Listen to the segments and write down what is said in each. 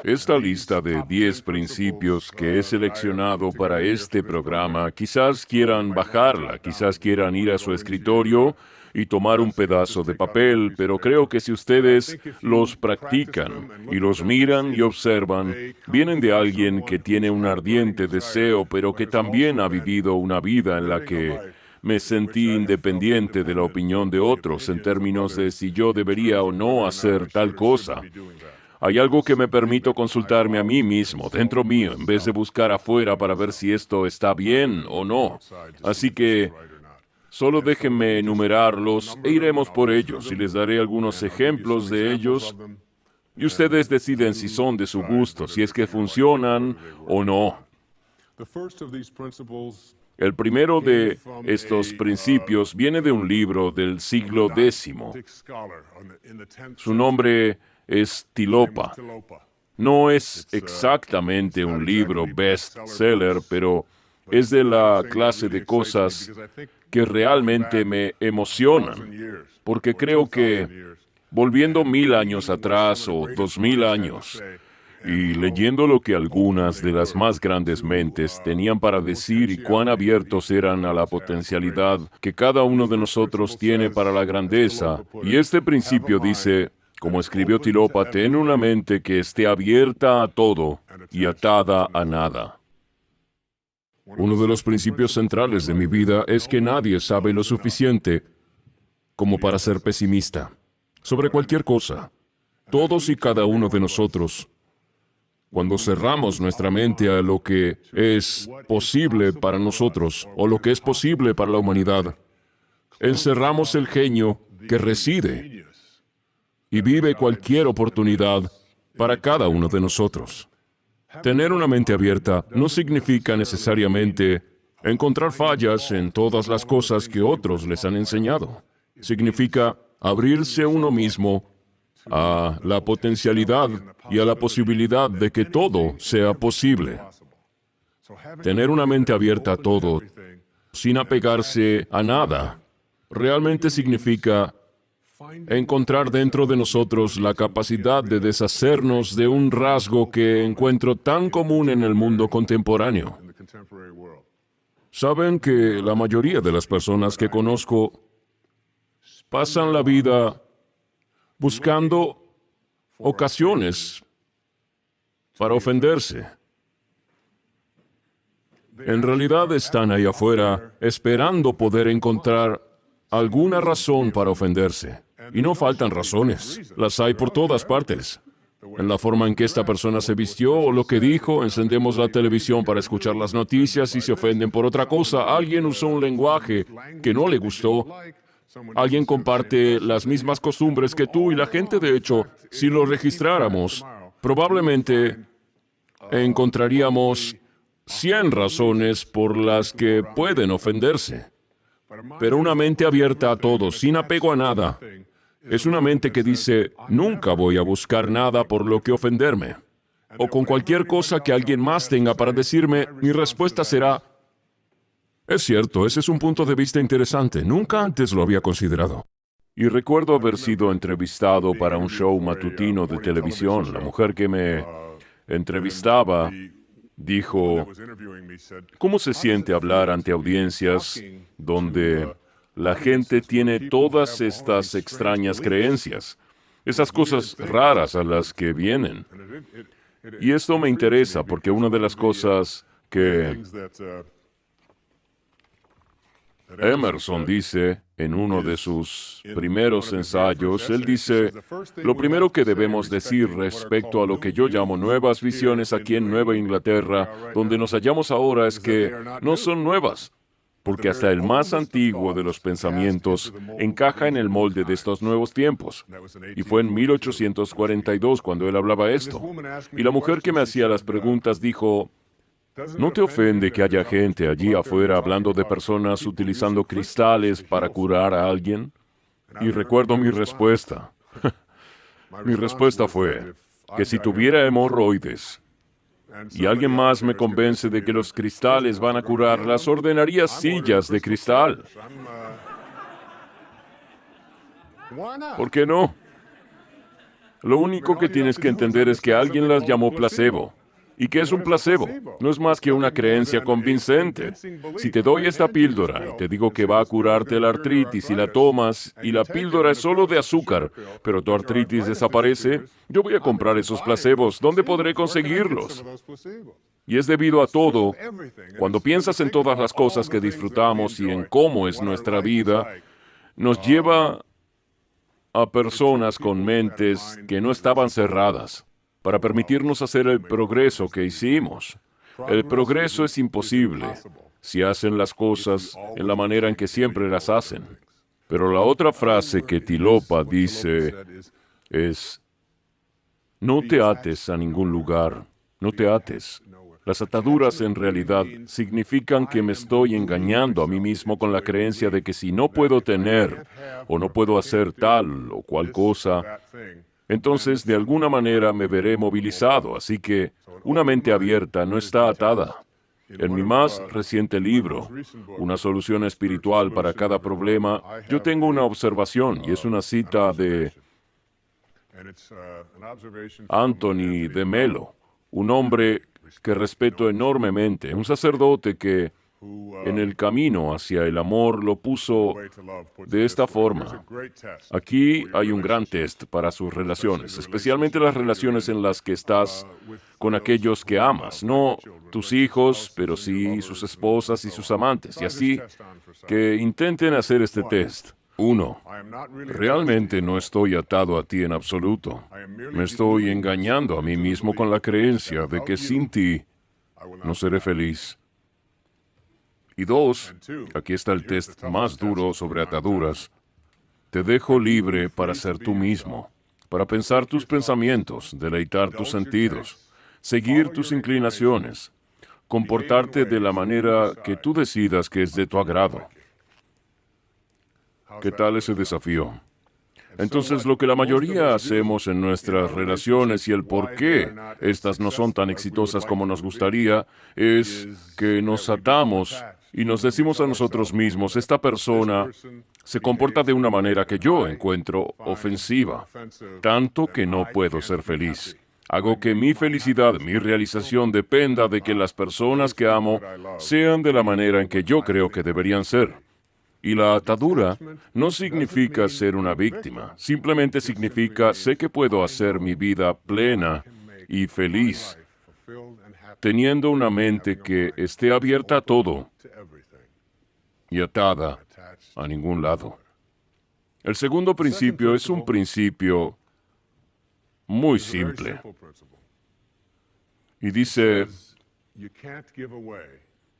Esta lista de 10 principios que he seleccionado para este programa, quizás quieran bajarla, quizás quieran ir a su escritorio y tomar un pedazo de papel, pero creo que si ustedes los practican y los miran y observan, vienen de alguien que tiene un ardiente deseo, pero que también ha vivido una vida en la que me sentí independiente de la opinión de otros en términos de si yo debería o no hacer tal cosa. Hay algo que me permito consultarme a mí mismo, dentro mío, en vez de buscar afuera para ver si esto está bien o no. Así que solo déjenme enumerarlos e iremos por ellos y les daré algunos ejemplos de ellos y ustedes deciden si son de su gusto, si es que funcionan o no. El primero de estos principios viene de un libro del siglo X. Su nombre es Tilopa. No es exactamente un libro bestseller, pero es de la clase de cosas que realmente me emocionan, porque creo que volviendo 1000 años atrás o 2000 años, y leyendo lo que algunas de las más grandes mentes tenían para decir y cuán abiertos eran a la potencialidad que cada uno de nosotros tiene para la grandeza, y este principio dice, como escribió Tilopa, ten una mente que esté abierta a todo y atada a nada. Uno de los principios centrales de mi vida es que nadie sabe lo suficiente como para ser pesimista sobre cualquier cosa. Todos y cada uno de nosotros, cuando cerramos nuestra mente a lo que es posible para nosotros o lo que es posible para la humanidad, encerramos el genio que reside y vive cualquier oportunidad para cada uno de nosotros. Tener una mente abierta no significa necesariamente encontrar fallas en todas las cosas que otros les han enseñado. Significa abrirse uno mismo a la potencialidad y a la posibilidad de que todo sea posible. Tener una mente abierta a todo, sin apegarse a nada, realmente significa encontrar dentro de nosotros la capacidad de deshacernos de un rasgo que encuentro tan común en el mundo contemporáneo. Saben que la mayoría de las personas que conozco pasan la vida buscando ocasiones para ofenderse. En realidad están ahí afuera esperando poder encontrar alguna razón para ofenderse. Y no faltan razones. Las hay por todas partes. En la forma en que esta persona se vistió o lo que dijo, encendemos la televisión para escuchar las noticias y se ofenden por otra cosa. Alguien usó un lenguaje que no le gustó. Alguien comparte las mismas costumbres que tú y la gente, de hecho, si lo registráramos, probablemente encontraríamos 100 razones por las que pueden ofenderse. Pero una mente abierta a todo, sin apego a nada, es una mente que dice, nunca voy a buscar nada por lo que ofenderme. O con cualquier cosa que alguien más tenga para decirme, mi respuesta será, es cierto, ese es un punto de vista interesante. Nunca antes lo había considerado. Y recuerdo haber sido entrevistado para un show matutino de televisión. La mujer que me entrevistaba dijo, ¿cómo se siente hablar ante audiencias donde la gente tiene todas estas extrañas creencias? Esas cosas raras a las que vienen. Y esto me interesa porque una de las cosas que Emerson dice en uno de sus primeros ensayos, él dice, lo primero que debemos decir respecto a lo que yo llamo nuevas visiones aquí en Nueva Inglaterra, donde nos hallamos ahora, es que no son nuevas, porque hasta el más antiguo de los pensamientos encaja en el molde de estos nuevos tiempos. Y fue en 1842 cuando él hablaba esto. Y la mujer que me hacía las preguntas dijo, ¿no te ofende que haya gente allí afuera hablando de personas utilizando cristales para curar a alguien? Y recuerdo mi respuesta. Mi respuesta fue que si tuviera hemorroides y alguien más me convence de que los cristales van a curarlas, ordenaría sillas de cristal. ¿Por qué no? Lo único que tienes que entender es que alguien las llamó placebo. ¿Y qué es un placebo? No es más que una creencia convincente. Si te doy esta píldora y te digo que va a curarte la artritis y la tomas y la píldora es solo de azúcar, pero tu artritis desaparece, yo voy a comprar esos placebos. ¿Dónde podré conseguirlos? Y es debido a todo. Cuando piensas en todas las cosas que disfrutamos y en cómo es nuestra vida, nos lleva a personas con mentes que no estaban cerradas, para permitirnos hacer el progreso que hicimos. El progreso es imposible si hacen las cosas en la manera en que siempre las hacen. Pero la otra frase que Tilopa dice es, no te ates a ningún lugar, no te ates. Las ataduras en realidad significan que me estoy engañando a mí mismo con la creencia de que si no puedo tener o no puedo hacer tal o cual cosa, entonces de alguna manera me veré movilizado. Así que una mente abierta no está atada. En mi más reciente libro, Una solución espiritual para cada problema, yo tengo una observación y es una cita de Anthony de Melo, un hombre que respeto enormemente, un sacerdote que en el camino hacia el amor lo puso de esta forma. Aquí hay un gran test para sus relaciones, especialmente las relaciones en las que estás con aquellos que amas, no tus hijos, pero sí sus esposas y sus amantes, y así que intenten hacer este test. 1. Realmente no estoy atado a ti en absoluto. Me estoy engañando a mí mismo con la creencia de que sin ti no seré feliz. Y 2, aquí está el test más duro sobre ataduras. Te dejo libre para ser tú mismo, para pensar tus pensamientos, deleitar tus sentidos, seguir tus inclinaciones, comportarte de la manera que tú decidas que es de tu agrado. ¿Qué tal ese desafío? Entonces, lo que la mayoría hacemos en nuestras relaciones y el por qué estas no son tan exitosas como nos gustaría, es que nos atamos y nos decimos a nosotros mismos, esta persona se comporta de una manera que yo encuentro ofensiva, tanto que no puedo ser feliz. Hago que mi felicidad, mi realización dependa de que las personas que amo sean de la manera en que yo creo que deberían ser. Y la atadura no significa ser una víctima, simplemente significa sé que puedo hacer mi vida plena y feliz, teniendo una mente que esté abierta a todo y atada a ningún lado. El segundo principio es un principio muy simple. Y dice,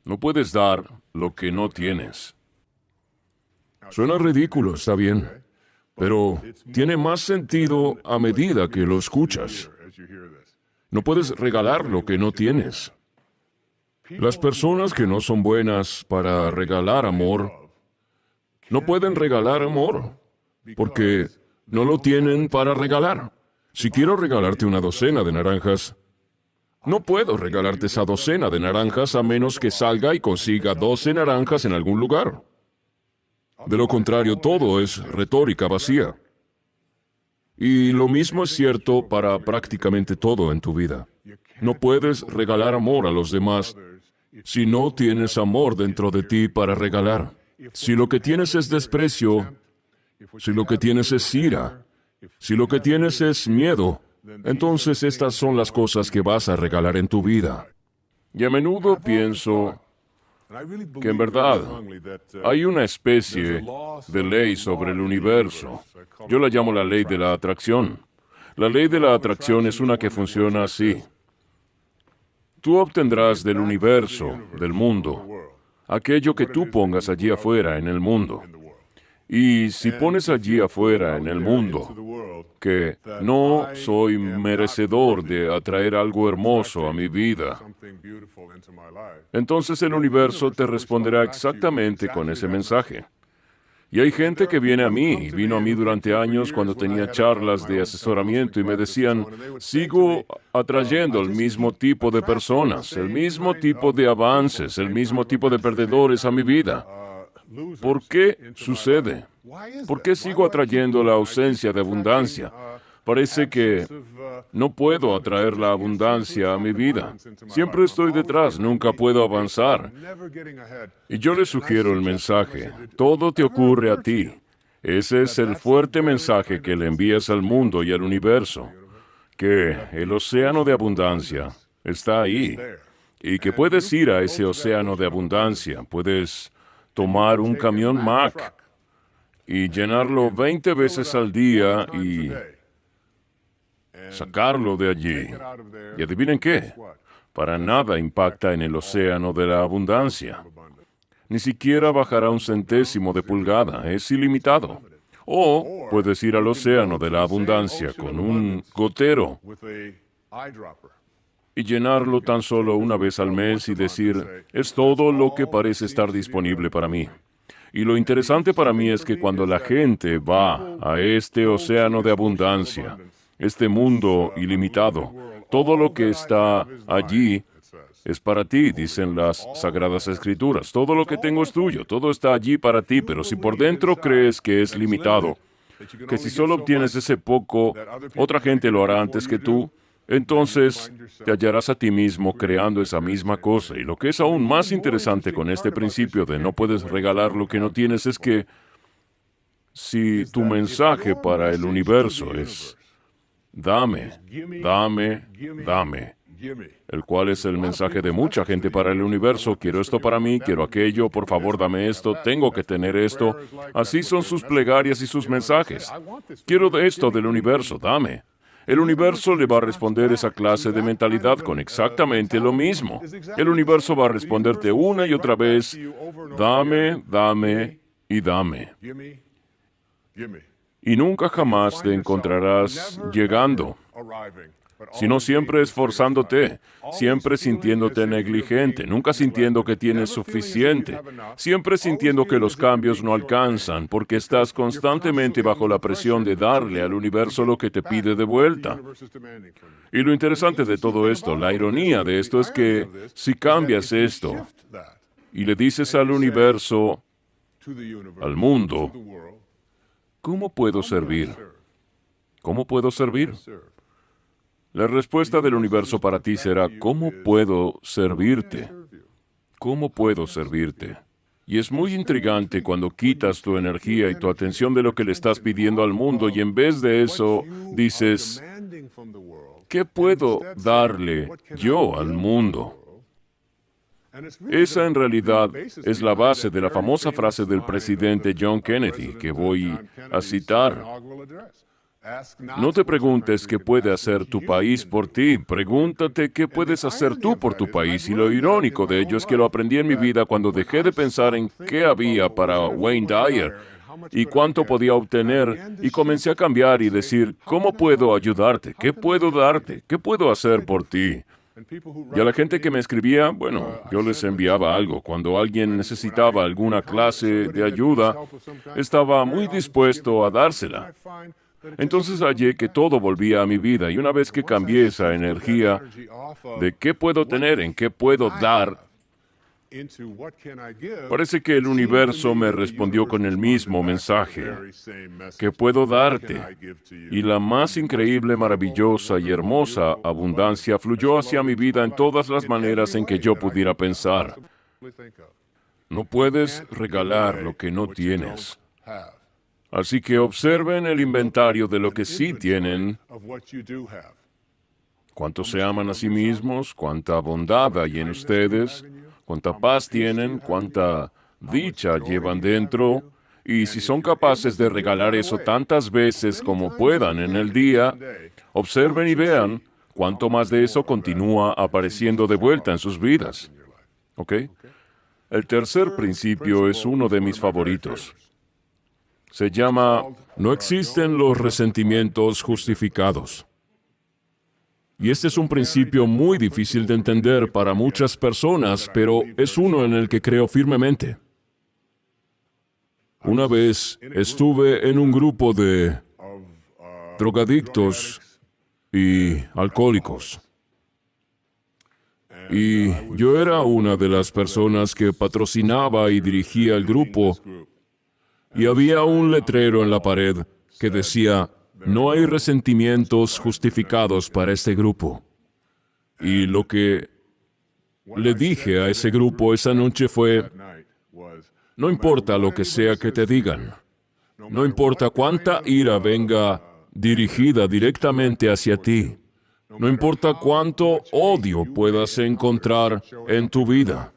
no puedes dar lo que no tienes. Suena ridículo, está bien, pero tiene más sentido a medida que lo escuchas. No puedes regalar lo que no tienes. Las personas que no son buenas para regalar amor, no pueden regalar amor, porque no lo tienen para regalar. Si quiero regalarte una docena de naranjas, no puedo regalarte esa docena de naranjas a menos que salga y consiga 12 naranjas en algún lugar. De lo contrario, todo es retórica vacía. Y lo mismo es cierto para prácticamente todo en tu vida. No puedes regalar amor a los demás si no tienes amor dentro de ti para regalar. Si lo que tienes es desprecio, si lo que tienes es ira, si lo que tienes es miedo, entonces estas son las cosas que vas a regalar en tu vida. Y a menudo pienso que en verdad hay una especie de ley sobre el universo. Yo la llamo la ley de la atracción. La ley de la atracción es una que funciona así. Tú obtendrás del universo, del mundo, aquello que tú pongas allí afuera en el mundo. Y si pones allí afuera en el mundo que no soy merecedor de atraer algo hermoso a mi vida, entonces el universo te responderá exactamente con ese mensaje. Y hay gente que viene a mí, y vino a mí durante años cuando tenía charlas de asesoramiento y me decían, sigo atrayendo el mismo tipo de personas, el mismo tipo de avances, el mismo tipo de perdedores a mi vida. ¿Por qué sucede? ¿Por qué sigo atrayendo la ausencia de abundancia? Parece que no puedo atraer la abundancia a mi vida. Siempre estoy detrás, nunca puedo avanzar. Y yo le sugiero el mensaje, todo te ocurre a ti. Ese es el fuerte mensaje que le envías al mundo y al universo, que el océano de abundancia está ahí, y que puedes ir a ese océano de abundancia, puedes tomar un camión Mack y llenarlo 20 veces al día y sacarlo de allí. Y adivinen qué, para nada impacta en el océano de la abundancia. Ni siquiera bajará un centésimo de pulgada, es ilimitado. O puedes ir al océano de la abundancia con un gotero y llenarlo tan solo una vez al mes y decir, es todo lo que parece estar disponible para mí. Y lo interesante para mí es que cuando la gente va a este océano de abundancia, este mundo ilimitado, todo lo que está allí es para ti, dicen las Sagradas Escrituras. Todo lo que tengo es tuyo, todo está allí para ti, pero si por dentro crees que es limitado, que si solo obtienes ese poco, otra gente lo hará antes que tú, entonces te hallarás a ti mismo creando esa misma cosa. Y lo que es aún más interesante con este principio de no puedes regalar lo que no tienes es que si tu mensaje para el universo es dame, dame, dame, el cual es el mensaje de mucha gente para el universo, quiero esto para mí, quiero aquello, por favor dame esto, tengo que tener esto. Así son sus plegarias y sus mensajes. Quiero de esto del universo, dame. El universo le va a responder esa clase de mentalidad con exactamente lo mismo. El universo va a responderte una y otra vez, dame, dame y dame. Y nunca jamás te encontrarás llegando, sino siempre esforzándote, siempre sintiéndote negligente, nunca sintiendo que tienes suficiente, siempre sintiendo que los cambios no alcanzan, porque estás constantemente bajo la presión de darle al universo lo que te pide de vuelta. Y lo interesante de todo esto, la ironía de esto es que si cambias esto y le dices al universo, al mundo, ¿cómo puedo servir? ¿Cómo puedo servir? La respuesta del universo para ti será, ¿cómo puedo servirte? ¿Cómo puedo servirte? Y es muy intrigante cuando quitas tu energía y tu atención de lo que le estás pidiendo al mundo y en vez de eso dices, ¿qué puedo darle yo al mundo? Esa en realidad es la base de la famosa frase del presidente John Kennedy que voy a citar. No te preguntes qué puede hacer tu país por ti, pregúntate qué puedes hacer tú por tu país. Y lo irónico de ello es que lo aprendí en mi vida cuando dejé de pensar en qué había para Wayne Dyer y cuánto podía obtener, y comencé a cambiar y decir, ¿cómo puedo ayudarte? ¿Qué puedo darte? ¿Qué puedo hacer por ti? Y a la gente que me escribía, bueno, yo les enviaba algo. Cuando alguien necesitaba alguna clase de ayuda, estaba muy dispuesto a dársela. Entonces hallé que todo volvía a mi vida, y una vez que cambié esa energía de qué puedo tener, en qué puedo dar, parece que el universo me respondió con el mismo mensaje, ¿qué puedo darte? Y la más increíble, maravillosa y hermosa abundancia fluyó hacia mi vida en todas las maneras en que yo pudiera pensar. No puedes regalar lo que no tienes. Así que observen el inventario de lo que sí tienen, cuánto se aman a sí mismos, cuánta bondad hay en ustedes, cuánta paz tienen, cuánta dicha llevan dentro, y si son capaces de regalar eso tantas veces como puedan en el día, observen y vean cuánto más de eso continúa apareciendo de vuelta en sus vidas. ¿Ok? El tercer principio es uno de mis favoritos. Se llama, no existen los resentimientos justificados. Y este es un principio muy difícil de entender para muchas personas, pero es uno en el que creo firmemente. Una vez estuve en un grupo de drogadictos y alcohólicos. Y yo era una de las personas que patrocinaba y dirigía el grupo. Y había un letrero en la pared que decía, No hay resentimientos justificados para este grupo. Y lo que le dije a ese grupo esa noche fue, no importa lo que sea que te digan, no importa cuánta ira venga dirigida directamente hacia ti, no importa cuánto odio puedas encontrar en tu vida,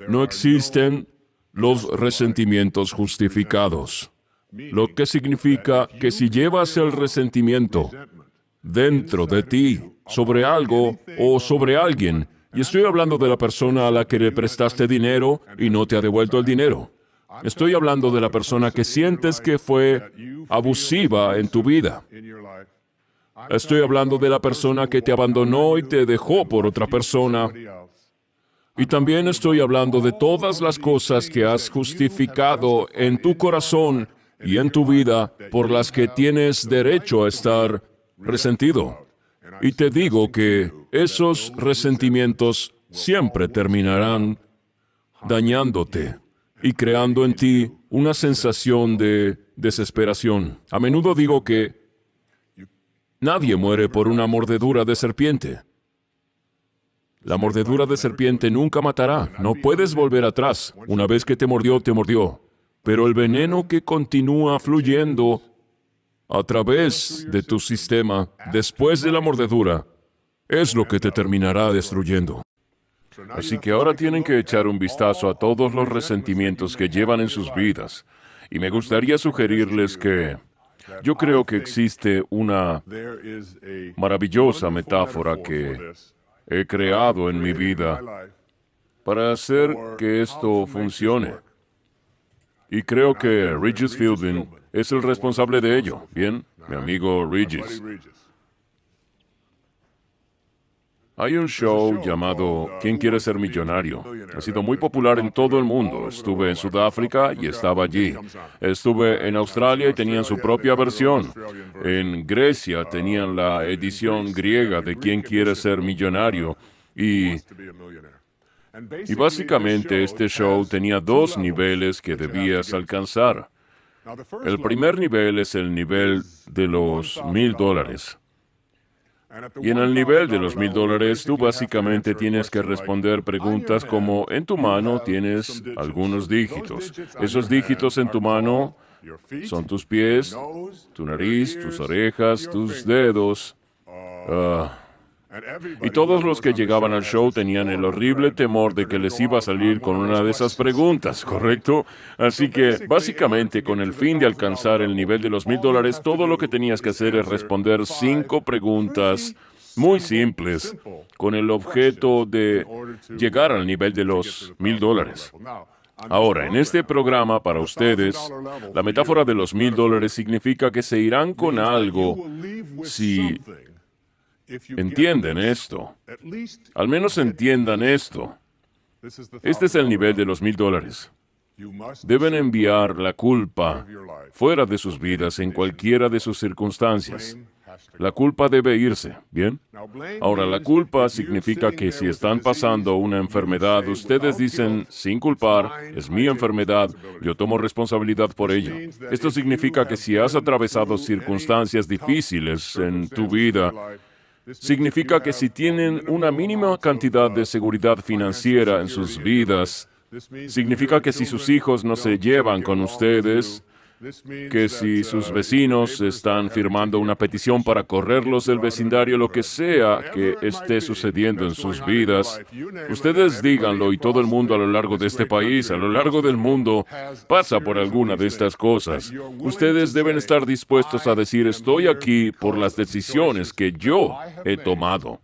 no existen los resentimientos justificados. Lo que significa que si llevas el resentimiento dentro de ti, sobre algo o sobre alguien, y estoy hablando de la persona a la que le prestaste dinero y no te ha devuelto el dinero. Estoy hablando de la persona que sientes que fue abusiva en tu vida. Estoy hablando de la persona que te abandonó y te dejó por otra persona. Y también estoy hablando de todas las cosas que has justificado en tu corazón y en tu vida por las que tienes derecho a estar resentido. Y te digo que esos resentimientos siempre terminarán dañándote y creando en ti una sensación de desesperación. A menudo digo que nadie muere por una mordedura de serpiente. La mordedura de serpiente nunca matará. No puedes volver atrás. Una vez que te mordió, te mordió. Pero el veneno que continúa fluyendo a través de tu sistema después de la mordedura es lo que te terminará destruyendo. Así que ahora tienen que echar un vistazo a todos los resentimientos que llevan en sus vidas. Y me gustaría sugerirles que yo creo que existe una maravillosa metáfora que he creado en mi vida para hacer que esto funcione. Y creo que Regis Philbin es el responsable de ello. Bien, mi amigo Regis. Hay un show llamado ¿Quién quiere ser millonario? Ha sido muy popular en todo el mundo. Estuve en Sudáfrica y estaba allí. Estuve en Australia y tenían su propia versión. En Grecia tenían la edición griega de ¿Quién quiere ser millonario? Y básicamente este show tenía dos niveles que debías alcanzar. El primer nivel es el nivel de los $1,000. Y en el nivel de los $1,000, tú básicamente tienes que responder preguntas como, en tu mano tienes algunos dígitos. Esos dígitos en tu mano son tus pies, tu nariz, tus orejas, tus dedos. Y todos los que llegaban al show tenían el horrible temor de que les iba a salir con una de esas preguntas, ¿correcto? Así que, básicamente, con el fin de alcanzar el nivel de los $1,000, todo lo que tenías que hacer es responder 5 preguntas muy simples, con el objeto de llegar al nivel de los $1,000. Ahora, en este programa, para ustedes, la metáfora de los $1,000 significa que se irán con algo si entienden esto. Al menos entiendan esto. Este es el nivel de los $1,000. Deben enviar la culpa fuera de sus vidas en cualquiera de sus circunstancias. La culpa debe irse, ¿bien? Ahora, la culpa significa que si están pasando una enfermedad, ustedes dicen, sin culpar, es mi enfermedad, yo tomo responsabilidad por ella. Esto significa que si has atravesado circunstancias difíciles en tu vida, significa que si tienen una mínima cantidad de seguridad financiera en sus vidas, significa que si sus hijos no se llevan con ustedes, que si sus vecinos están firmando una petición para correrlos del vecindario, lo que sea que esté sucediendo en sus vidas, ustedes díganlo y todo el mundo a lo largo de este país, a lo largo del mundo, pasa por alguna de estas cosas. Ustedes deben estar dispuestos a decir, estoy aquí por las decisiones que yo he tomado.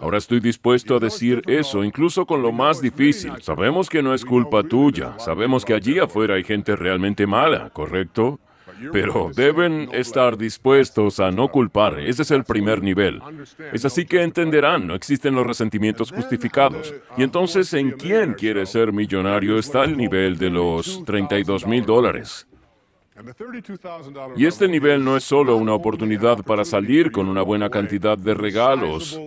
Ahora estoy dispuesto a decir eso, incluso con lo más difícil. Sabemos que no es culpa tuya. Sabemos que allí afuera hay gente realmente mala, ¿correcto? Pero deben estar dispuestos a no culpar. Ese es el primer nivel. Es así que entenderán, no existen los resentimientos justificados. Y entonces, ¿en quién quiere ser millonario? Está el nivel de los $32,000. Y este nivel no es solo una oportunidad para salir con una buena cantidad de regalos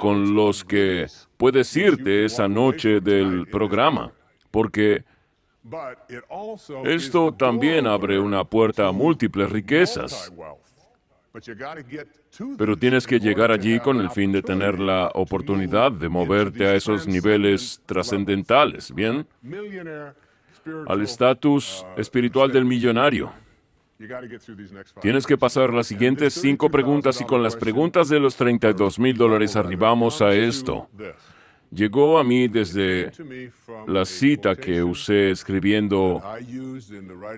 con los que puedes irte esa noche del programa, porque Esto también abre una puerta a múltiples riquezas. Pero tienes que llegar allí con el fin de tener la oportunidad de moverte a esos niveles trascendentales, ¿bien? Al estatus espiritual del millonario. Tienes que pasar las siguientes 5 preguntas y con las preguntas de los $32,000 arribamos a esto. Llegó a mí desde la cita que usé escribiendo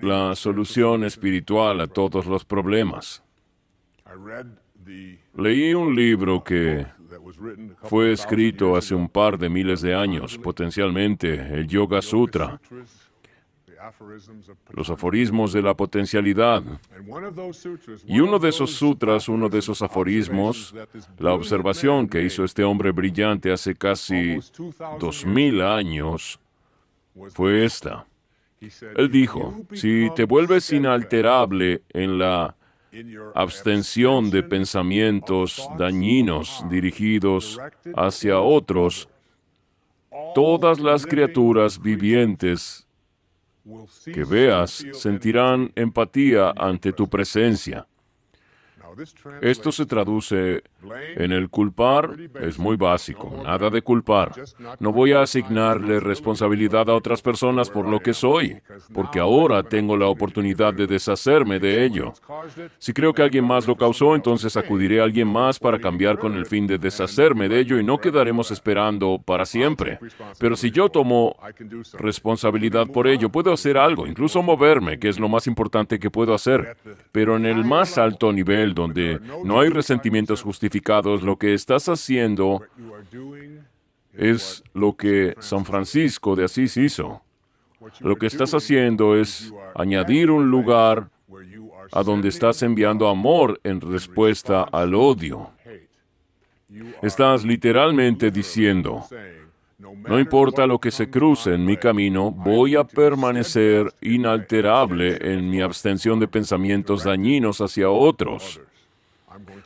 la solución espiritual a todos los problemas. Leí un libro que fue escrito hace un par de miles de años, potencialmente, el Yoga Sutra, los aforismos de la potencialidad. Y uno de esos sutras, uno de esos aforismos, la observación que hizo este hombre brillante hace casi 2000 años, fue esta. Él dijo, si te vuelves inalterable en la abstención de pensamientos dañinos dirigidos hacia otros, todas las criaturas vivientes que veas sentirán empatía ante tu presencia. Esto se traduce en el culpar, es muy básico, nada de culpar. No voy a asignarle responsabilidad a otras personas por lo que soy, porque ahora tengo la oportunidad de deshacerme de ello. Si creo que alguien más lo causó, entonces acudiré a alguien más para cambiar con el fin de deshacerme de ello y no quedaremos esperando para siempre. Pero si yo tomo responsabilidad por ello, puedo hacer algo, incluso moverme, que es lo más importante que puedo hacer. Pero en el más alto nivel, donde no hay resentimientos justificados, lo que estás haciendo es lo que San Francisco de Asís hizo. Lo que estás haciendo es añadir un lugar a donde estás enviando amor en respuesta al odio. Estás literalmente diciendo, no importa lo que se cruce en mi camino, voy a permanecer inalterable en mi abstención de pensamientos dañinos hacia otros.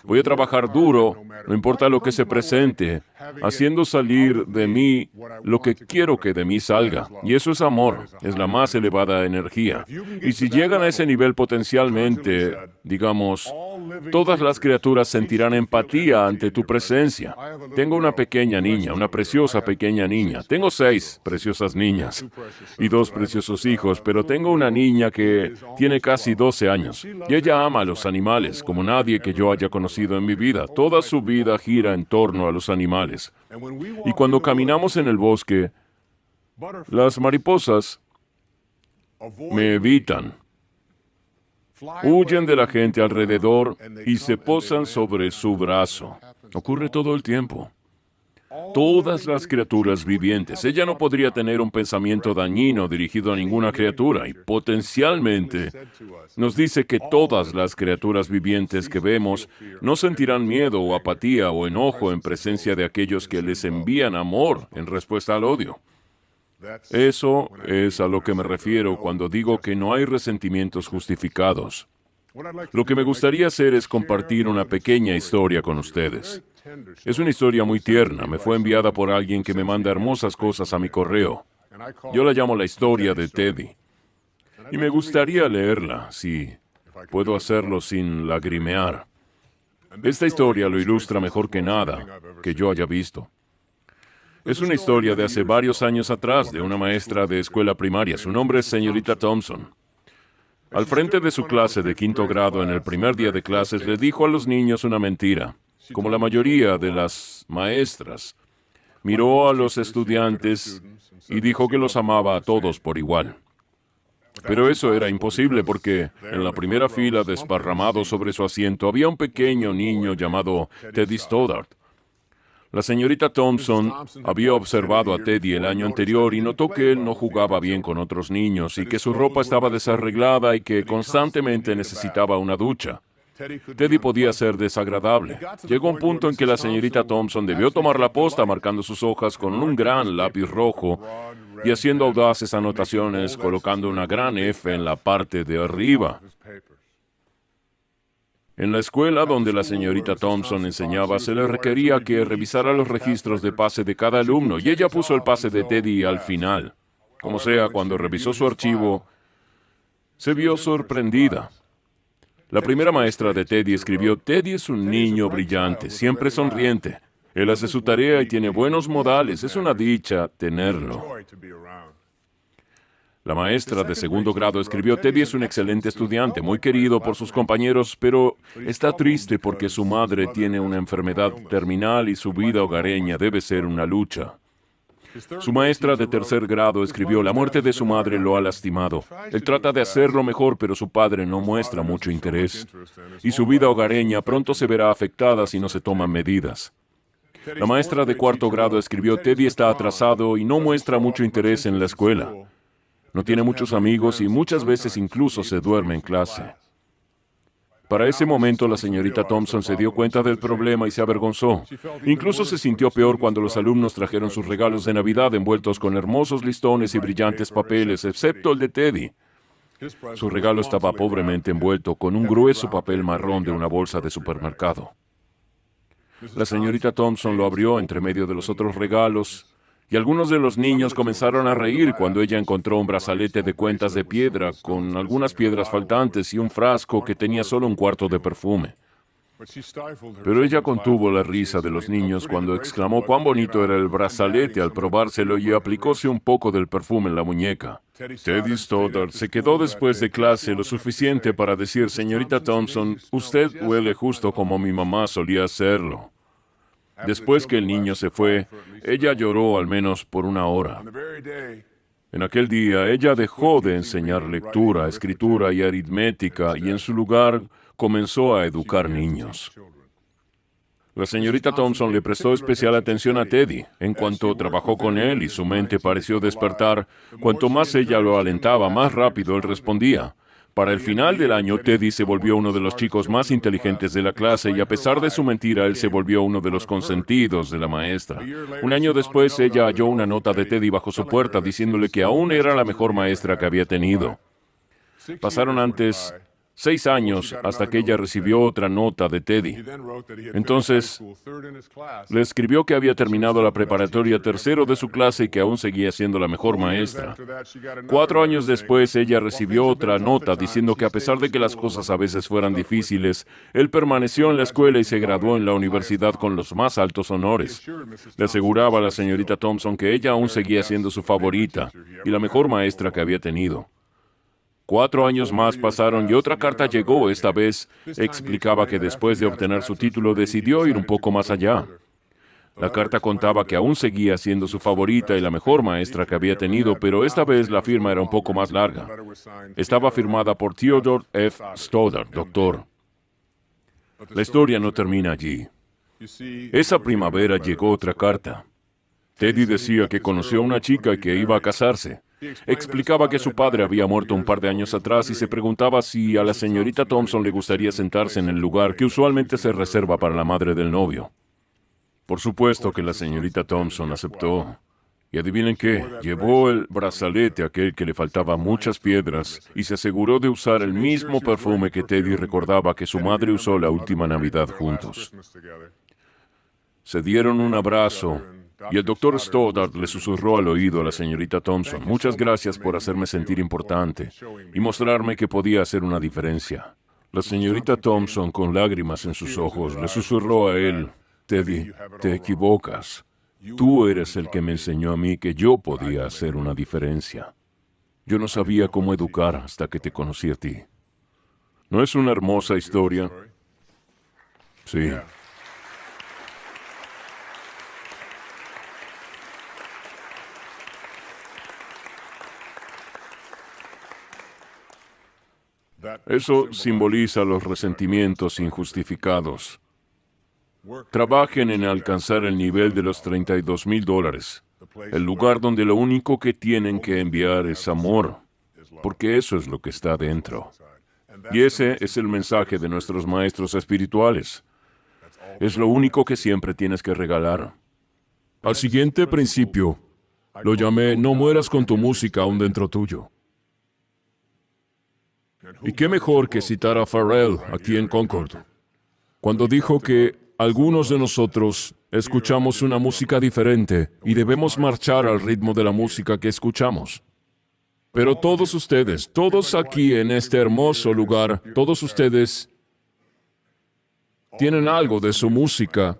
Voy a trabajar duro, no importa lo que se presente, haciendo salir de mí lo que quiero que de mí salga. Y eso es amor, es la más elevada energía. Y si llegan a ese nivel potencialmente, digamos, todas las criaturas sentirán empatía ante tu presencia. Tengo una pequeña niña, una preciosa pequeña niña. Tengo 6 preciosas niñas y 2 preciosos hijos, pero tengo una niña que tiene casi 12 años. Y ella ama a los animales como nadie que yo haya conocido en mi vida. Toda su vida gira en torno a los animales. Y cuando caminamos en el bosque, las mariposas me evitan. Huyen de la gente alrededor y se posan sobre su brazo. Ocurre todo el tiempo. Todas las criaturas vivientes. Ella no podría tener un pensamiento dañino dirigido a ninguna criatura y potencialmente nos dice que todas las criaturas vivientes que vemos no sentirán miedo o apatía o enojo en presencia de aquellos que les envían amor en respuesta al odio. Eso es a lo que me refiero cuando digo que no hay resentimientos justificados. Lo que me gustaría hacer es compartir una pequeña historia con ustedes. Es una historia muy tierna, me fue enviada por alguien que me manda hermosas cosas a mi correo. Yo la llamo la historia de Teddy. Y me gustaría leerla, si puedo hacerlo sin lagrimear. Esta historia lo ilustra mejor que nada que yo haya visto. Es una historia de hace varios años atrás, de una maestra de escuela primaria. Su nombre es señorita Thompson. Al frente de su clase de 5º grado, en el primer día de clases, le dijo a los niños una mentira. Como la mayoría de las maestras, miró a los estudiantes y dijo que los amaba a todos por igual. Pero eso era imposible porque en la primera fila, desparramado sobre su asiento, había un pequeño niño llamado Teddy Stoddard. La señorita Thompson había observado a Teddy el año anterior y notó que él no jugaba bien con otros niños y que su ropa estaba desarreglada y que constantemente necesitaba una ducha. Teddy podía ser desagradable. Llegó un punto en que la señorita Thompson debió tomar la posta marcando sus hojas con un gran lápiz rojo y haciendo audaces anotaciones, colocando una gran F en la parte de arriba. En la escuela donde la señorita Thompson enseñaba, se le requería que revisara los registros de pase de cada alumno, y ella puso el pase de Teddy al final. Como sea, cuando revisó su archivo, se vio sorprendida. La primera maestra de Teddy escribió: Teddy es un niño brillante, siempre sonriente. Él hace su tarea y tiene buenos modales. Es una dicha tenerlo. La maestra de segundo grado escribió: Teddy es un excelente estudiante, muy querido por sus compañeros, pero está triste porque su madre tiene una enfermedad terminal y su vida hogareña debe ser una lucha. Su maestra de tercer grado escribió: la muerte de su madre lo ha lastimado. Él trata de hacerlo mejor, pero su padre no muestra mucho interés. Y su vida hogareña pronto se verá afectada si no se toman medidas. La maestra de cuarto grado escribió: Teddy está atrasado y no muestra mucho interés en la escuela. No tiene muchos amigos y muchas veces incluso se duerme en clase. Para ese momento, la señorita Thompson se dio cuenta del problema y se avergonzó. Incluso se sintió peor cuando los alumnos trajeron sus regalos de Navidad envueltos con hermosos listones y brillantes papeles, excepto el de Teddy. Su regalo estaba pobremente envuelto con un grueso papel marrón de una bolsa de supermercado. La señorita Thompson lo abrió entre medio de los otros regalos, y algunos de los niños comenzaron a reír cuando ella encontró un brazalete de cuentas de piedra con algunas piedras faltantes y un frasco que tenía solo un cuarto de perfume. Pero ella contuvo la risa de los niños cuando exclamó cuán bonito era el brazalete al probárselo y aplicóse un poco del perfume en la muñeca. Teddy Stoddard se quedó después de clase lo suficiente para decir: señorita Thompson, usted huele justo como mi mamá solía hacerlo. Después que el niño se fue, ella lloró al menos por una hora. En aquel día, ella dejó de enseñar lectura, escritura y aritmética y en su lugar comenzó a educar niños. La señorita Thompson le prestó especial atención a Teddy. En cuanto trabajó con él y su mente pareció despertar, cuanto más ella lo alentaba, más rápido él respondía. Para el final del año, Teddy se volvió uno de los chicos más inteligentes de la clase y a pesar de su mentira, él se volvió uno de los consentidos de la maestra. Un año después, ella halló una nota de Teddy bajo su puerta diciéndole que aún era la mejor maestra que había tenido. Pasaron antes 6 años hasta que ella recibió otra nota de Teddy. Entonces, le escribió que había terminado la preparatoria tercero de su clase y que aún seguía siendo la mejor maestra. 4 años después, ella recibió otra nota diciendo que a pesar de que las cosas a veces fueran difíciles, él permaneció en la escuela y se graduó en la universidad con los más altos honores. Le aseguraba a la señorita Thompson que ella aún seguía siendo su favorita y la mejor maestra que había tenido. 4 años más pasaron y otra carta llegó. Esta vez explicaba que después de obtener su título decidió ir un poco más allá. La carta contaba que aún seguía siendo su favorita y la mejor maestra que había tenido, pero esta vez la firma era un poco más larga. Estaba firmada por Theodore F. Stoddard, doctor. La historia no termina allí. Esa primavera llegó otra carta. Teddy decía que conoció a una chica y que iba a casarse. Explicaba que su padre había muerto un par de años atrás y se preguntaba si a la señorita Thompson le gustaría sentarse en el lugar que usualmente se reserva para la madre del novio. Por supuesto que la señorita Thompson aceptó. Y adivinen qué, llevó el brazalete aquel que le faltaba muchas piedras y se aseguró de usar el mismo perfume que Teddy recordaba que su madre usó la última Navidad juntos. Se dieron un abrazo. Y el doctor Stoddard le susurró al oído a la señorita Thompson: muchas gracias por hacerme sentir importante y mostrarme que podía hacer una diferencia. La señorita Thompson, con lágrimas en sus ojos, le susurró a él: Teddy, te equivocas. Tú eres el que me enseñó a mí que yo podía hacer una diferencia. Yo no sabía cómo educar hasta que te conocí a ti. ¿No es una hermosa historia? Sí. Eso simboliza los resentimientos injustificados. Trabajen en alcanzar el nivel de los $32,000, el lugar donde lo único que tienen que enviar es amor, porque eso es lo que está dentro. Y ese es el mensaje de nuestros maestros espirituales. Es lo único que siempre tienes que regalar. Al siguiente principio, lo llamé: no mueras con tu música aún dentro tuyo. ¿Y qué mejor que citar a Pharrell aquí en Concord, cuando dijo que algunos de nosotros escuchamos una música diferente y debemos marchar al ritmo de la música que escuchamos? Pero todos ustedes, todos aquí en este hermoso lugar, todos ustedes tienen algo de su música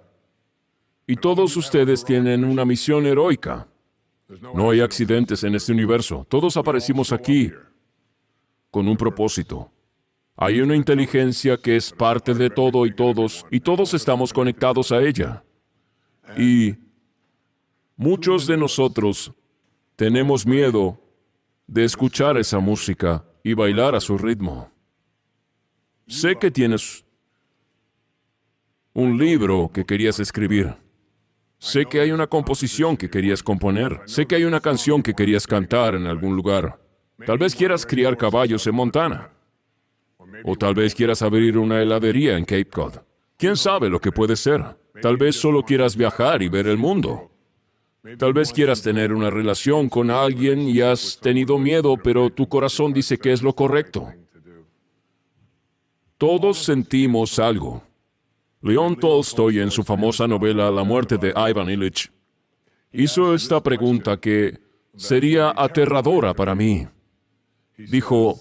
y todos ustedes tienen una misión heroica. No hay accidentes en este universo. Todos aparecimos aquí con un propósito. Hay una inteligencia que es parte de todo y todos estamos conectados a ella. Y muchos de nosotros tenemos miedo de escuchar esa música y bailar a su ritmo. Sé que tienes un libro que querías escribir. Sé que hay una composición que querías componer. Sé que hay una canción que querías cantar en algún lugar. Tal vez quieras criar caballos en Montana. O tal vez quieras abrir una heladería en Cape Cod. ¿Quién sabe lo que puede ser? Tal vez solo quieras viajar y ver el mundo. Tal vez quieras tener una relación con alguien y has tenido miedo, pero tu corazón dice que es lo correcto. Todos sentimos algo. León Tolstoy, en su famosa novela La muerte de Ivan Ilich, hizo esta pregunta que sería aterradora para mí. Dijo,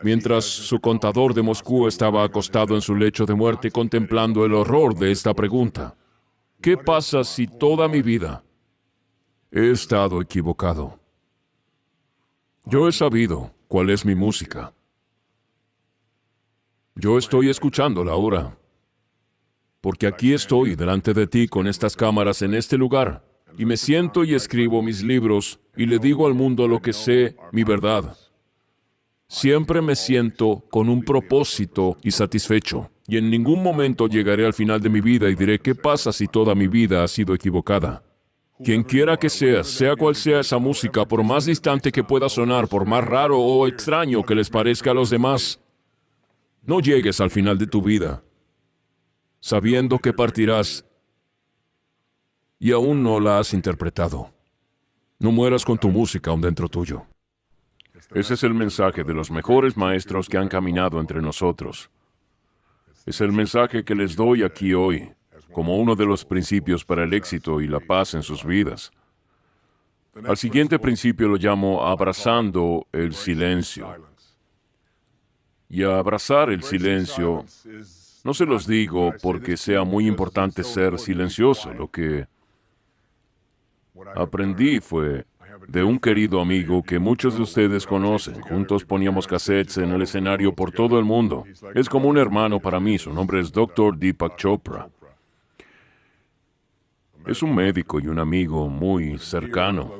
mientras su contador de Moscú estaba acostado en su lecho de muerte contemplando el horror de esta pregunta: ¿qué pasa si toda mi vida he estado equivocado? Yo he sabido cuál es mi música. Yo estoy escuchándola ahora. Porque aquí estoy delante de ti con estas cámaras en este lugar, y me siento y escribo mis libros, y le digo al mundo lo que sé, mi verdad. Siempre me siento con un propósito y satisfecho, y en ningún momento llegaré al final de mi vida y diré, ¿qué pasa si toda mi vida ha sido equivocada? Quien quiera que seas, sea cual sea esa música, por más distante que pueda sonar, por más raro o extraño que les parezca a los demás, no llegues al final de tu vida sabiendo que partirás y aún no la has interpretado. No mueras con tu música aún dentro tuyo. Ese es el mensaje de los mejores maestros que han caminado entre nosotros. Es el mensaje que les doy aquí hoy, como uno de los principios para el éxito y la paz en sus vidas. Al siguiente principio lo llamo abrazando el silencio. Y a abrazar el silencio, no se los digo porque sea muy importante ser silencioso. Lo que aprendí fue de un querido amigo que muchos de ustedes conocen. Juntos poníamos cassettes en el escenario por todo el mundo. Es como un hermano para mí. Su nombre es Dr. Deepak Chopra. Es un médico y un amigo muy cercano.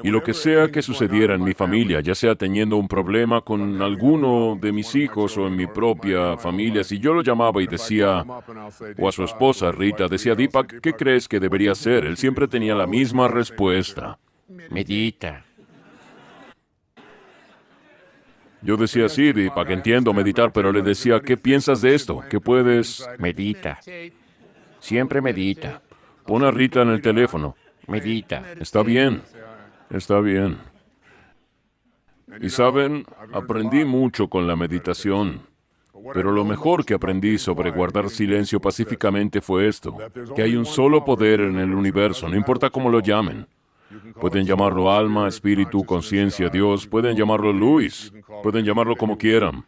Y lo que sea que sucediera en mi familia, ya sea teniendo un problema con alguno de mis hijos o en mi propia familia, si yo lo llamaba y decía, o a su esposa Rita, decía, Deepak, ¿qué crees que debería hacer? Él siempre tenía la misma respuesta. Medita. Yo decía, sí, Deepak, entiendo meditar, pero le decía, ¿qué piensas de esto? ¿Qué puedes? Medita. Siempre medita. Pon a Rita en el teléfono. Medita. Está bien. Está bien. Y saben, aprendí mucho con la meditación, pero lo mejor que aprendí sobre guardar silencio pacíficamente fue esto, que hay un solo poder en el universo, no importa cómo lo llamen. Pueden llamarlo alma, espíritu, conciencia, Dios, pueden llamarlo Luis, pueden llamarlo como quieran,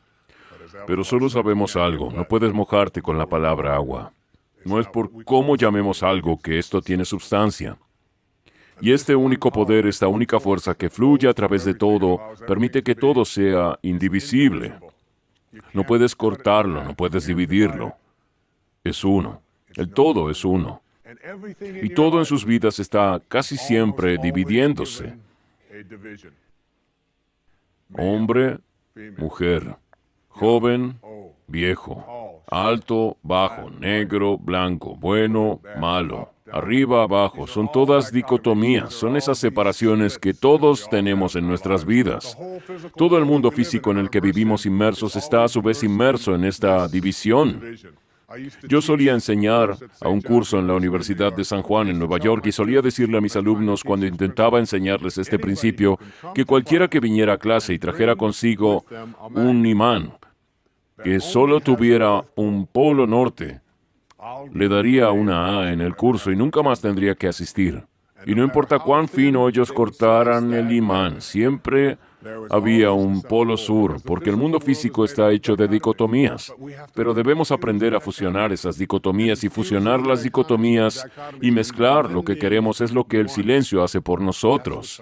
pero solo sabemos algo, no puedes mojarte con la palabra agua. No es por cómo llamemos algo que esto tiene sustancia. Y este único poder, esta única fuerza que fluye a través de todo, permite que todo sea indivisible. No puedes cortarlo, no puedes dividirlo. Es uno. El todo es uno. Y todo en sus vidas está casi siempre dividiéndose. Hombre, mujer, joven, viejo, alto, bajo, negro, blanco, bueno, malo. Arriba, abajo, son todas dicotomías, son esas separaciones que todos tenemos en nuestras vidas. Todo el mundo físico en el que vivimos inmersos está a su vez inmerso en esta división. Yo solía enseñar a un curso en la Universidad de San Juan en Nueva York y solía decirle a mis alumnos cuando intentaba enseñarles este principio que cualquiera que viniera a clase y trajera consigo un imán que solo tuviera un polo norte, le daría una A en el curso y nunca más tendría que asistir. Y no importa cuán fino ellos cortaran el imán, siempre había un polo sur, porque el mundo físico está hecho de dicotomías. Pero debemos aprender a fusionar esas dicotomías y fusionar las dicotomías y mezclar lo que queremos es lo que el silencio hace por nosotros.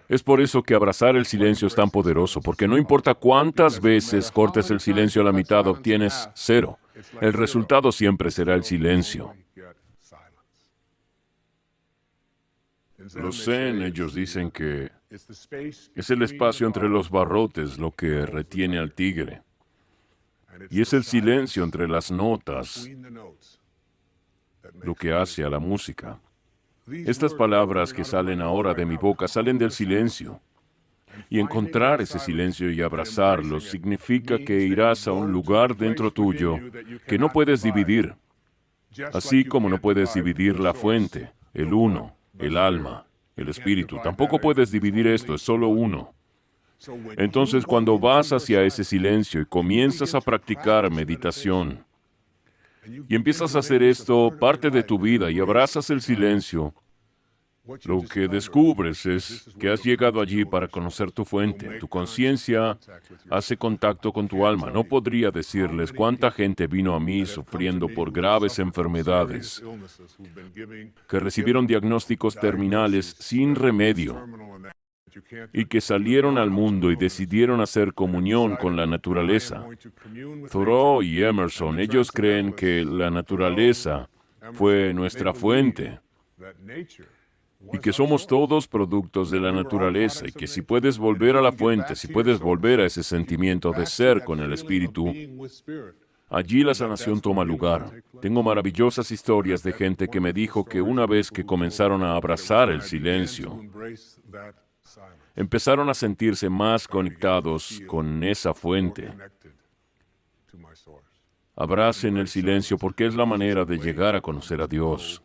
Es por eso que abrazar el silencio es tan poderoso, porque no importa cuántas veces cortes el silencio a la mitad, obtienes cero. El resultado siempre será el silencio. Los Zen, ellos dicen que es el espacio entre los barrotes lo que retiene al tigre. Y es el silencio entre las notas lo que hace a la música. Estas palabras que salen ahora de mi boca salen del silencio. Y encontrar ese silencio y abrazarlo significa que irás a un lugar dentro tuyo que no puedes dividir, así como no puedes dividir la fuente, el uno, el alma, el espíritu. Tampoco puedes dividir esto, es solo uno. Entonces, cuando vas hacia ese silencio y comienzas a practicar meditación, y empiezas a hacer esto parte de tu vida y abrazas el silencio, lo que descubres es que has llegado allí para conocer tu fuente. Tu conciencia hace contacto con tu alma. No podría decirles cuánta gente vino a mí sufriendo por graves enfermedades, que recibieron diagnósticos terminales sin remedio y que salieron al mundo y decidieron hacer comunión con la naturaleza. Thoreau y Emerson, ellos creen que la naturaleza fue nuestra fuente y que somos todos productos de la naturaleza y que si puedes volver a la fuente, si puedes volver a ese sentimiento de ser con el espíritu, allí la sanación toma lugar. Tengo maravillosas historias de gente que me dijo que una vez que comenzaron a abrazar el silencio, empezaron a sentirse más conectados con esa fuente. Abracen el silencio porque es la manera de llegar a conocer a Dios,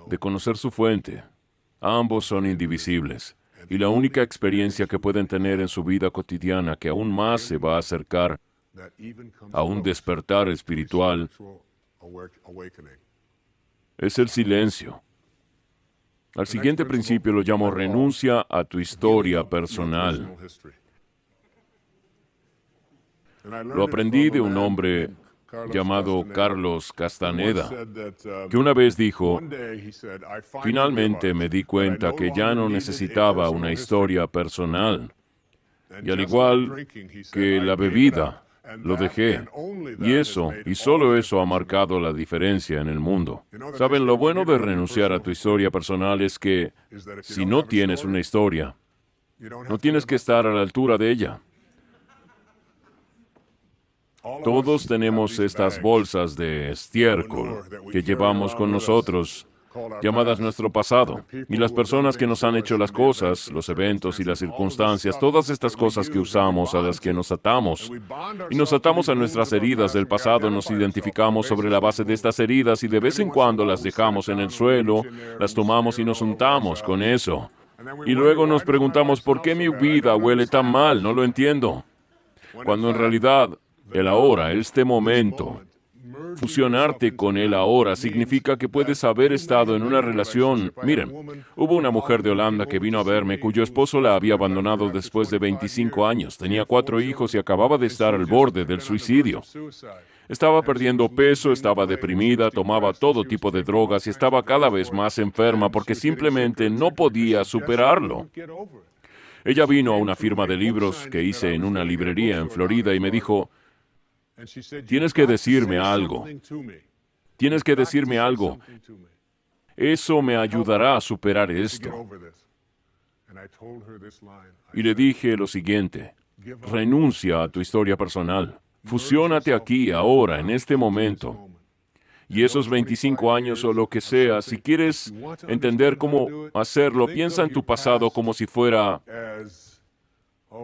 de conocer su fuente. Ambos son indivisibles. Y la única experiencia que pueden tener en su vida cotidiana que aún más se va a acercar a un despertar espiritual es el silencio. Al siguiente principio lo llamo renuncia a tu historia personal. Lo aprendí de un hombre llamado Carlos Castaneda, que una vez dijo, finalmente me di cuenta que ya no necesitaba una historia personal. Y al igual que la bebida, lo dejé. Y eso, y solo eso ha marcado la diferencia en el mundo. ¿Saben? Lo bueno de renunciar a tu historia personal es que si no tienes una historia, no tienes que estar a la altura de ella. Todos tenemos estas bolsas de estiércol que llevamos con nosotros, llamadas nuestro pasado. Y las personas que nos han hecho las cosas, los eventos y las circunstancias, todas estas cosas que usamos, a las que nos atamos. Y nos atamos a nuestras heridas del pasado, nos identificamos sobre la base de estas heridas y de vez en cuando las dejamos en el suelo, las tomamos y nos untamos con eso. Y luego nos preguntamos, ¿por qué mi vida huele tan mal? No lo entiendo. Cuando en realidad, el ahora, este momento, fusionarte con el ahora significa que puedes haber estado en una relación. Miren, hubo una mujer de Holanda que vino a verme cuyo esposo la había abandonado después de 25 años. Tenía 4 hijos y acababa de estar al borde del suicidio. Estaba perdiendo peso, estaba deprimida, tomaba todo tipo de drogas y estaba cada vez más enferma porque simplemente no podía superarlo. Ella vino a una firma de libros que hice en una librería en Florida y me dijo, tienes que decirme algo. Tienes que decirme algo. Eso me ayudará a superar esto. Y le dije lo siguiente, renuncia a tu historia personal. Fusiónate aquí, ahora, en este momento. Y esos 25 años o lo que sea, si quieres entender cómo hacerlo, piensa en tu pasado como si fuera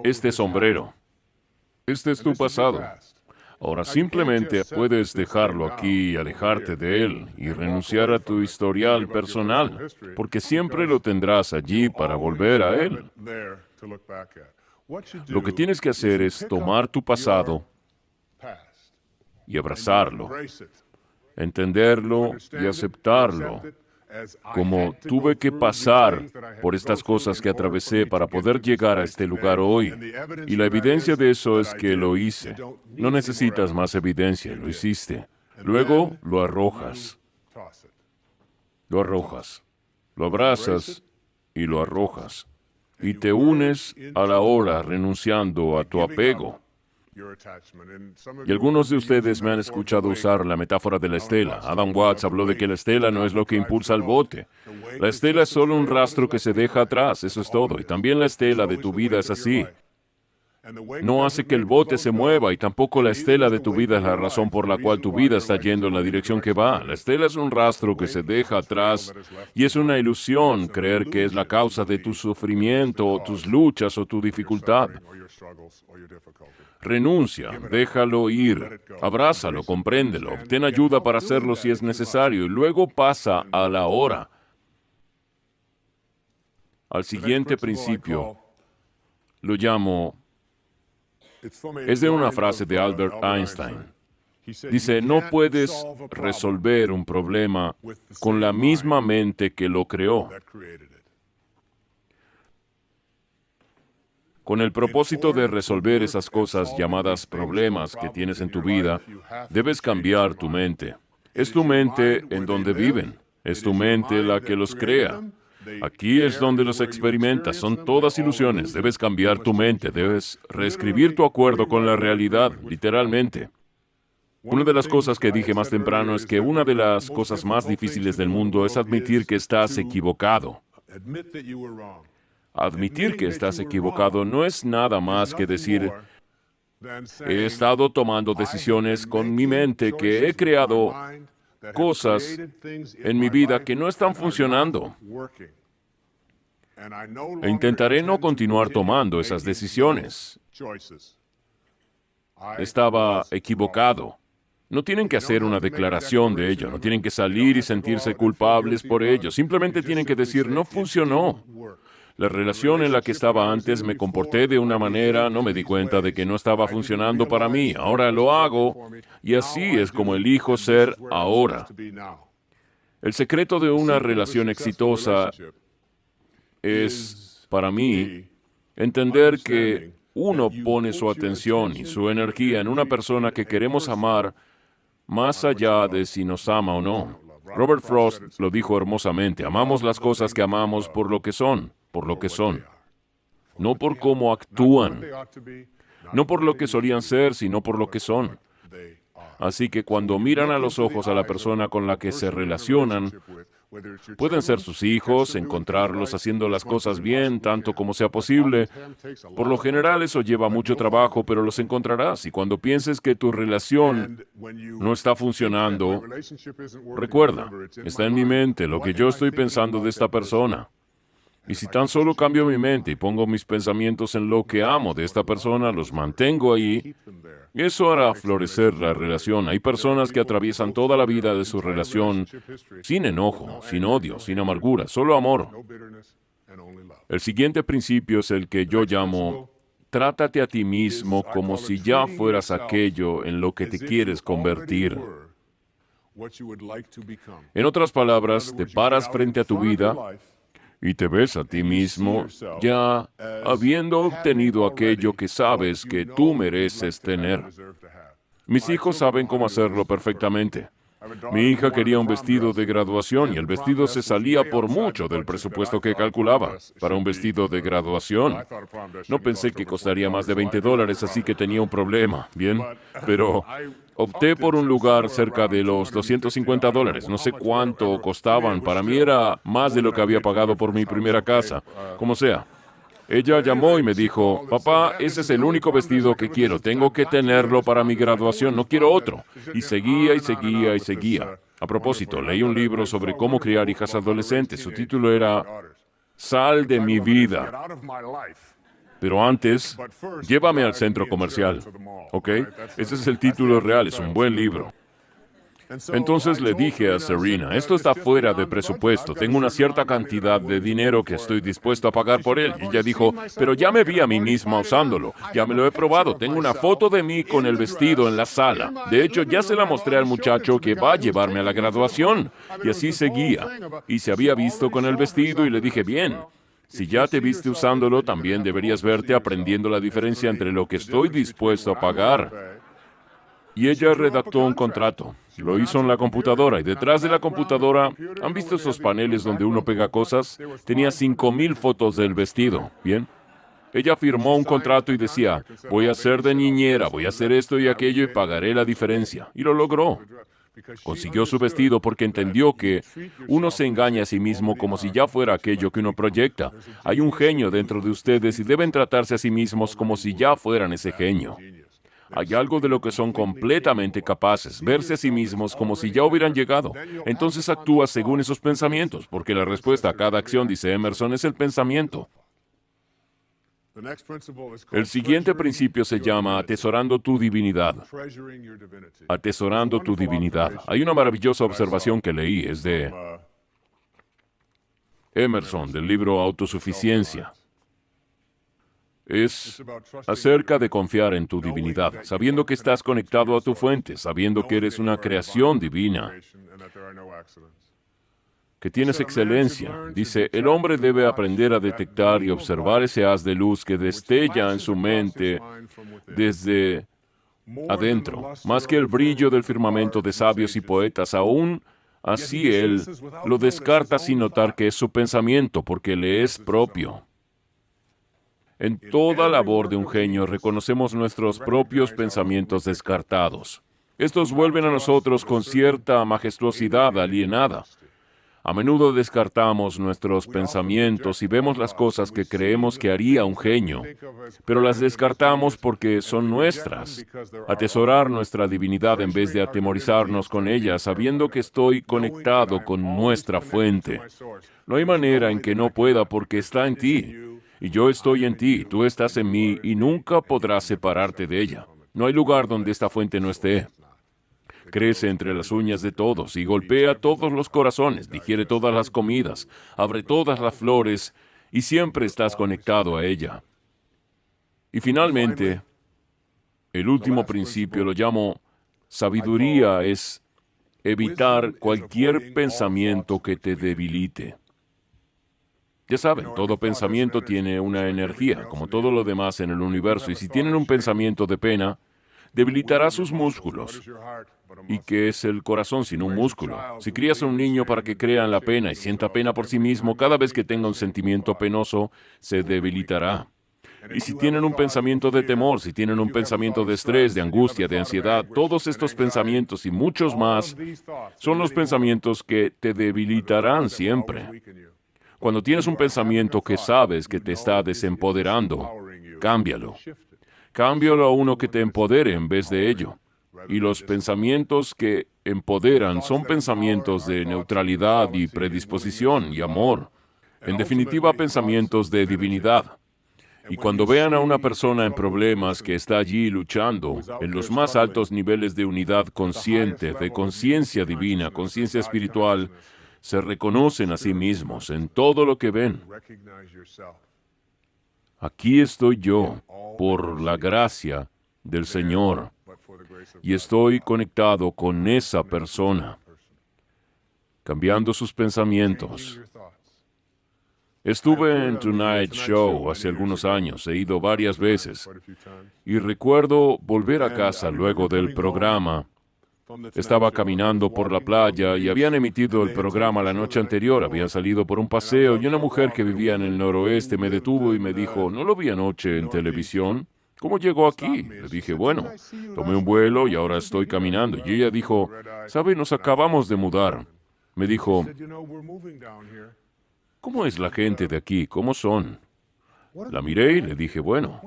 este sombrero. Este es tu pasado. Ahora simplemente puedes dejarlo aquí y alejarte de él y renunciar a tu historial personal, porque siempre lo tendrás allí para volver a él. Lo que tienes que hacer es tomar tu pasado y abrazarlo, entenderlo y aceptarlo, Como tuve que pasar por estas cosas que atravesé para poder llegar a este lugar hoy. Y la evidencia de eso es que lo hice. No necesitas más evidencia, lo hiciste. Luego lo arrojas. Lo arrojas. Lo abrazas y lo arrojas. Y te unes a la hora renunciando a tu apego. Y algunos de ustedes me han escuchado usar la metáfora de la estela. Adam Watts habló de que la estela no es lo que impulsa al bote. La estela es solo un rastro que se deja atrás, eso es todo. Y también la estela de tu vida es así. No hace que el bote se mueva y tampoco la estela de tu vida es la razón por la cual tu vida está yendo en la dirección que va. La estela es un rastro que se deja atrás y es una ilusión creer que es la causa de tu sufrimiento o tus luchas o tu dificultad. Renuncia, déjalo ir, abrázalo, compréndelo, obtén ayuda para hacerlo si es necesario y luego pasa a la hora. Al siguiente principio lo llamo, es de una frase de Albert Einstein. Dice, no puedes resolver un problema con la misma mente que lo creó. Con el propósito de resolver esas cosas llamadas problemas que tienes en tu vida, debes cambiar tu mente. Es tu mente en donde viven. Es tu mente la que los crea. Aquí es donde los experimentas. Son todas ilusiones. Debes cambiar tu mente. Debes reescribir tu acuerdo con la realidad, literalmente. Una de las cosas que dije más temprano es que una de las cosas más difíciles del mundo es admitir que estás equivocado. Admitir que estás equivocado no es nada más que decir, he estado tomando decisiones con mi mente que he creado cosas en mi vida que no están funcionando. E intentaré no continuar tomando esas decisiones. Estaba equivocado. No tienen que hacer una declaración de ello, no tienen que salir y sentirse culpables por ello. Simplemente tienen que decir, no funcionó. La relación en la que estaba antes me comporté de una manera, no me di cuenta de que no estaba funcionando para mí. Ahora lo hago y así es como elijo ser ahora. El secreto de una relación exitosa es, para mí, entender que uno pone su atención y su energía en una persona que queremos amar más allá de si nos ama o no. Robert Frost lo dijo hermosamente, amamos las cosas que amamos por lo que son. Por lo que son, no por cómo actúan, no por lo que solían ser, sino por lo que son. Así que cuando miran a los ojos a la persona con la que se relacionan, pueden ser sus hijos, encontrarlos haciendo las cosas bien, tanto como sea posible. Por lo general eso lleva mucho trabajo, pero los encontrarás. Y cuando pienses que tu relación no está funcionando, recuerda, está en mi mente lo que yo estoy pensando de esta persona. Y si tan solo cambio mi mente y pongo mis pensamientos en lo que amo de esta persona, los mantengo ahí, eso hará florecer la relación. Hay personas que atraviesan toda la vida de su relación sin enojo, sin odio, sin amargura, solo amor. El siguiente principio es el que yo llamo, trátate a ti mismo como si ya fueras aquello en lo que te quieres convertir. En otras palabras, te paras frente a tu vida y te ves a ti mismo ya habiendo obtenido aquello que sabes que tú mereces tener. Mis hijos saben cómo hacerlo perfectamente. Mi hija quería un vestido de graduación y el vestido se salía por mucho del presupuesto que calculaba para un vestido de graduación. No pensé que costaría más de $20, así que tenía un problema, ¿bien? Pero opté por un lugar cerca de los $250. No sé cuánto costaban. Para mí era más de lo que había pagado por mi primera casa. Como sea. Ella llamó y me dijo, papá, ese es el único vestido que quiero. Tengo que tenerlo para mi graduación. No quiero otro. Y seguía y seguía y seguía. A propósito, leí un libro sobre cómo criar hijas adolescentes. Su título era Sal de mi vida. Pero antes, llévame al centro comercial. ¿Ok? Ese es el título real. Es un buen libro. Entonces le dije a Serena, esto está fuera de presupuesto, tengo una cierta cantidad de dinero que estoy dispuesto a pagar por él. Y ella dijo, pero ya me vi a mí misma usándolo, ya me lo he probado, tengo una foto de mí con el vestido en la sala. De hecho, ya se la mostré al muchacho que va a llevarme a la graduación. Y así seguía. Y se había visto con el vestido y le dije, bien, si ya te viste usándolo, también deberías verte aprendiendo la diferencia entre lo que estoy dispuesto a pagar. Y ella redactó un contrato. Lo hizo en la computadora y detrás de la computadora, ¿han visto esos paneles donde uno pega cosas? Tenía 5,000 fotos del vestido. Bien. Ella firmó un contrato y decía, voy a ser de niñera, voy a hacer esto y aquello y pagaré la diferencia. Y lo logró. Consiguió su vestido porque entendió que uno se engaña a sí mismo como si ya fuera aquello que uno proyecta. Hay un genio dentro de ustedes y deben tratarse a sí mismos como si ya fueran ese genio. Hay algo de lo que son completamente capaces, verse a sí mismos como si ya hubieran llegado. Entonces actúa según esos pensamientos, porque la respuesta a cada acción, dice Emerson, es el pensamiento. El siguiente principio se llama atesorando tu divinidad. Atesorando tu divinidad. Hay una maravillosa observación que leí, es de Emerson, del libro Autosuficiencia. Es acerca de confiar en tu divinidad, sabiendo que estás conectado a tu fuente, sabiendo que eres una creación divina, que tienes excelencia. Dice, el hombre debe aprender a detectar y observar ese haz de luz que destella en su mente desde adentro, más que el brillo del firmamento de sabios y poetas, aún así él lo descarta sin notar que es su pensamiento, porque le es propio. En toda labor de un genio reconocemos nuestros propios pensamientos descartados. Estos vuelven a nosotros con cierta majestuosidad alienada. A menudo descartamos nuestros pensamientos y vemos las cosas que creemos que haría un genio, pero las descartamos porque son nuestras. Atesorar nuestra divinidad en vez de atemorizarnos con ella, sabiendo que estoy conectado con nuestra fuente. No hay manera en que no pueda porque está en ti. Y yo estoy en ti, tú estás en mí, y nunca podrás separarte de ella. No hay lugar donde esta fuente no esté. Crece entre las uñas de todos y golpea todos los corazones, digiere todas las comidas, abre todas las flores, y siempre estás conectado a ella. Y finalmente, el último principio lo llamo sabiduría, es evitar cualquier pensamiento que te debilite. Ya saben, todo pensamiento tiene una energía, como todo lo demás en el universo, y si tienen un pensamiento de pena, debilitará sus músculos. ¿Y qué es el corazón sino un músculo? Si crías a un niño para que crea en la pena y sienta pena por sí mismo, cada vez que tenga un sentimiento penoso, se debilitará. Y si tienen un pensamiento de temor, si tienen un pensamiento de estrés, de angustia, de ansiedad, todos estos pensamientos y muchos más son los pensamientos que te debilitarán siempre. Cuando tienes un pensamiento que sabes que te está desempoderando, cámbialo. Cámbialo a uno que te empodere en vez de ello. Y los pensamientos que empoderan son pensamientos de neutralidad y predisposición y amor. En definitiva, pensamientos de divinidad. Y cuando vean a una persona en problemas que está allí luchando, en los más altos niveles de unidad consciente, de conciencia divina, conciencia espiritual, se reconocen a sí mismos en todo lo que ven. Aquí estoy yo, por la gracia del Señor, y estoy conectado con esa persona, cambiando sus pensamientos. Estuve en Tonight Show hace algunos años, he ido varias veces, y recuerdo volver a casa luego del programa. Estaba caminando por la playa y habían emitido el programa la noche anterior, habían salido por un paseo y una mujer que vivía en el noroeste me detuvo y me dijo, ¿no lo vi anoche en televisión? ¿Cómo llegó aquí? Le dije, bueno, tomé un vuelo y ahora estoy caminando. Y ella dijo, ¿sabe? Nos acabamos de mudar. Me dijo, ¿cómo es la gente de aquí? ¿Cómo son? La miré y le dije, bueno,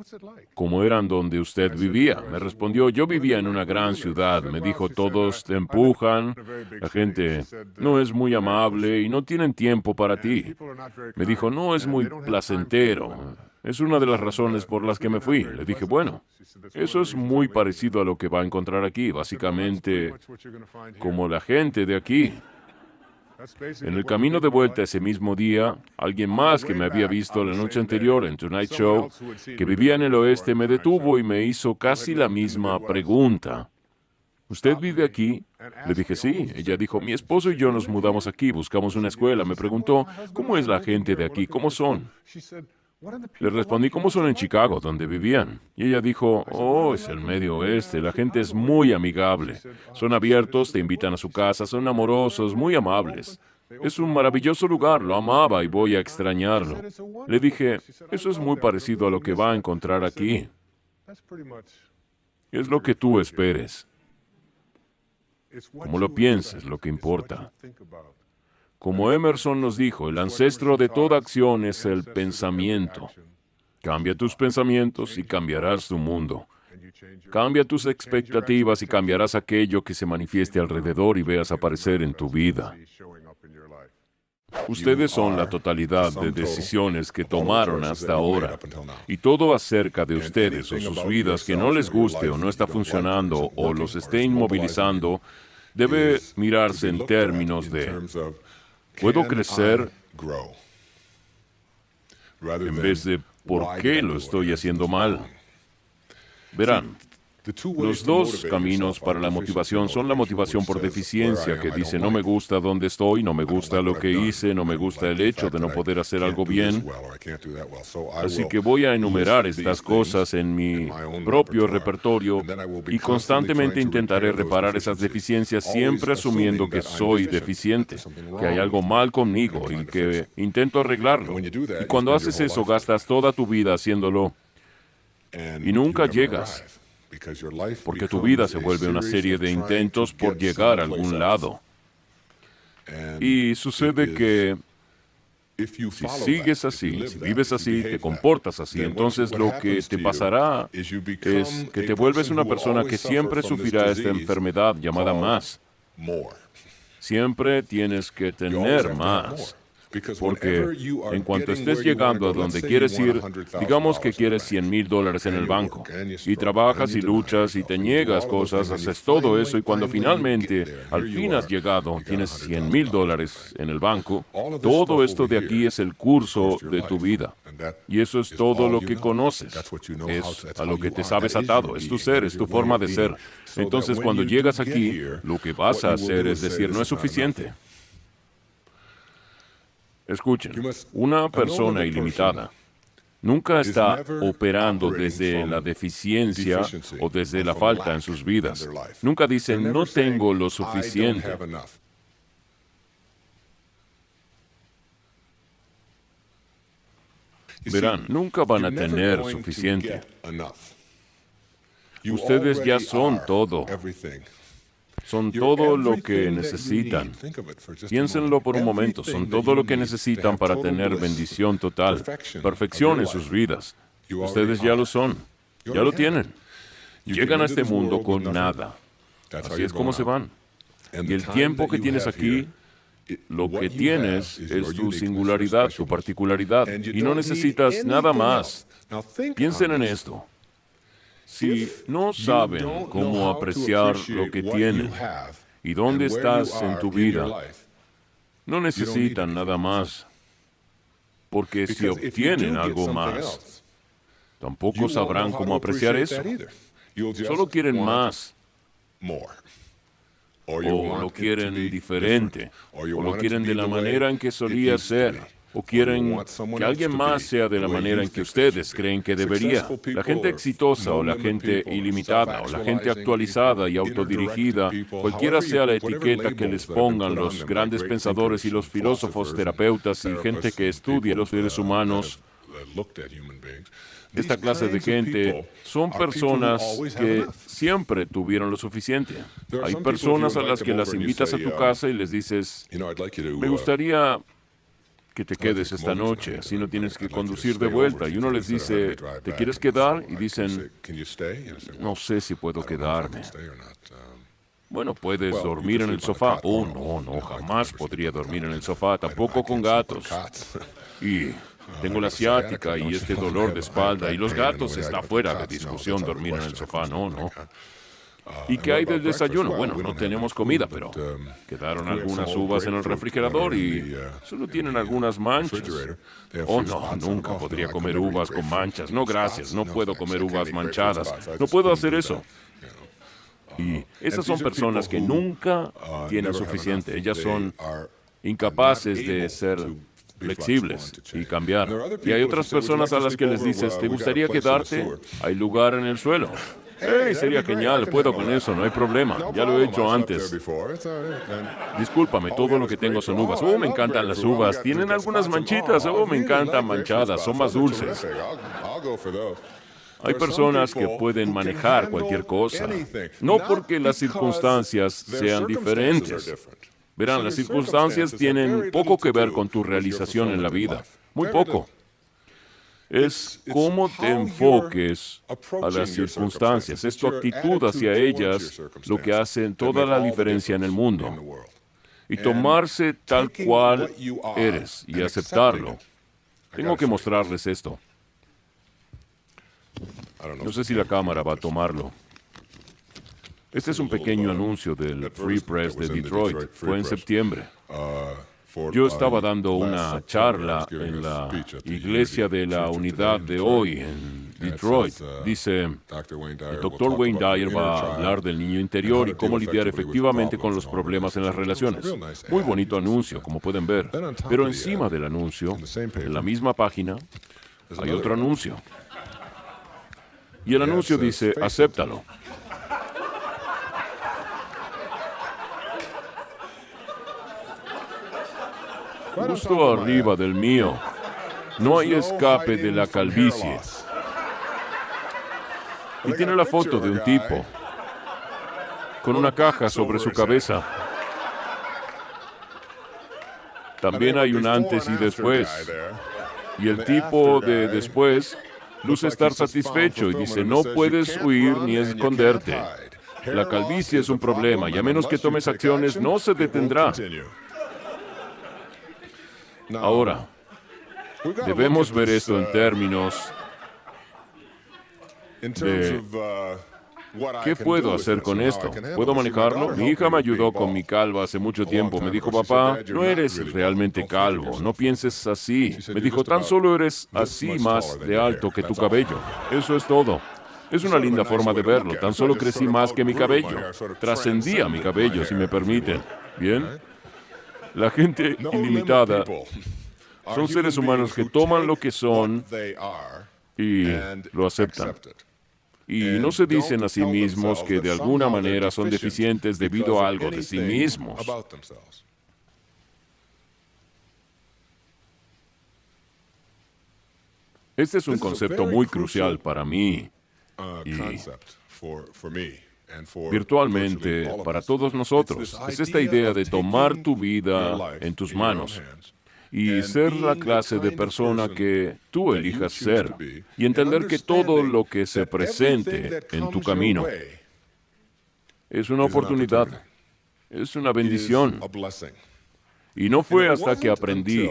¿cómo eran donde usted vivía? Me respondió, yo vivía en una gran ciudad. Me dijo, todos te empujan, la gente no es muy amable y no tienen tiempo para ti. Me dijo, no es muy placentero. Es una de las razones por las que me fui. Le dije, bueno, eso es muy parecido a lo que va a encontrar aquí, básicamente como la gente de aquí. En el camino de vuelta ese mismo día, alguien más que me había visto la noche anterior en Tonight Show, que vivía en el oeste, me detuvo y me hizo casi la misma pregunta. ¿Usted vive aquí? Le dije, sí. Ella dijo, mi esposo y yo nos mudamos aquí, buscamos una escuela. Me preguntó, ¿cómo es la gente de aquí? ¿Cómo son? Le respondí, ¿cómo son en Chicago, donde vivían? Y ella dijo, oh, es el medio oeste, la gente es muy amigable. Son abiertos, te invitan a su casa, son amorosos, muy amables. Es un maravilloso lugar, lo amaba y voy a extrañarlo. Le dije, eso es muy parecido a lo que va a encontrar aquí. Es lo que tú esperes. Como lo pienses, lo que importa. Como Emerson nos dijo, el ancestro de toda acción es el pensamiento. Cambia tus pensamientos y cambiarás tu mundo. Cambia tus expectativas y cambiarás aquello que se manifieste alrededor y veas aparecer en tu vida. Ustedes son la totalidad de decisiones que tomaron hasta ahora. Y todo acerca de ustedes o sus vidas que no les guste o no está funcionando o los esté inmovilizando, debe mirarse en términos de ¿puedo crecer? En vez de ¿por qué lo estoy haciendo mal? Verán, los dos caminos para la motivación son la motivación por deficiencia, que dice no me gusta dónde estoy, no me gusta lo que hice, no me gusta el hecho de no poder hacer algo bien. Así que voy a enumerar estas cosas en mi propio repertorio y constantemente intentaré reparar esas deficiencias siempre asumiendo que soy deficiente, que hay algo mal conmigo y que intento arreglarlo. Y cuando haces eso gastas toda tu vida haciéndolo y nunca llegas. Porque tu vida se vuelve una serie de intentos por llegar a algún lado. Y sucede que si sigues así, si vives así, te comportas así, entonces lo que te pasará es que te vuelves una persona que siempre sufrirá esta enfermedad llamada más. Siempre tienes que tener más. Porque en cuanto estés llegando a donde quieres ir, digamos que quieres $100,000 en el banco, y trabajas y luchas y te niegas cosas, haces todo eso, y cuando finalmente, al fin has llegado, tienes $100,000 en el banco, todo esto de aquí es el curso de tu vida. Y eso es todo lo que conoces. Es a lo que te sabes atado, es tu ser, es tu forma de ser. Entonces, cuando llegas aquí, lo que vas a hacer es decir, no es suficiente. Escuchen, una persona ilimitada nunca está operando desde la deficiencia o desde la falta en sus vidas. Nunca dicen, no tengo lo suficiente. Verán, nunca van a tener suficiente. Ustedes ya son todo. Son todo lo que necesitan. Piénsenlo por un momento, son todo lo que necesitan para tener bendición total, perfección en sus vidas. Ustedes ya lo son, ya lo tienen. Llegan a este mundo con nada. Así es como se van. Y el tiempo que tienes aquí, lo que tienes es tu singularidad, tu particularidad, y no necesitas nada más. Piensen en esto. Si no saben cómo apreciar lo que tienen y dónde estás en tu vida, no necesitan nada más. Porque si obtienen algo más, tampoco sabrán cómo apreciar eso. Solo quieren más. O lo quieren diferente. O lo quieren de la manera en que solía ser. O quieren que alguien más sea de la manera en que ustedes creen que debería. La gente exitosa o la gente ilimitada o la gente actualizada y autodirigida, cualquiera sea la etiqueta que les pongan los grandes pensadores y los filósofos, terapeutas y gente que estudia los seres humanos, esta clase de gente son personas que siempre tuvieron lo suficiente. Hay personas a las que las invitas a tu casa y les dices, me gustaría que te quedes esta noche, así no tienes que conducir de vuelta. Y uno les dice, ¿te quieres quedar? Y dicen, no sé si puedo quedarme. Bueno, puedes dormir en el sofá. Oh, no, jamás podría dormir en el sofá, tampoco con gatos. Y Tengo la ciática y este dolor de espalda, y los gatos está fuera de discusión dormir en el sofá, no. ¿Y qué hay del desayuno? Bueno, no tenemos comida, pero quedaron algunas uvas en el refrigerador y solo tienen algunas manchas. Oh, no, nunca podría comer uvas con manchas. No, gracias, no puedo comer uvas manchadas. No puedo hacer eso. Y esas son personas que nunca tienen suficiente. Ellas son incapaces de ser flexibles y cambiar. Y hay otras personas a las que les dices, ¿te gustaría quedarte? Hay lugar en el suelo. ¡Hey, sería genial! Puedo con eso, no hay problema. Ya lo he hecho antes. Discúlpame, todo lo que tengo son uvas. Oh, me encantan las uvas. Tienen algunas manchitas. Oh, me encantan manchadas. Son más dulces. Hay personas que pueden manejar cualquier cosa. No porque las circunstancias sean diferentes. Verán, las circunstancias tienen poco que ver con tu realización en la vida. Muy poco. Es cómo te enfoques a las circunstancias, es tu actitud hacia ellas lo que hace toda la diferencia en el mundo. Y tomarse tal cual eres y aceptarlo. Tengo que mostrarles esto. No sé si la cámara va a tomarlo. Este es un pequeño anuncio del Free Press de Detroit. Fue en septiembre. Yo estaba dando una charla en la iglesia de la Unidad de hoy en Detroit. Dice, el Dr. Wayne Dyer va a hablar del niño interior y cómo lidiar efectivamente con los problemas en las relaciones. Muy bonito anuncio, como pueden ver. Pero encima del anuncio, en la misma página, hay otro anuncio. Y el anuncio dice, acéptalo. Justo arriba del mío, no hay escape de la calvicie. Y tiene la foto de un tipo con una caja sobre su cabeza. También hay un antes y después. Y el tipo de después luce estar satisfecho y dice, no puedes huir ni esconderte. La calvicie es un problema y a menos que tomes acciones no se detendrá. Ahora, debemos ver esto en términos de ¿qué puedo hacer con esto? ¿Puedo manejarlo? Mi hija me ayudó con mi calva hace mucho tiempo. Me dijo, papá, no eres realmente calvo, no pienses así. Me dijo, tan solo eres así más de alto que tu cabello. Eso es todo. Es una linda forma de verlo. Tan solo crecí más que mi cabello. Trascendí a mi cabello, si me permiten. ¿Bien? La gente ilimitada son seres humanos que toman lo que son y lo aceptan. Y no se dicen a sí mismos que de alguna manera son deficientes debido a algo de sí mismos. Este es un concepto muy crucial para mí y virtualmente para todos nosotros. Es esta idea de tomar tu vida en tus manos y ser la clase de persona que tú elijas ser y entender que todo lo que se presente en tu camino es una oportunidad, es una bendición. Y no fue hasta que aprendí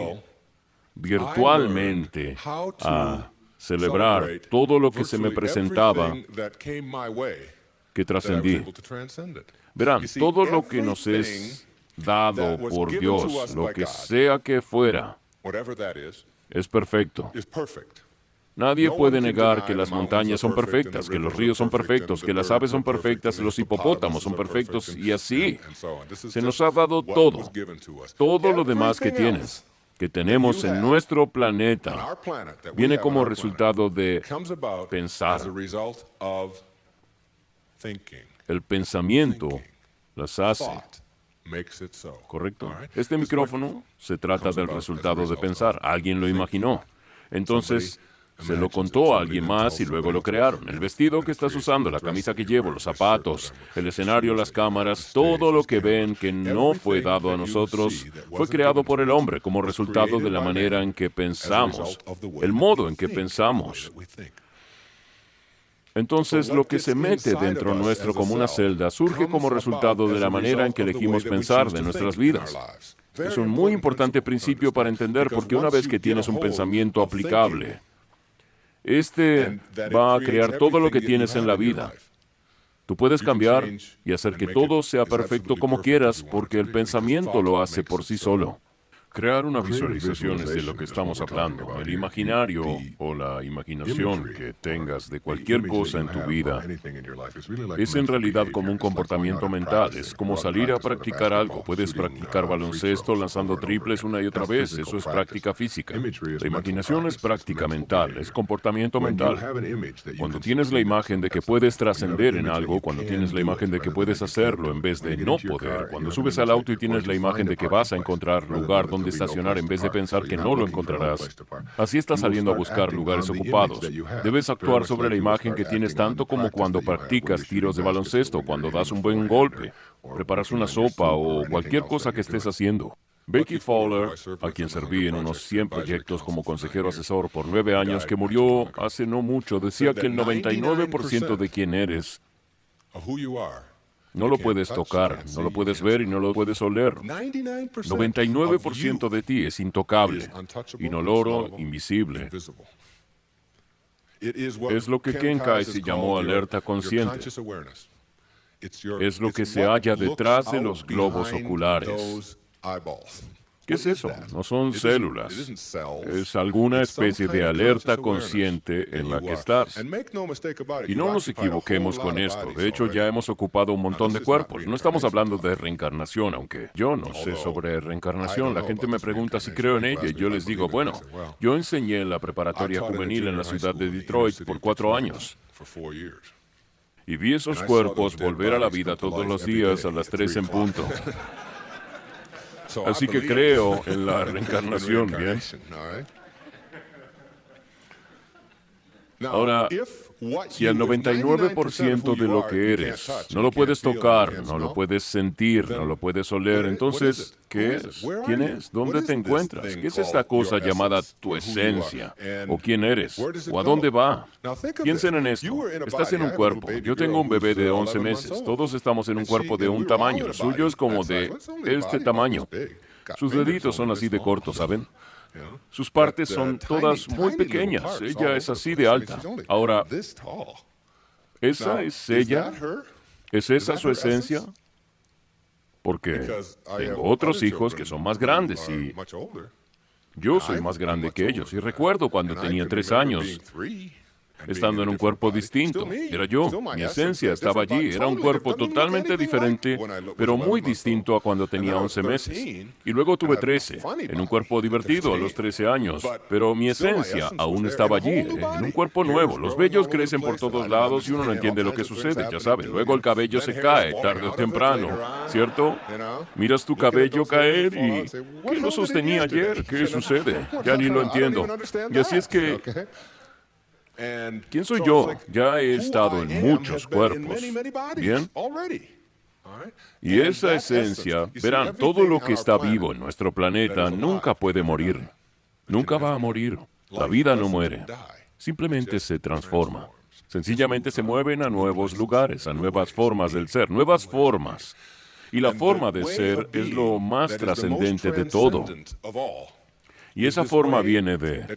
virtualmente a celebrar todo lo que se me presentaba que trascendí. Verán, todo lo que nos es dado por Dios, lo que sea que fuera, es perfecto. Nadie puede negar que las montañas son perfectas, que los ríos son perfectos, que las aves son perfectas, los hipopótamos son perfectos, y así. Se nos ha dado todo. Todo lo demás que tienes, que tenemos en nuestro planeta, viene como resultado de pensar. El pensamiento las hace. ¿Correcto? Este micrófono se trata del resultado de pensar. Alguien lo imaginó. Entonces, se lo contó a alguien más y luego lo crearon. El vestido que estás usando, la camisa que llevo, los zapatos, el escenario, las cámaras, todo lo que ven que no fue dado a nosotros, fue creado por el hombre como resultado de la manera en que pensamos, el modo en que pensamos. Entonces, lo que se mete dentro nuestro como una celda surge como resultado de la manera en que elegimos pensar de nuestras vidas. Es un muy importante principio para entender, porque una vez que tienes un pensamiento aplicable, este va a crear todo lo que tienes en la vida. Tú puedes cambiar y hacer que todo sea perfecto como quieras, porque el pensamiento lo hace por sí solo. Crear una visualización es de lo que estamos hablando. El imaginario o la imaginación que tengas de cualquier cosa en tu vida es en realidad como un comportamiento mental. Es como salir a practicar algo. Puedes practicar baloncesto lanzando triples una y otra vez. Eso es práctica física. La imaginación es práctica mental, es comportamiento mental. Cuando tienes la imagen de que puedes trascender en algo, cuando tienes la imagen de que puedes hacerlo en vez de no poder, cuando subes al auto y tienes la imagen de que vas a encontrar lugar donde estacionar en vez de pensar que no lo encontrarás, así estás saliendo a buscar lugares ocupados. Debes actuar sobre la imagen que tienes tanto como cuando practicas tiros de baloncesto, cuando das un buen golpe, preparas una sopa o cualquier cosa que estés haciendo. Becky Fowler, a quien serví en unos 100 proyectos como consejero asesor por 9 años, que murió hace no mucho, decía que el 99% de quien eres no lo puedes tocar, no lo puedes ver y no lo puedes oler. 99% de ti es intocable, inoloro, invisible. Es lo que Ken Casey llamó alerta consciente. Es lo que se halla detrás de los globos oculares. ¿Qué es eso? No son células. Es alguna especie de alerta consciente en la que estás. Y no nos equivoquemos con esto. De hecho, ya hemos ocupado un montón de cuerpos. No estamos hablando de reencarnación, aunque yo no sé sobre reencarnación. La gente me pregunta si creo en ella y yo les digo, bueno, yo enseñé en la preparatoria juvenil en la ciudad de Detroit por 4 años. Y vi esos cuerpos volver a la vida todos los días a las 3 en punto. Así que creo en la reencarnación, ¿bien? Ahora, si el 99% de lo que eres no lo puedes tocar, no lo puedes sentir, no lo puedes oler, entonces, ¿qué es? ¿Quién es? ¿Dónde te encuentras? ¿Qué es esta cosa llamada tu esencia? ¿O quién eres? ¿O a dónde va? Piensen en esto. Estás en un cuerpo. Yo tengo un bebé de 11 meses. Todos estamos en un cuerpo de un tamaño. El suyo es como de este tamaño. Sus deditos son así de cortos, ¿saben? Sus partes son todas muy pequeñas. Ella es así de alta. Ahora, ¿esa es ella? ¿Es esa su esencia? Porque tengo otros hijos que son más grandes y yo soy más grande que ellos. Y recuerdo cuando tenía 3 años, estando en un cuerpo distinto. Era yo, mi esencia estaba allí. Era un cuerpo totalmente diferente, pero muy distinto a cuando tenía 11 meses. Y luego tuve 13, en un cuerpo divertido a los 13 años. Pero mi esencia aún estaba allí, en un cuerpo nuevo. Los vellos crecen por todos lados y uno no entiende lo que sucede, ya saben. Luego el cabello se cae, tarde o temprano, ¿cierto? Miras tu cabello caer y ¿qué lo sostenía ayer? ¿Qué sucede? Ya ni lo entiendo. Y así es que ¿quién soy yo? Ya he estado en muchos cuerpos. ¿Bien? Y esa esencia, verán, todo lo que está vivo en nuestro planeta nunca puede morir. Nunca va a morir. La vida no muere. Simplemente se transforma. Sencillamente se mueven a nuevos lugares, a nuevas formas del ser, nuevas formas. Y la forma de ser es lo más trascendente de todo. Y esa forma viene de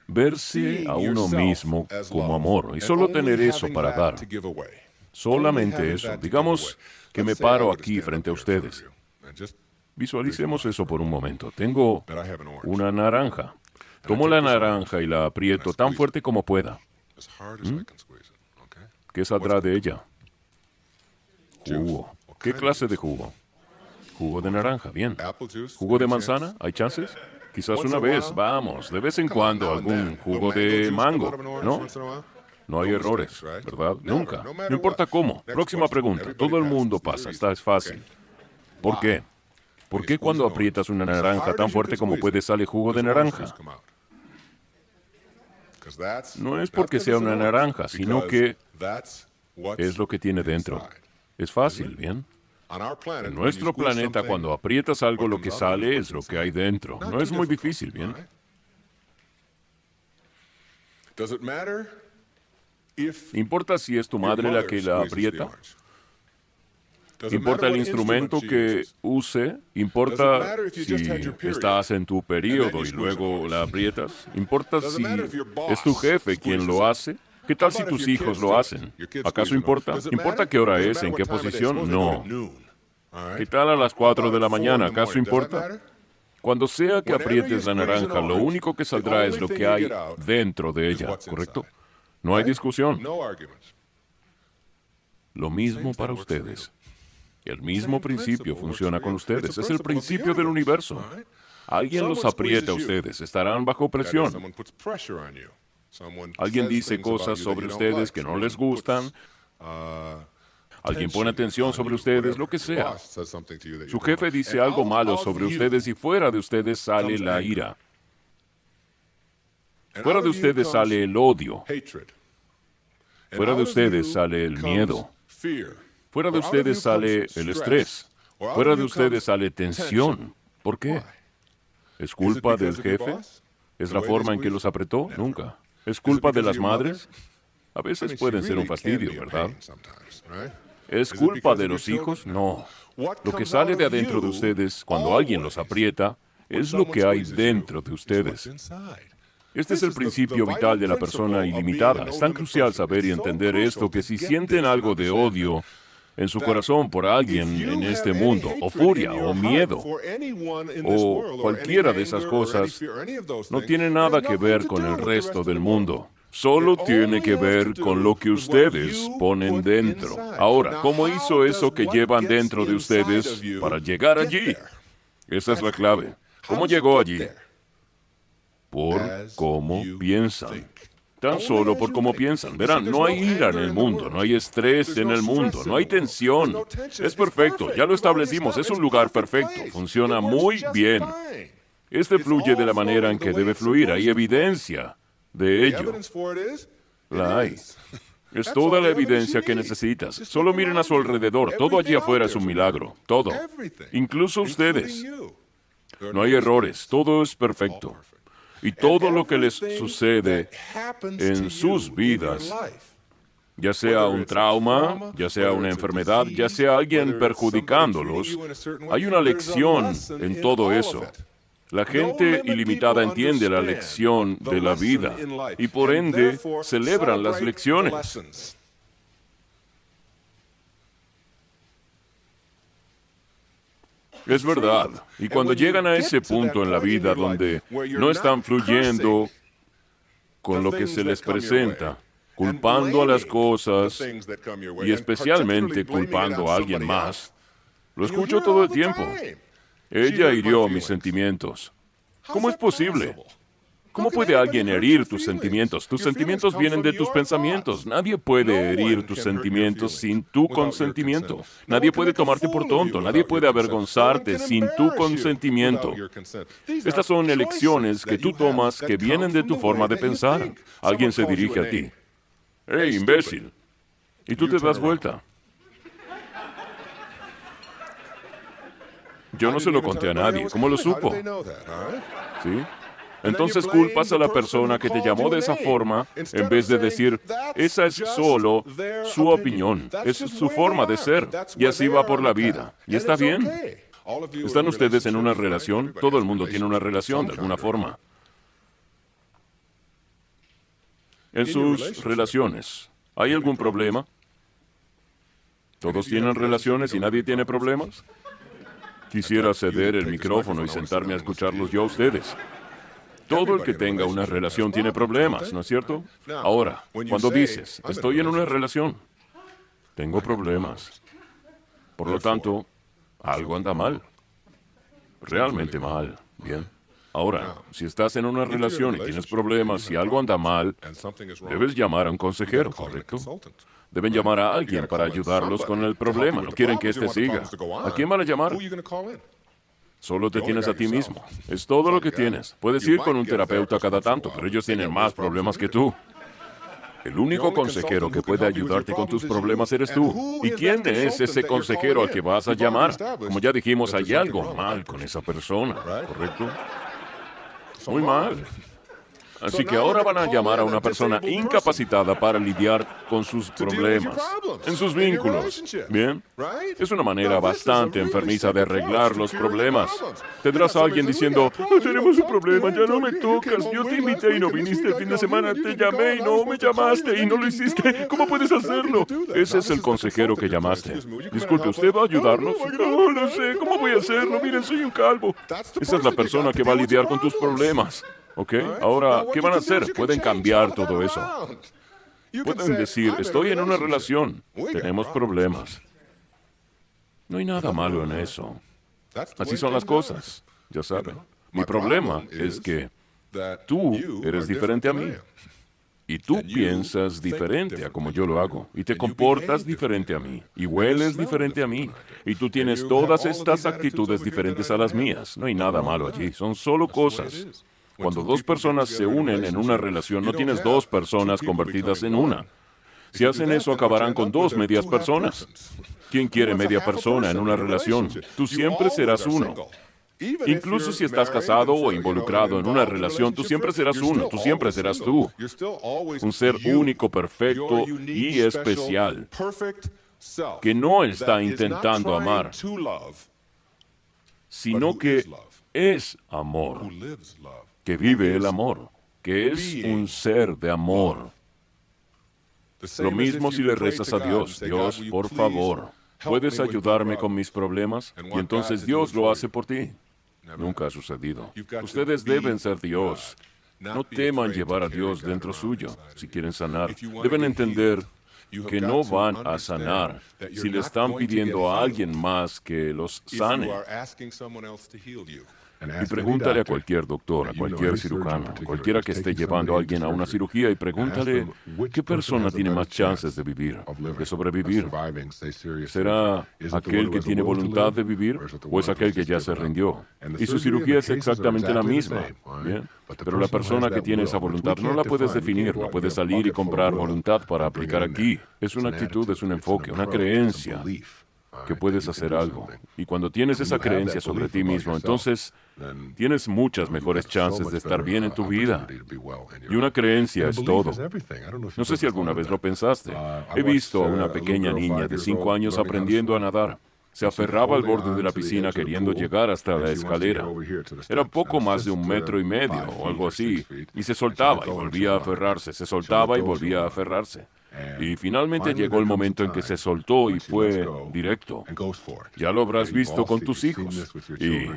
verse a uno mismo como amor y solo tener eso para dar. Solamente eso. Digamos que me paro aquí frente a ustedes. Visualicemos eso por un momento. Tengo una naranja. Tomo la naranja y la aprieto tan fuerte como pueda. ¿Qué saldrá de ella? Jugo. ¿Qué clase de jugo? Jugo de naranja, bien. ¿Jugo de manzana? ¿Hay chances? Quizás una vez, vamos, de vez en cuando algún jugo de mango, ¿no? No hay errores, ¿verdad? Nunca. No importa cómo. Próxima pregunta. Todo el mundo pasa. Esta es fácil. ¿Por qué? ¿Por qué cuando aprietas una naranja tan fuerte como puede sale jugo de naranja? No es porque sea una naranja, sino que es lo que tiene dentro. Es fácil, ¿bien? En nuestro planeta, cuando aprietas algo, lo que sale es lo que hay dentro. No es muy difícil, ¿bien? ¿Importa si es tu madre la que la aprieta? Importa el instrumento que use, importa si estás en tu periodo y luego la aprietas, importa si es tu jefe quien lo hace. ¿Qué tal si tus hijos lo hacen? ¿Acaso importa? ¿Importa qué hora es, en qué posición? No. ¿Qué tal a las 4 de la mañana? ¿Acaso importa? Cuando sea que aprietes la naranja, lo único que saldrá es lo que hay dentro de ella, ¿correcto? No hay discusión. Lo mismo para ustedes. El mismo principio funciona con ustedes. Es el principio del universo. Alguien los aprieta a ustedes. Estarán bajo presión. Alguien dice cosas sobre ustedes que no les gustan. Alguien pone atención sobre ustedes, lo que sea. Su jefe dice algo malo sobre ustedes y fuera de ustedes sale la ira. Fuera de ustedes sale el odio. Fuera de ustedes sale el miedo. Fuera de ustedes sale el estrés. Fuera de ustedes sale tensión. ¿Por qué? ¿Es culpa del jefe? ¿Es la forma en que los apretó? Nunca. ¿Es culpa de las madres? A veces pueden ser un fastidio, ¿verdad? ¿Es culpa de los hijos? No. Lo que sale de adentro de ustedes cuando alguien los aprieta es lo que hay dentro de ustedes. Este es el principio vital de la persona ilimitada. Es tan crucial saber y entender esto que si sienten algo de odio en su corazón por alguien en este mundo, o furia, o miedo, o cualquiera de esas cosas, no tiene nada que ver con el resto del mundo. Solo tiene que ver con lo que ustedes ponen dentro. Ahora, ¿cómo hizo eso que llevan dentro de ustedes para llegar allí? Esa es la clave. ¿Cómo llegó allí? Por cómo piensan. Tan solo por cómo piensan. Verán, no hay ira en el mundo, no hay estrés en el mundo, no hay tensión. Es perfecto, ya lo establecimos, es un lugar perfecto, funciona muy bien. Este fluye de la manera en que debe fluir, hay evidencia de ello. La hay. Es toda la evidencia que necesitas. Solo miren a su alrededor, todo allí afuera es un milagro, todo. Incluso ustedes. No hay errores, todo es perfecto. Y todo lo que les sucede en sus vidas, ya sea un trauma, ya sea una enfermedad, ya sea alguien perjudicándolos, hay una lección en todo eso. La gente ilimitada entiende la lección de la vida y por ende celebran las lecciones. Es verdad. Y cuando llegan a ese punto en la vida donde no están fluyendo con lo que se les presenta, culpando a las cosas y especialmente culpando a alguien más, lo escucho todo el tiempo. Ella hirió mis sentimientos. ¿Cómo es posible? ¿Cómo puede alguien herir tus sentimientos? Tus sentimientos vienen de tus pensamientos. Nadie puede herir tus sentimientos sin tu consentimiento. Nadie puede tomarte por tonto. Nadie puede avergonzarte sin tu consentimiento. Estas son elecciones que tú tomas que vienen de tu forma de pensar. Alguien se dirige a ti. ¡Hey, imbécil! Y tú te das vuelta. Yo no se lo conté a nadie. ¿Cómo lo supo? ¿Sí? Entonces culpas a la persona que te llamó de esa forma en vez de decir, esa es solo su opinión, es su forma de ser, y así va por la vida. ¿Y está bien? ¿Están ustedes en una relación? Todo el mundo tiene una relación de alguna forma. En sus relaciones, ¿hay algún problema? ¿Todos tienen relaciones y nadie tiene problemas? Quisiera ceder el micrófono y sentarme a escucharlos yo a ustedes. Todo el que tenga una relación tiene problemas, ¿no es cierto? Ahora, cuando dices, estoy en una relación, tengo problemas. Por lo tanto, algo anda mal. Realmente mal. Bien. Ahora, si estás en una relación y tienes problemas y algo anda mal, debes llamar a un consejero, ¿correcto? Deben llamar a alguien para ayudarlos con el problema. No quieren que este siga. ¿A quién van a llamar? Solo te tienes a ti mismo. Es todo lo que tienes. Puedes ir con un terapeuta cada tanto, pero ellos tienen más problemas que tú. El único consejero que puede ayudarte con tus problemas eres tú. ¿Y quién es ese consejero al que vas a llamar? Como ya dijimos, hay algo mal con esa persona, ¿correcto? Muy mal. Así que ahora van a llamar a una persona incapacitada para lidiar con sus problemas, en sus vínculos. ¿Bien? Es una manera bastante enfermiza de arreglar los problemas. Tendrás a alguien diciendo, "Oh, tenemos un problema, ya no me tocas, yo te invité y no viniste el fin de semana, te llamé y no me llamaste y no lo hiciste, ¿cómo puedes hacerlo?" Ese es el consejero que llamaste. Disculpe, ¿usted va a ayudarnos? No, lo sé, ¿cómo voy a hacerlo? Miren, soy un calvo. Esa es la persona que va a lidiar con tus problemas. ¿Ok? Ahora, ¿qué van a hacer? Pueden cambiar todo eso. Pueden decir, estoy en una relación, tenemos problemas. No hay nada malo en eso. Así son las cosas, ya saben. Mi problema es que tú eres diferente a mí. Y tú piensas diferente a como yo lo hago. Y te comportas diferente a mí. Y hueles diferente a mí. Y tú tienes todas estas actitudes diferentes a las mías. No hay nada malo allí. Son solo cosas. Cuando dos personas se unen en una relación, no tienes dos personas convertidas en una. Si hacen eso, acabarán con dos medias personas. ¿Quién quiere media persona en una relación? Tú siempre serás uno. Incluso si estás casado o involucrado en una relación, tú siempre serás uno, tú siempre serás tú. Un ser único, perfecto y especial, que no está intentando amar, sino que es amor, que vive el amor, que es un ser de amor. Lo mismo si le rezas a Dios, Dios, por favor, ¿puedes ayudarme con mis problemas? Y entonces Dios lo hace por ti. Nunca ha sucedido. Ustedes deben ser Dios. No teman llevar a Dios dentro suyo si quieren sanar. Deben entender que no van a sanar si le están pidiendo a alguien más que los sane. Y pregúntale a cualquier doctor, a cualquier cirujano, cualquiera que esté llevando a alguien a una cirugía y pregúntale qué persona tiene más chances de vivir, de sobrevivir. ¿Será aquel que tiene voluntad de vivir o es aquel que ya se rindió? Y su cirugía es exactamente la misma, ¿bien? Pero la persona que tiene esa voluntad no la puedes definir, no puedes salir y comprar voluntad para aplicar aquí. Es una actitud, es un enfoque, una creencia que puedes hacer algo. Y cuando tienes esa creencia sobre ti mismo, entonces tienes muchas mejores chances de estar bien en tu vida. Y una creencia es todo. No sé si alguna vez lo pensaste. He visto a una pequeña niña de 5 años aprendiendo a nadar. Se aferraba al borde de la piscina queriendo llegar hasta la escalera. Era poco más de 1,5 metros o algo así. Y se soltaba y volvía a aferrarse, se soltaba y volvía a aferrarse. Y finalmente llegó el momento en que se soltó y fue directo. Ya lo habrás visto con tus hijos. Y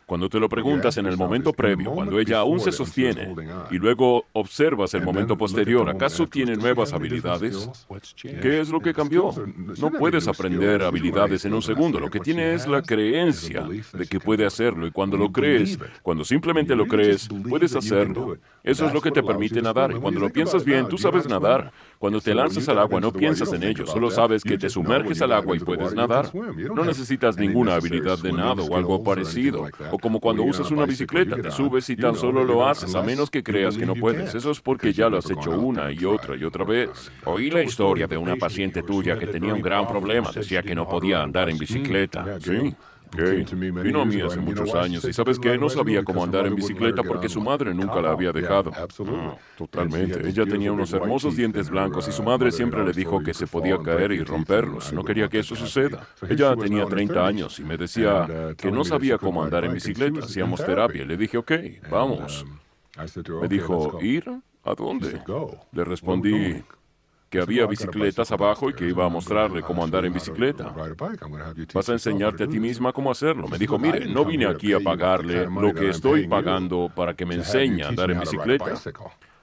cuando te lo preguntas en el momento previo, cuando ella aún se sostiene, y luego observas el momento posterior, ¿acaso tiene nuevas habilidades? ¿Qué es lo que cambió? No puedes aprender habilidades en un segundo. Lo que tiene es la creencia de que puede hacerlo. Y cuando lo crees, cuando simplemente lo crees, puedes hacerlo. Eso es lo que te permite nadar. Y cuando lo piensas bien, tú sabes nadar. Cuando te lanzas al agua, no piensas en ello. Solo sabes que te sumerges al agua y puedes nadar. No necesitas ninguna habilidad de nado o algo parecido. O como cuando usas una bicicleta, te subes y tan solo lo haces, a menos que creas que no puedes. Eso es porque ya lo has hecho una y otra vez. Oí la historia de una paciente tuya que tenía un gran problema. Decía que no podía andar en bicicleta. Sí. Vino a mí hace muchos años y ¿sabes qué? No sabía cómo andar en bicicleta porque su madre nunca la había dejado. Totalmente. Ella tenía unos hermosos dientes blancos y su madre siempre le dijo que se podía caer y romperlos. No quería que eso suceda. Ella tenía 30 años y me decía que no sabía cómo andar en bicicleta. Hacíamos terapia. Le dije, ok, vamos. Me dijo, ¿ir? ¿A dónde? Le respondí que había bicicletas abajo y que iba a mostrarle cómo andar en bicicleta. Vas a enseñarte a ti misma cómo hacerlo. Me dijo, mire, no vine aquí a pagarle lo que estoy pagando para que me enseñe a andar en bicicleta.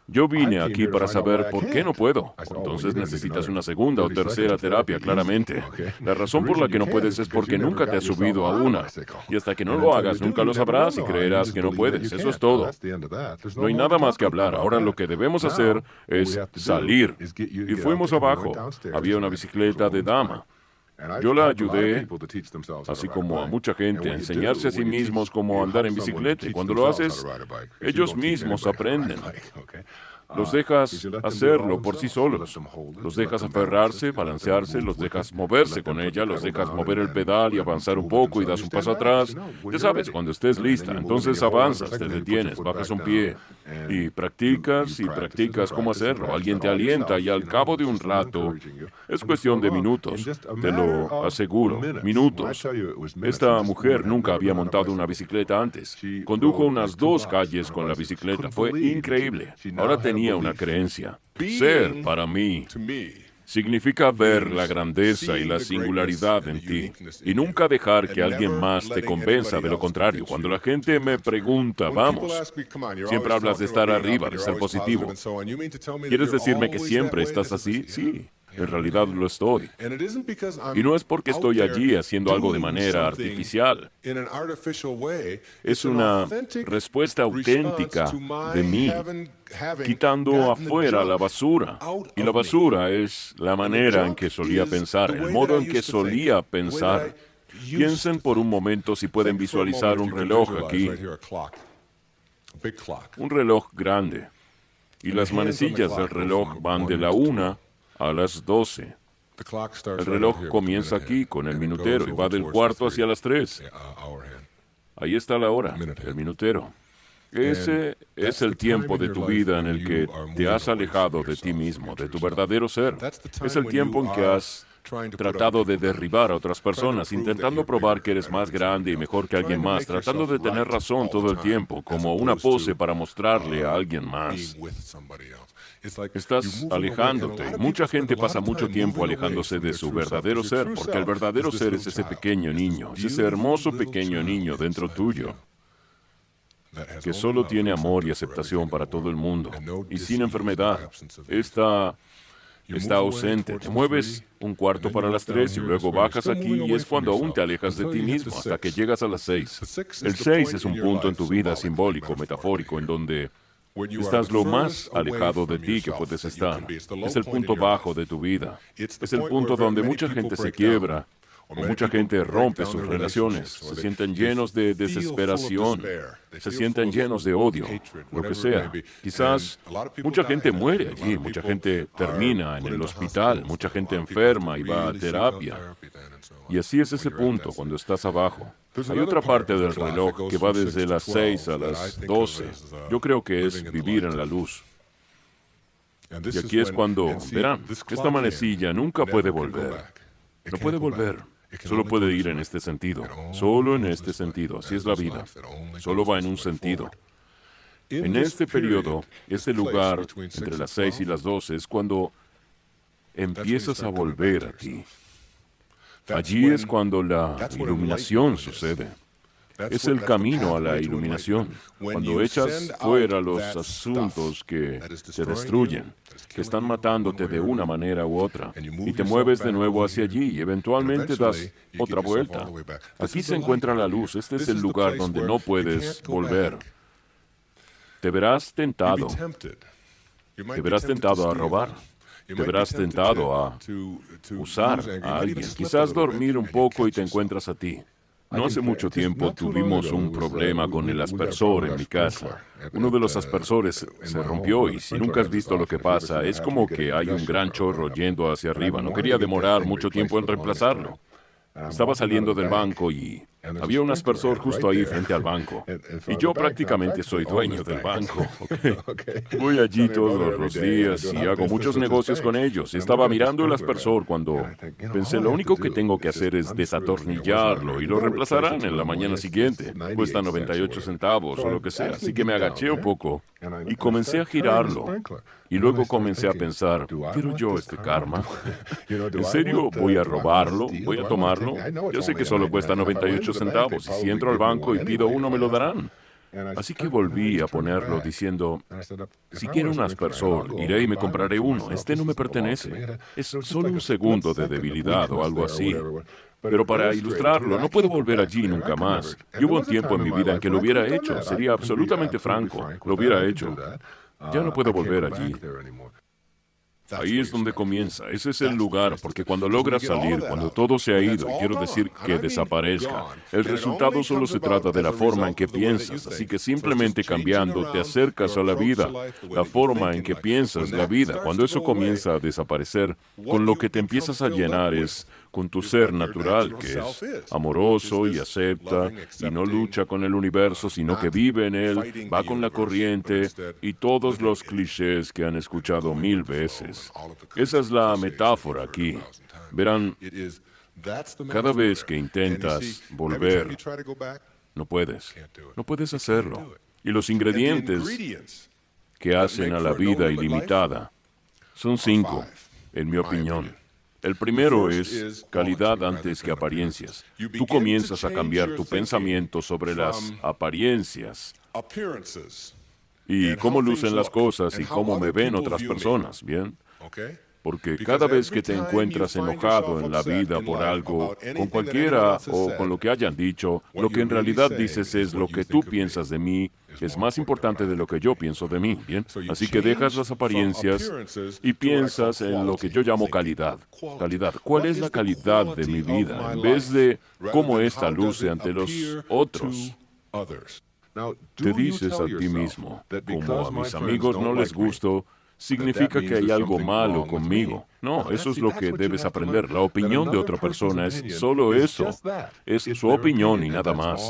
Yo vine aquí para saber por qué no puedo. Entonces necesitas una segunda o tercera terapia, claramente. La razón por la que no puedes es porque nunca te has subido a una. Y hasta que no lo hagas, nunca lo sabrás y creerás que no puedes. Eso es todo. No hay nada más que hablar. Ahora lo que debemos hacer es salir. Y fuimos abajo. Había una bicicleta de dama. Yo la ayudé, así como a mucha gente, a enseñarse a sí mismos cómo andar en bicicleta. Y cuando lo haces, ellos mismos aprenden. Los dejas hacerlo por sí solos. Los dejas aferrarse, balancearse, los dejas moverse con ella, los dejas mover el pedal y avanzar un poco y das un paso atrás. Ya sabes, cuando estés lista, entonces avanzas, te detienes, bajas un pie y practicas cómo hacerlo. Alguien te alienta y al cabo de un rato, es cuestión de minutos, te lo aseguro, minutos. Esta mujer nunca había montado una bicicleta antes. Condujo unas 2 calles con la bicicleta. Fue increíble. Ahora tenía una creencia. Ser, para mí, significa ver la grandeza y la singularidad en ti y nunca dejar que alguien más te convenza de lo contrario. Cuando la gente me pregunta, vamos, siempre hablas de estar arriba, de ser positivo. ¿Quieres decirme que siempre estás así? Sí. En realidad lo estoy. Y no es porque estoy allí haciendo algo de manera artificial. Es una respuesta auténtica de mí, quitando afuera la basura. Y la basura es la manera en que solía pensar, el modo en que solía pensar. Piensen por un momento si pueden visualizar un reloj aquí. Un reloj grande. Y las manecillas del reloj van de la 1 a las 12. El reloj comienza aquí con el minutero y va del cuarto hacia las 3. Ahí está la hora, el minutero. Ese es el tiempo de tu vida en el que te has alejado de ti mismo, de tu verdadero ser. Es el tiempo en que has tratado de derribar a otras personas, intentando probar que eres más grande y mejor que alguien más, tratando de tener razón todo el tiempo, como una pose para mostrarle a alguien más. Estás alejándote. Mucha gente pasa mucho tiempo alejándose de su verdadero ser, porque el verdadero ser es ese pequeño niño, es ese hermoso pequeño niño dentro tuyo, que solo tiene amor y aceptación para todo el mundo, y sin enfermedad. Está ausente. Te mueves un cuarto para las 3 y luego bajas aquí y es cuando aún te alejas de ti mismo hasta que llegas a las 6. El 6 es un punto en tu vida simbólico, metafórico, en donde estás lo más alejado de ti que puedes estar. Es el punto bajo de tu vida. Es el punto donde mucha gente se quiebra, o mucha gente rompe sus relaciones, se sienten llenos de desesperación, se sienten llenos de odio, lo que sea. Quizás mucha gente muere allí, mucha gente termina en el hospital, mucha gente enferma y va a terapia. Y así es ese punto cuando estás abajo. Hay otra parte del reloj que va desde las 6 a las 12. Yo creo que es vivir en la luz. Y aquí es cuando, verán, esta manecilla nunca puede volver. No puede volver. Solo puede ir en este sentido. Solo en este sentido. Así es la vida. Solo va en un sentido. En este periodo, este lugar entre las 6 y las 12 es cuando empiezas a volver a ti. Allí es cuando la iluminación sucede. Es el camino a la iluminación. Cuando echas fuera los asuntos que te destruyen, que están matándote de una manera u otra, y te mueves de nuevo hacia allí y eventualmente das otra vuelta. Aquí se encuentra la luz. Este es el lugar donde no puedes volver. Te verás tentado. Te verás tentado a robar. Te verás tentado a usar a alguien. Quizás dormir un poco y te encuentras a ti. No hace mucho tiempo tuvimos un problema con el aspersor en mi casa. Uno de los aspersores se rompió y si nunca has visto lo que pasa, es como que hay un gran chorro yendo hacia arriba. No quería demorar mucho tiempo en reemplazarlo. Estaba saliendo del banco y había un aspersor justo ahí frente al banco. Y yo prácticamente soy dueño del banco. Voy allí todos los días y hago muchos negocios con ellos. Estaba mirando el aspersor cuando pensé, lo único que tengo que hacer es desatornillarlo y lo reemplazarán en la mañana siguiente. Cuesta 98 centavos o lo que sea. Así que me agaché un poco y comencé a girarlo. Y luego comencé a pensar, ¿quiero yo este karma? ¿En serio voy a robarlo? ¿Voy a tomarlo? Yo sé que solo cuesta 98 centavos y si entro al banco y pido uno me lo darán. Así que volví a ponerlo diciendo, si quiero un aspersor, iré y me compraré uno. Este no me pertenece. Es solo un segundo de debilidad o algo así. Pero para ilustrarlo, no puedo volver allí nunca más. Y hubo un tiempo en mi vida en que lo hubiera hecho. Sería absolutamente franco. Lo hubiera hecho. Ya no puedo volver allí. Ahí es donde comienza. Ese es el lugar, porque cuando logras salir, cuando todo se ha ido, y quiero decir que desaparezca, el resultado solo se trata de la forma en que piensas. Así que simplemente cambiando, te acercas a la vida. La forma en que piensas la vida. Cuando eso comienza a desaparecer, con lo que te empiezas a llenar es con tu ser natural, que es amoroso y acepta, y no lucha con el universo, sino que vive en él, va con la corriente, y todos los clichés que han escuchado 1000 veces. Esa es la metáfora aquí. Verán, cada vez que intentas volver, no puedes. No puedes hacerlo. Y los ingredientes que hacen a la vida ilimitada son 5, en mi opinión. El primero es calidad antes que apariencias. Tú comienzas a cambiar tu pensamiento sobre las apariencias y cómo lucen las cosas y cómo me ven otras personas, ¿bien? Porque cada vez que te encuentras enojado en la vida por algo, con cualquiera o con lo que hayan dicho, lo que en realidad dices es lo que tú piensas de mí es más importante de lo que yo pienso de mí, ¿bien? Así que dejas las apariencias y piensas en lo que yo llamo calidad. Calidad. ¿Cuál es la calidad de mi vida? En vez de cómo ésta luce ante los otros. Te dices a ti mismo, como a mis amigos no les gusto, significa que hay algo malo conmigo. No, eso es lo que debes aprender. La opinión de otra persona es solo eso. Es su opinión y nada más.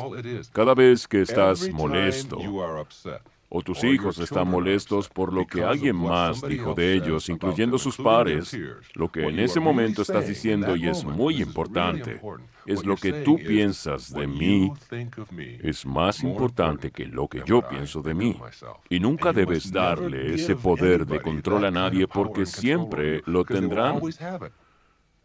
Cada vez que estás molesto, o tus hijos están molestos por lo que alguien más dijo de ellos, incluyendo sus pares, lo que en ese momento estás diciendo, y es muy importante, es lo que tú piensas de mí, es más importante que lo que yo pienso de mí. Y nunca debes darle ese poder de control a nadie porque siempre lo tendrán.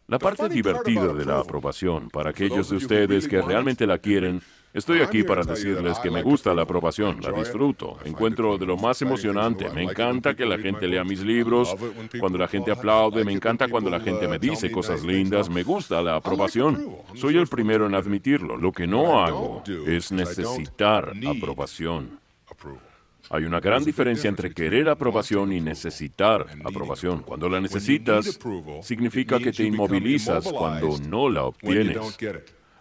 La parte divertida de la aprobación, para aquellos de ustedes que realmente la quieren, estoy aquí para decirles que me gusta la aprobación, la disfruto, encuentro de lo más emocionante, me encanta que la gente lea mis libros, cuando la gente aplaude, me encanta cuando la gente me dice cosas lindas, me gusta la aprobación. Soy el primero en admitirlo, lo que no hago es necesitar aprobación. Hay una gran diferencia entre querer aprobación y necesitar aprobación. Cuando la necesitas, significa que te inmovilizas cuando no la obtienes,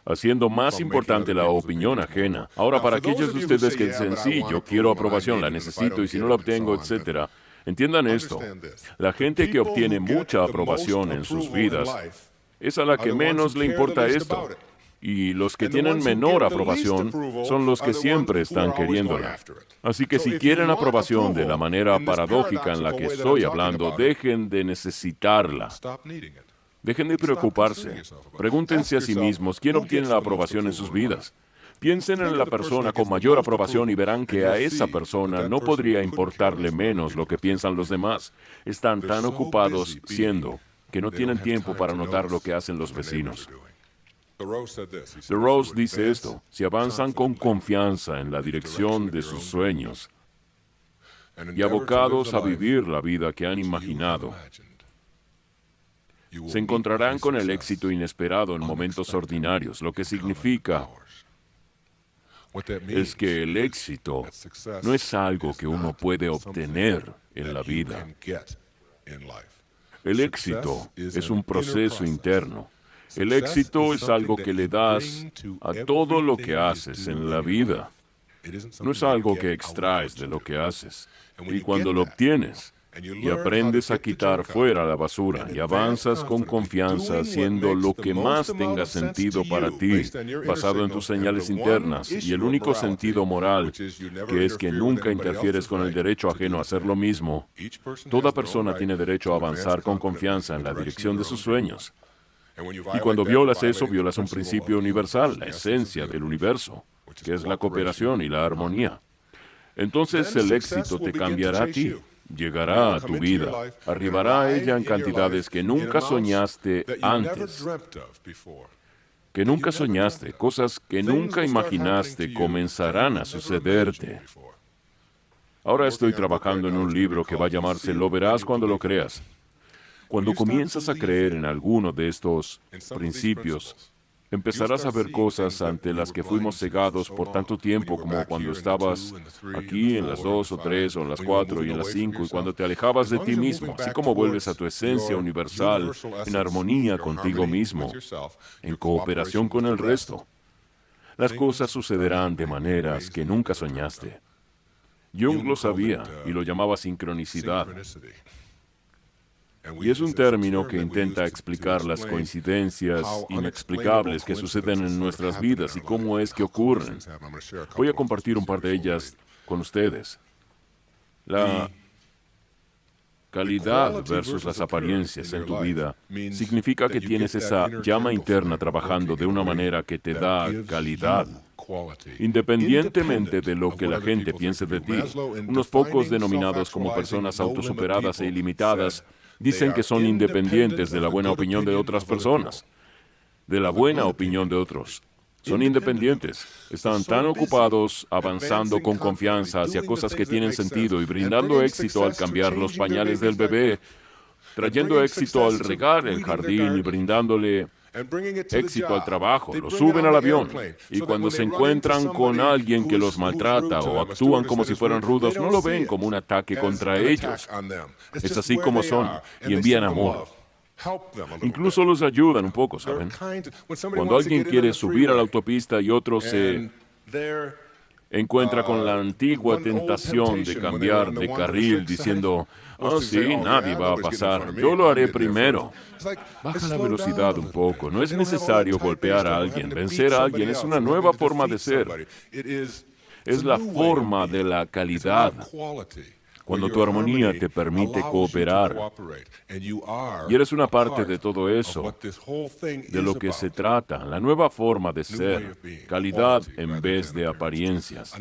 haciendo más importante la opinión ajena. Ahora, para aquellos de ustedes que dicen, sí, yo quiero aprobación, la necesito, y si no la obtengo, etc., entiendan esto. La gente que obtiene mucha aprobación en sus vidas es a la que menos le importa esto. Y los que tienen menor aprobación son los que siempre están queriéndola. Así que si quieren aprobación de la manera paradójica en la que estoy hablando, dejen de necesitarla. Dejen de preocuparse. Pregúntense a sí mismos, ¿quién obtiene la aprobación en sus vidas? Piensen en la persona con mayor aprobación y verán que a esa persona no podría importarle menos lo que piensan los demás. Están tan ocupados siendo que no tienen tiempo para notar lo que hacen los vecinos. Thoreau dice esto: si avanzan con confianza en la dirección de sus sueños y abocados a vivir la vida que han imaginado, se encontrarán con el éxito inesperado en momentos ordinarios, lo que significa es que el éxito no es algo que uno puede obtener en la vida. El éxito es un proceso interno. El éxito es algo que le das a todo lo que haces en la vida. No es algo que extraes de lo que haces. Y cuando lo obtienes y aprendes a quitar fuera la basura y avanzas con confianza haciendo lo que más tenga sentido para ti, basado en tus señales internas y el único sentido moral, que es que nunca interfieres con el derecho ajeno a hacer lo mismo, toda persona tiene derecho a avanzar con confianza en la dirección de sus sueños. Y cuando violas eso, violas un principio universal, la esencia del universo, que es la cooperación y la armonía. Entonces el éxito te cambiará a ti, llegará a tu vida, arribará a ella en cantidades que nunca soñaste antes, que nunca soñaste, cosas que nunca imaginaste comenzarán a sucederte. Ahora estoy trabajando en un libro que va a llamarse Lo verás cuando lo creas. Cuando comienzas a creer en alguno de estos principios, Empezarás a ver cosas ante las que fuimos cegados por tanto tiempo, como cuando estabas aquí en las 2 o 3 o en las 4 y en las 5, y cuando te alejabas de ti mismo, así como vuelves a tu esencia universal, en armonía contigo mismo, en cooperación con el resto. Las cosas sucederán de maneras que nunca soñaste. Jung lo sabía y lo llamaba sincronicidad. Y es un término que intenta explicar las coincidencias inexplicables que suceden en nuestras vidas y cómo es que ocurren. Voy a compartir un par de ellas con ustedes. La calidad versus las apariencias en tu vida significa que tienes esa llama interna trabajando de una manera que te da calidad. Independientemente de lo que la gente piense de ti, unos pocos denominados como personas autosuperadas e ilimitadas dicen que son independientes de la buena opinión de otras personas, de la buena opinión de otros. Son independientes. Están tan ocupados avanzando con confianza hacia cosas que tienen sentido y brindando éxito al cambiar los pañales del bebé, trayendo éxito al regar el jardín y brindándole éxito al trabajo. Los suben al avión y cuando se encuentran con alguien que los maltrata o actúan como si fueran rudos, no lo ven como un ataque contra ellos. Es así como son y envían amor. Incluso los ayudan un poco, ¿saben? Cuando alguien quiere subir a la autopista y otro se encuentra con la antigua tentación de cambiar de carril diciendo, oh sí, nadie va a pasar, yo lo haré primero. Baja la velocidad un poco, no es necesario golpear a alguien, vencer a alguien es una nueva forma de ser. Es la forma de la calidad. Cuando tu armonía te permite cooperar y eres una parte de todo eso, de lo que se trata, la nueva forma de ser, calidad en vez de apariencias.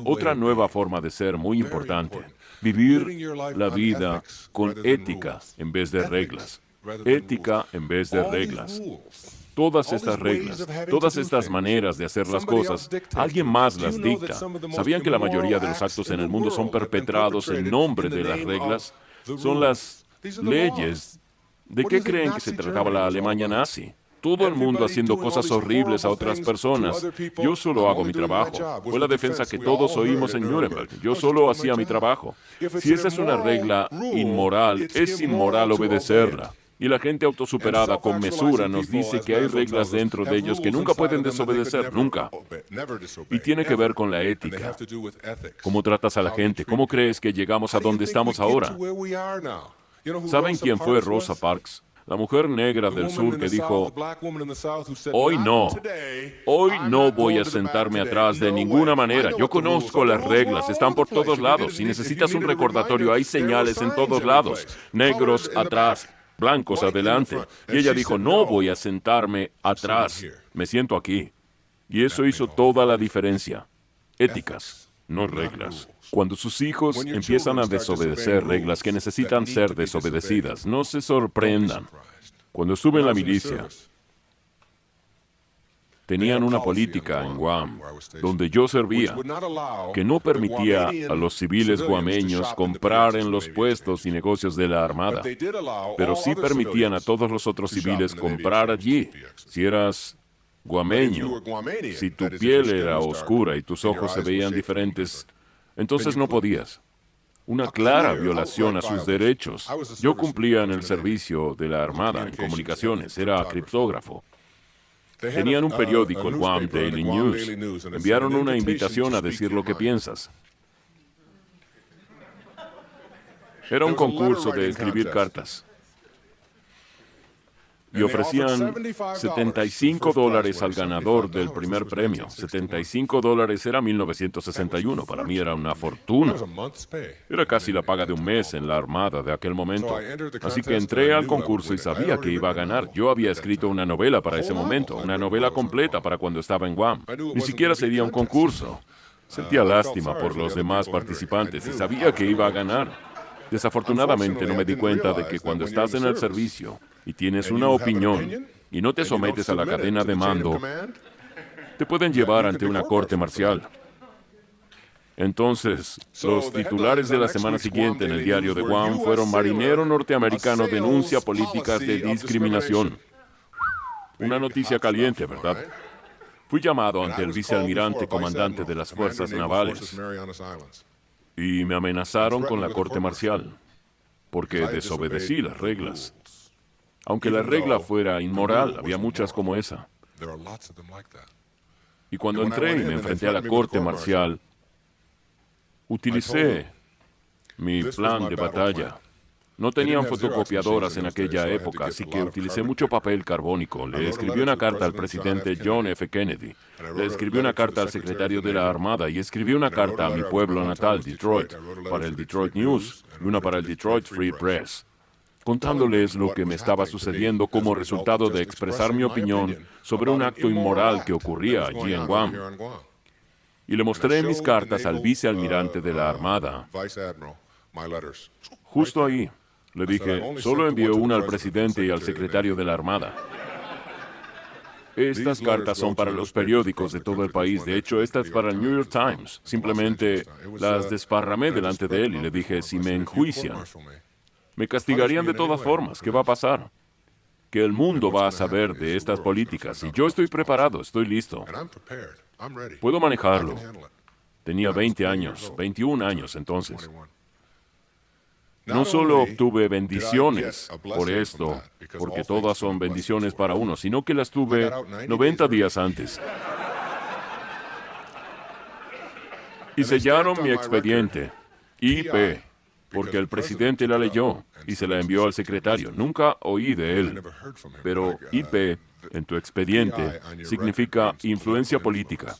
Otra nueva forma de ser muy importante, vivir la vida con ética en vez de reglas. Ética en vez de reglas. Todas estas reglas, todas estas maneras de hacer las cosas, alguien más las dicta. ¿Sabían que la mayoría de los actos en el mundo son perpetrados en nombre de las reglas? Son las leyes. ¿De qué creen que se trataba la Alemania nazi? Todo el mundo haciendo cosas horribles a otras personas. Yo solo hago mi trabajo. Fue la defensa que todos oímos en Nuremberg. Yo solo hacía mi trabajo. Si esa es una regla inmoral, es inmoral obedecerla. Y la gente autosuperada con mesura nos dice que hay reglas dentro de ellos que nunca pueden desobedecer, nunca. Y tiene que ver con la ética. ¿Cómo tratas a la gente? ¿Cómo crees que llegamos a donde estamos ahora? ¿Saben quién fue Rosa Parks? La mujer negra del sur que dijo, hoy no voy a sentarme atrás de ninguna manera. Yo conozco las reglas, están por todos lados. Si necesitas un recordatorio, hay señales en todos lados. Negros atrás, blancos adelante. Y ella dijo, no voy a sentarme atrás, me siento aquí. Y eso hizo toda la diferencia. Éticas, no reglas. Cuando sus hijos empiezan a desobedecer reglas que necesitan ser desobedecidas, no se sorprendan. Cuando estuve en la milicia, tenían una política en Guam, donde yo servía, que no permitía a los civiles guameños comprar en los puestos y negocios de la Armada, pero sí permitían a todos los otros civiles comprar allí. Si eras guameño, si tu piel era oscura y tus ojos se veían diferentes, entonces no podías. Una clara violación a sus derechos. Yo cumplía en el servicio de la Armada en comunicaciones, era criptógrafo. Tenían un periódico, el Guam Daily News. Enviaron una invitación a decir lo que piensas. Era un concurso de escribir cartas. Y ofrecían $75 al ganador del primer premio. $75 era 1961. Para mí era una fortuna. Era casi la paga de un mes en la Armada de aquel momento. Así que entré al concurso y sabía que iba a ganar. Yo había escrito una novela para ese momento, una novela completa para cuando estaba en Guam. Ni siquiera sería un concurso. Sentía lástima por los demás participantes y sabía que iba a ganar. Desafortunadamente no me di cuenta de que cuando estás en el servicio y tienes una opinión y no te sometes a la cadena de mando, te pueden llevar ante una corte marcial. Entonces, los titulares de la semana siguiente en el diario de Guam fueron: marinero norteamericano denuncia políticas de discriminación. Una noticia caliente, ¿verdad? Fui llamado ante el vicealmirante comandante de las fuerzas navales y me amenazaron con la corte marcial porque desobedecí las reglas. Aunque la regla fuera inmoral, había muchas como esa. Y cuando entré y me enfrenté a la corte marcial, utilicé mi plan de batalla. No tenían fotocopiadoras en aquella época, así que utilicé mucho papel carbónico. Le escribí una carta al presidente John F. Kennedy. Le escribí una carta al secretario de la Armada y escribí una carta a mi pueblo natal, Detroit, para el Detroit News y una para el Detroit Free Press, contándoles lo que me estaba sucediendo como resultado de expresar mi opinión sobre un acto inmoral que ocurría allí en Guam. Y le mostré mis cartas al vicealmirante de la Armada. Justo ahí, le dije, solo envío una al presidente y al secretario de la Armada. Estas cartas son para los periódicos de todo el país. De hecho, esta es para el New York Times. Simplemente las desparramé delante de él y le dije, si me enjuician, me castigarían de todas formas. ¿Qué va a pasar? Que el mundo va a saber de estas políticas. Y yo estoy preparado, estoy listo. Puedo manejarlo. Tenía 20 años, 21 años entonces. No solo obtuve bendiciones por esto, porque todas son bendiciones para uno, sino que las tuve 90 días antes. Y sellaron mi expediente, IP, porque el presidente la leyó y se la envió al secretario. Nunca oí de él, pero IP en tu expediente significa influencia política.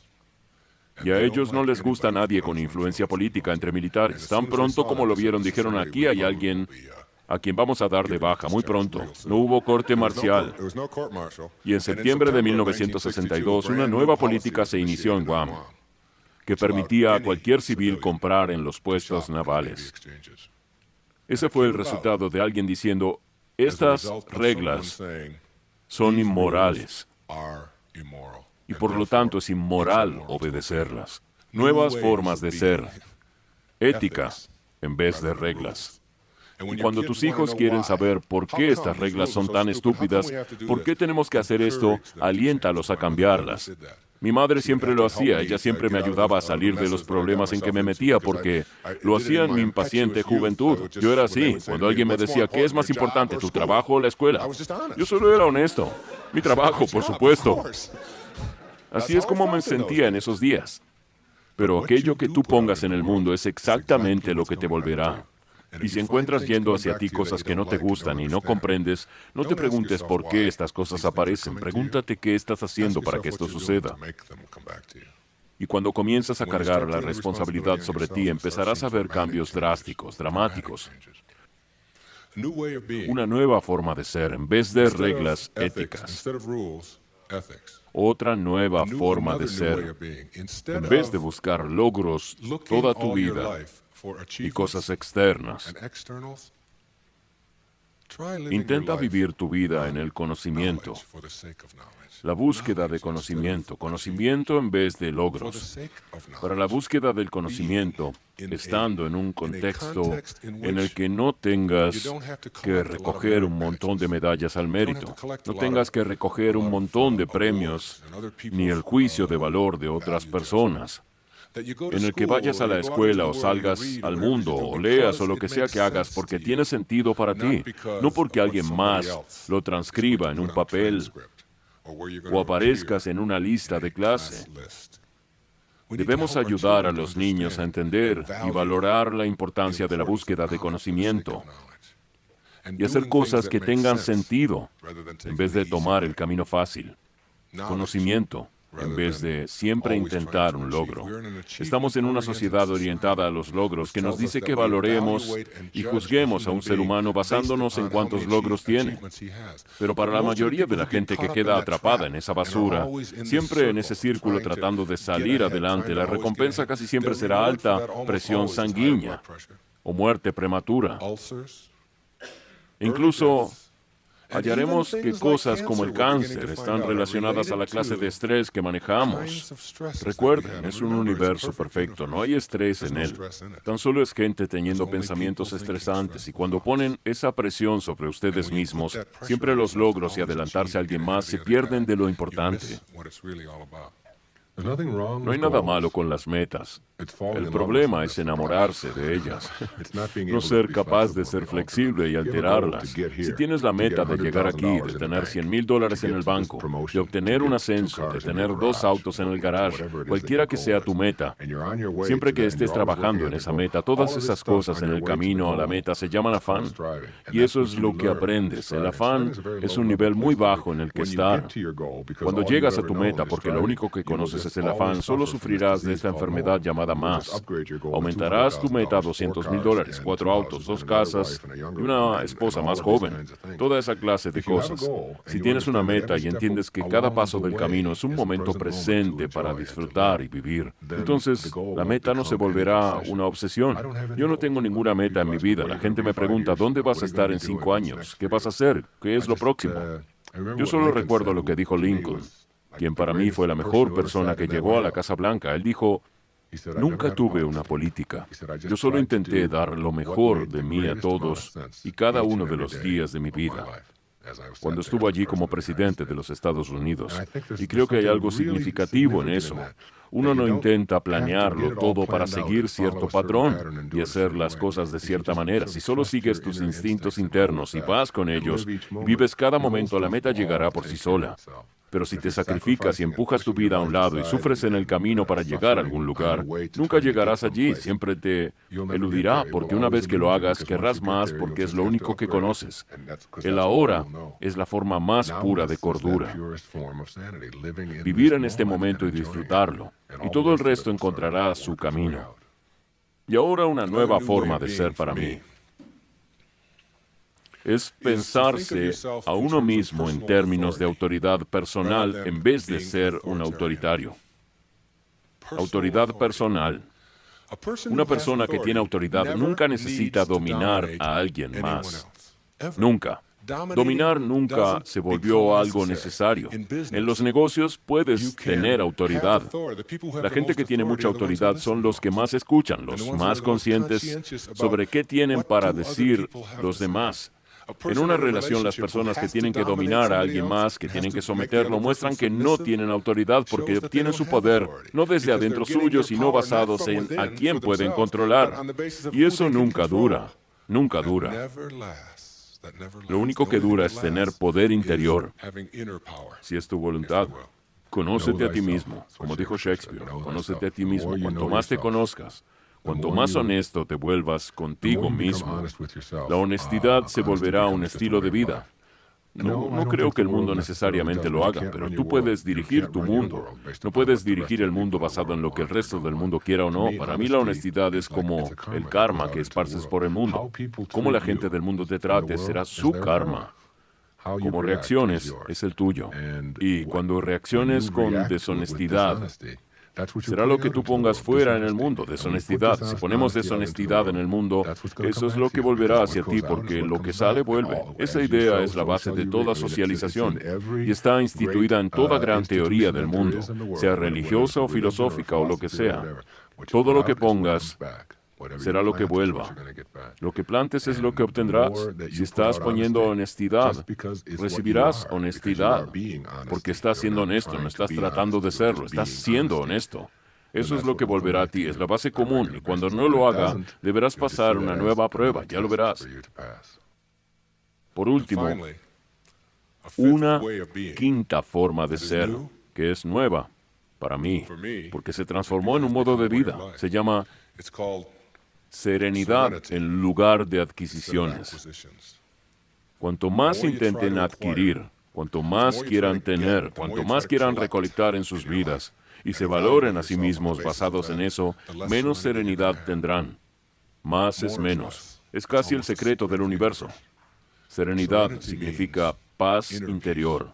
Y a ellos no les gusta nadie con influencia política entre militares. Tan pronto como lo vieron, dijeron, aquí hay alguien a quien vamos a dar de baja muy pronto. No hubo corte marcial. Y en septiembre de 1962, una nueva política se inició en Guam, que permitía a cualquier civil comprar en los puestos navales. Ese fue el resultado de alguien diciendo, estas reglas son inmorales. Y por lo tanto es inmoral obedecerlas. Nuevas formas de ser. Ética en vez de reglas. Y cuando tus hijos quieren saber por qué estas reglas son tan estúpidas, por qué tenemos que hacer esto, aliéntalos a cambiarlas. Mi madre siempre lo hacía, ella siempre me ayudaba a salir de los problemas en que me metía porque lo hacía en mi impaciente juventud. Yo era así, cuando alguien me decía, ¿qué es más importante, tu trabajo o la escuela? Yo solo era honesto. Mi trabajo, por supuesto. Así es como me sentía en esos días. Pero aquello que tú pongas en el mundo es exactamente lo que te volverá. Y si encuentras yendo hacia ti cosas que no te gustan y no comprendes, no te preguntes por qué estas cosas aparecen. Pregúntate qué estás haciendo para que esto suceda. Y cuando comienzas a cargar la responsabilidad sobre ti, empezarás a ver cambios drásticos, dramáticos. Una nueva forma de ser, en vez de reglas éticas. Otra nueva forma de ser. En vez de buscar logros toda tu vida y cosas externas, intenta vivir tu vida en el conocimiento. La búsqueda de conocimiento, conocimiento en vez de logros. Para la búsqueda del conocimiento, estando en un contexto en el que no tengas que recoger un montón de medallas al mérito, no tengas que recoger un montón de premios, ni el juicio de valor de otras personas, en el que vayas a la escuela o salgas al mundo o leas o lo que sea que hagas porque tiene sentido para ti, no porque alguien más lo transcriba en un papel o aparezcas en una lista de clase. Debemos ayudar a los niños a entender y valorar la importancia de la búsqueda de conocimiento y hacer cosas que tengan sentido en vez de tomar el camino fácil. Conocimiento en vez de siempre intentar un logro. Estamos en una sociedad orientada a los logros que nos dice que valoremos y juzguemos a un ser humano basándonos en cuántos logros tiene. Pero para la mayoría de la gente que queda atrapada en esa basura, siempre en ese círculo tratando de salir adelante, la recompensa casi siempre será alta presión sanguínea o muerte prematura. Incluso hallaremos que cosas como el cáncer están relacionadas a la clase de estrés que manejamos. Recuerden, es un universo perfecto, no hay estrés en él. Tan solo es gente teniendo pensamientos estresantes y cuando ponen esa presión sobre ustedes mismos, siempre los logros y adelantarse a alguien más se pierden de lo importante. No hay nada malo con las metas. El problema es enamorarse de ellas, no ser capaz de ser flexible y alterarlas. Si tienes la meta de llegar aquí, de tener $100,000 en el banco, de obtener un ascenso, de tener 2 autos en el garage, cualquiera que sea tu meta, siempre que estés trabajando en esa meta, todas esas cosas en el camino a la meta se llaman afán. Y eso es lo que aprendes. El afán es un nivel muy bajo en el que estar. Cuando llegas a tu meta, porque lo único que conoces es el afán, solo sufrirás de esta enfermedad llamada más. Aumentarás tu meta a $200,000, 4 autos, 2 casas y una esposa más joven. Toda esa clase de cosas. Si tienes una meta y entiendes que cada paso del camino es un momento presente para disfrutar y vivir, entonces la meta no se volverá una obsesión. Yo no tengo ninguna meta en mi vida. La gente me pregunta, ¿dónde vas a estar en 5 años? ¿Qué vas a hacer? ¿Qué es lo próximo? Yo solo recuerdo lo que dijo Lincoln, quien para mí fue la mejor persona que llegó a la Casa Blanca. Él dijo, nunca tuve una política. Yo solo intenté dar lo mejor de mí a todos y cada uno de los días de mi vida. Cuando estuvo allí como presidente de los Estados Unidos. Y creo que hay algo significativo en eso. Uno no intenta planearlo todo para seguir cierto patrón y hacer las cosas de cierta manera. Si solo sigues tus instintos internos y vas con ellos, vives cada momento, la meta llegará por sí sola. Pero si te sacrificas y empujas tu vida a un lado y sufres en el camino para llegar a algún lugar, nunca llegarás allí, siempre te eludirá, porque una vez que lo hagas, querrás más porque es lo único que conoces. El ahora es la forma más pura de cordura. Vivir en este momento y disfrutarlo, y todo el resto encontrará su camino. Y ahora una nueva forma de ser para mí. Es pensarse a uno mismo en términos de autoridad personal en vez de ser un autoritario. Autoridad personal. Una persona que tiene autoridad nunca necesita dominar a alguien más. Nunca. Dominar nunca se volvió algo necesario. En los negocios puedes tener autoridad. La gente que tiene mucha autoridad son los que más escuchan, los más conscientes sobre qué tienen para decir los demás. En una relación, las personas que tienen que dominar a alguien más, que tienen que someterlo, muestran que no tienen autoridad porque obtienen su poder no desde adentro suyo, sino basados en a quién pueden controlar. Y eso nunca dura, nunca dura. Lo único que dura es tener poder interior, si es tu voluntad. Conócete a ti mismo, como dijo Shakespeare, conócete a ti mismo. Cuanto más te conozcas, cuanto más honesto te vuelvas contigo mismo, la honestidad se volverá un estilo de vida. No creo que el mundo necesariamente lo haga, pero tú puedes dirigir tu mundo. No puedes dirigir el mundo basado en lo que el resto del mundo quiera o no. Para mí la honestidad es como el karma que esparces por el mundo. Cómo la gente del mundo te trate será su karma. Como reacciones es el tuyo. Y cuando reacciones con deshonestidad, será lo que tú pongas fuera en el mundo, deshonestidad. Si ponemos deshonestidad en el mundo, eso es lo que volverá hacia ti, porque lo que sale vuelve. Esa idea es la base de toda socialización y está instituida en toda gran teoría del mundo, sea religiosa o filosófica o lo que sea. Todo lo que pongas será lo que vuelva. Lo que plantes es lo que obtendrás. Si estás poniendo honestidad, recibirás honestidad, porque estás siendo honesto, no estás tratando de serlo, estás siendo honesto. Eso es lo que volverá a ti, es la base común, y cuando no lo haga, deberás pasar una nueva prueba, ya lo verás. Por último, una quinta forma de ser, que es nueva para mí, porque se transformó en un modo de vida. Se llama serenidad en lugar de adquisiciones. Cuanto más intenten adquirir, cuanto más quieran tener, cuanto más quieran recolectar en sus vidas y se valoren a sí mismos basados en eso, menos serenidad tendrán. Más es menos. Es casi el secreto del universo. Serenidad significa paz interior.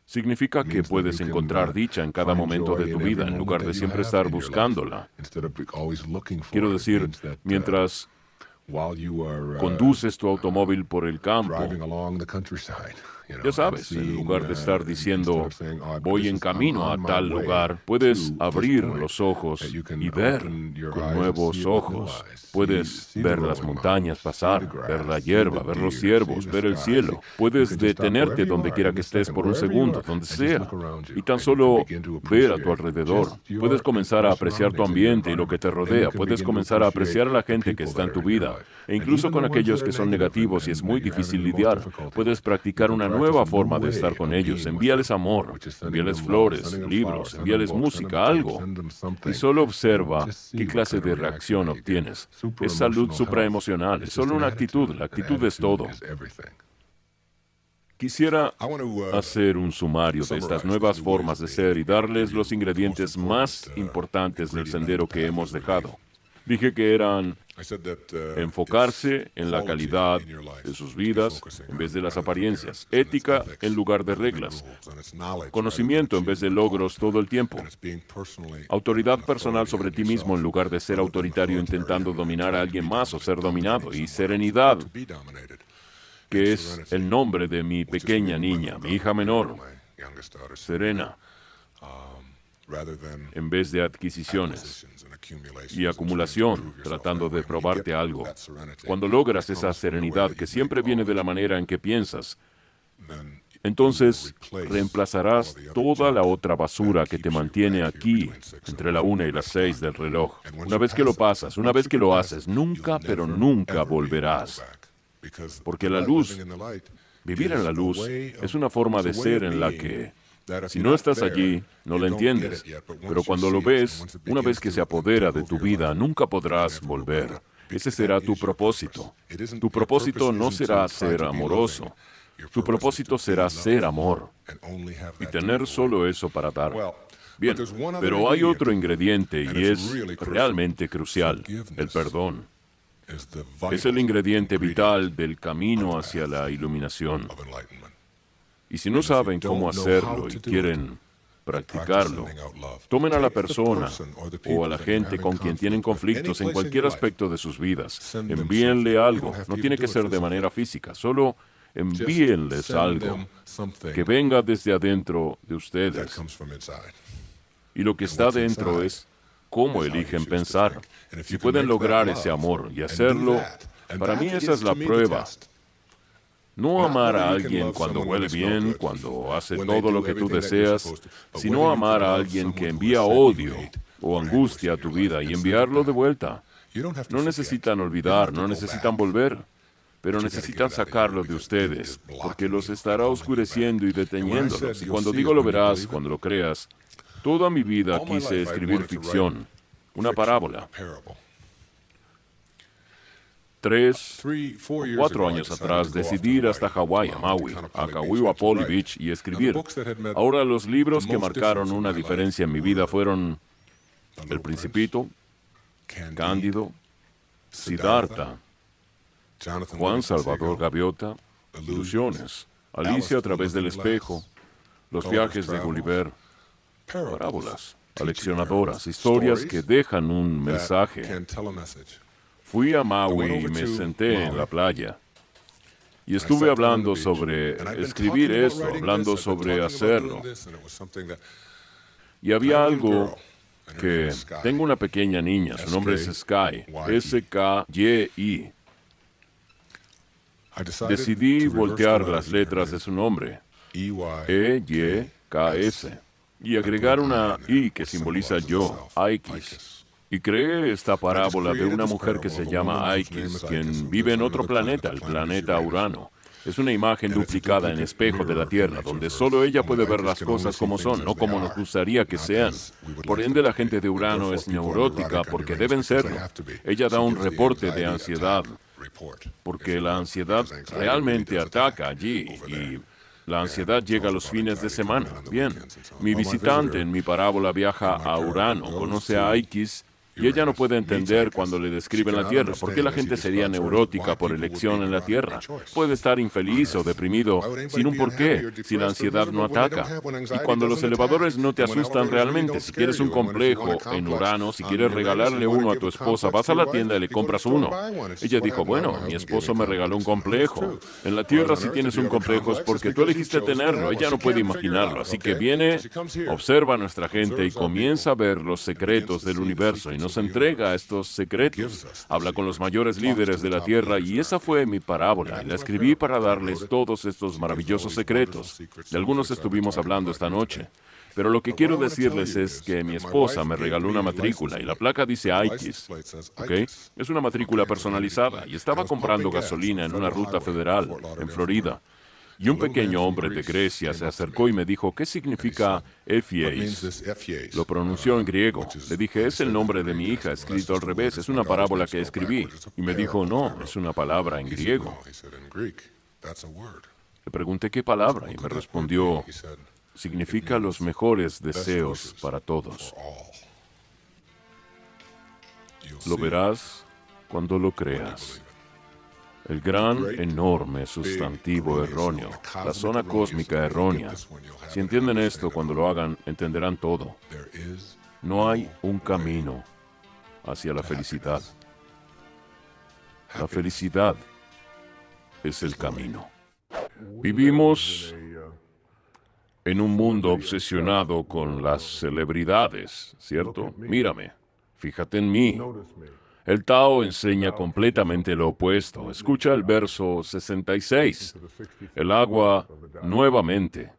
Significa que puedes encontrar dicha en cada momento de tu vida en lugar de siempre estar buscándola. Quiero decir, mientras conduces tu automóvil por el campo. Ya sabes, en lugar de estar diciendo, voy en camino a tal lugar, puedes abrir los ojos y ver con nuevos ojos. Puedes ver las montañas pasar, ver la hierba, ver los ciervos, ver el cielo. Puedes detenerte donde quiera que estés por un segundo, donde sea, y tan solo ver a tu alrededor. Puedes comenzar a apreciar tu ambiente y lo que te rodea. Puedes comenzar a apreciar a la gente que está en tu vida, e incluso con aquellos que son negativos y es muy difícil lidiar. Puedes practicar una nueva forma de estar con ellos. Envíales amor, envíales flores, libros, envíales música, algo. Y solo observa qué clase de reacción obtienes. Es salud supraemocional, es solo una actitud. La actitud es todo. Quisiera hacer un sumario de estas nuevas formas de ser y darles los ingredientes más importantes del sendero que hemos dejado. Dije que eran enfocarse en la calidad de sus vidas en vez de las apariencias, ética en lugar de reglas, conocimiento en vez de logros todo el tiempo, autoridad personal sobre ti mismo en lugar de ser autoritario intentando dominar a alguien más o ser dominado, y serenidad, que es el nombre de mi pequeña niña, mi hija menor, Serena, en vez de adquisiciones y acumulación, tratando de probarte algo. Cuando logras esa serenidad que siempre viene de la manera en que piensas, entonces reemplazarás toda la otra basura que te mantiene aquí entre la 1 y las 6 del reloj. Una vez que lo pasas, una vez que lo haces, nunca, pero nunca volverás. Porque la luz, vivir en la luz, es una forma de ser en la que, si no estás allí, no lo entiendes. Pero cuando lo ves, una vez que se apodera de tu vida, nunca podrás volver. Ese será tu propósito. Tu propósito no será ser amoroso. Tu propósito será ser amor. Y tener solo eso para dar. Bien, pero hay otro ingrediente y es realmente crucial: el perdón. Es el ingrediente vital del camino hacia la iluminación. Y si no saben cómo hacerlo y quieren practicarlo, tomen a la persona o a la gente con quien tienen conflictos en cualquier aspecto de sus vidas. Envíenle algo. No tiene que ser de manera física, solo envíenles algo que venga desde adentro de ustedes. Y lo que está dentro es cómo eligen pensar. Si pueden lograr ese amor y hacerlo, para mí esa es la prueba. No amar a alguien cuando huele bien, cuando hace todo lo que tú deseas, sino amar a alguien que envía odio o angustia a tu vida y enviarlo de vuelta. No necesitan olvidar, no necesitan volver, pero necesitan sacarlo de ustedes, porque los estará oscureciendo y deteniéndolos. Y cuando digo lo verás, cuando lo creas, toda mi vida quise escribir ficción, una parábola. 3 o 4 años atrás decidí ir hasta Hawái, a Maui, a Kauai Poly Beach y escribir. Ahora, los libros que marcaron una diferencia en mi vida fueron El Principito, Cándido, Siddhartha, Juan Salvador Gaviota, Ilusiones, Alicia a través del espejo, Los viajes de Gulliver, parábolas, aleccionadoras, historias que dejan un mensaje. Fui a Maui y me senté en la playa. Y estuve hablando sobre escribir eso, hablando sobre hacerlo. Y había algo que... Tengo una pequeña niña, su nombre es Sky, S-K-Y-I. Decidí voltear las letras de su nombre, E-Y-K-S, y agregar una I que simboliza yo, Aikis. Y creé esta parábola de una mujer que se llama Aikis, quien vive en otro planeta, el planeta Urano. Es una imagen duplicada en espejo de la Tierra, donde solo ella puede ver las cosas como son, no como nos gustaría que sean. Por ende, la gente de Urano es neurótica porque deben serlo. Ella da un reporte de ansiedad, porque la ansiedad realmente ataca allí y la ansiedad llega los fines de semana. Bien, mi visitante en mi parábola viaja a Urano, conoce a Aikis Y ella no puede entender cuando le describen la Tierra. ¿Por qué la gente sería neurótica por elección en la Tierra? Puede estar infeliz o deprimido sin un porqué, si la ansiedad no ataca. Y cuando los elevadores no te asustan realmente, si quieres un complejo en Urano, si quieres regalarle uno a tu esposa, vas a la tienda y le compras uno. Ella dijo, bueno, mi esposo me regaló un complejo. En la Tierra si tienes un complejo es porque tú elegiste tenerlo. Ella no puede imaginarlo. Así que viene, observa a nuestra gente y comienza a ver los secretos del universo y nos entrega estos secretos. Habla con los mayores líderes de la Tierra y esa fue mi parábola. Y la escribí para darles todos estos maravillosos secretos. De algunos estuvimos hablando esta noche. Pero lo que quiero decirles es que mi esposa me regaló una matrícula y la placa dice IKIS, ¿ok? Es una matrícula personalizada y estaba comprando gasolina en una ruta federal en Florida. Y un pequeño hombre de Grecia se acercó y me dijo, ¿qué significa Ephies? Lo pronunció en griego. Le dije, es el nombre de mi hija, escrito al revés, es una parábola que escribí. Y me dijo, no, es una palabra en griego. Le pregunté qué palabra y me respondió, significa los mejores deseos para todos. Lo verás cuando lo creas. El gran, enorme sustantivo erróneo, la zona cósmica errónea. Si entienden esto, cuando lo hagan, entenderán todo. No hay un camino hacia la felicidad. La felicidad es el camino. Vivimos en un mundo obsesionado con las celebridades, ¿cierto? Mírame, fíjate en mí. El Tao enseña completamente lo opuesto. Escucha el verso 66. El agua nuevamente.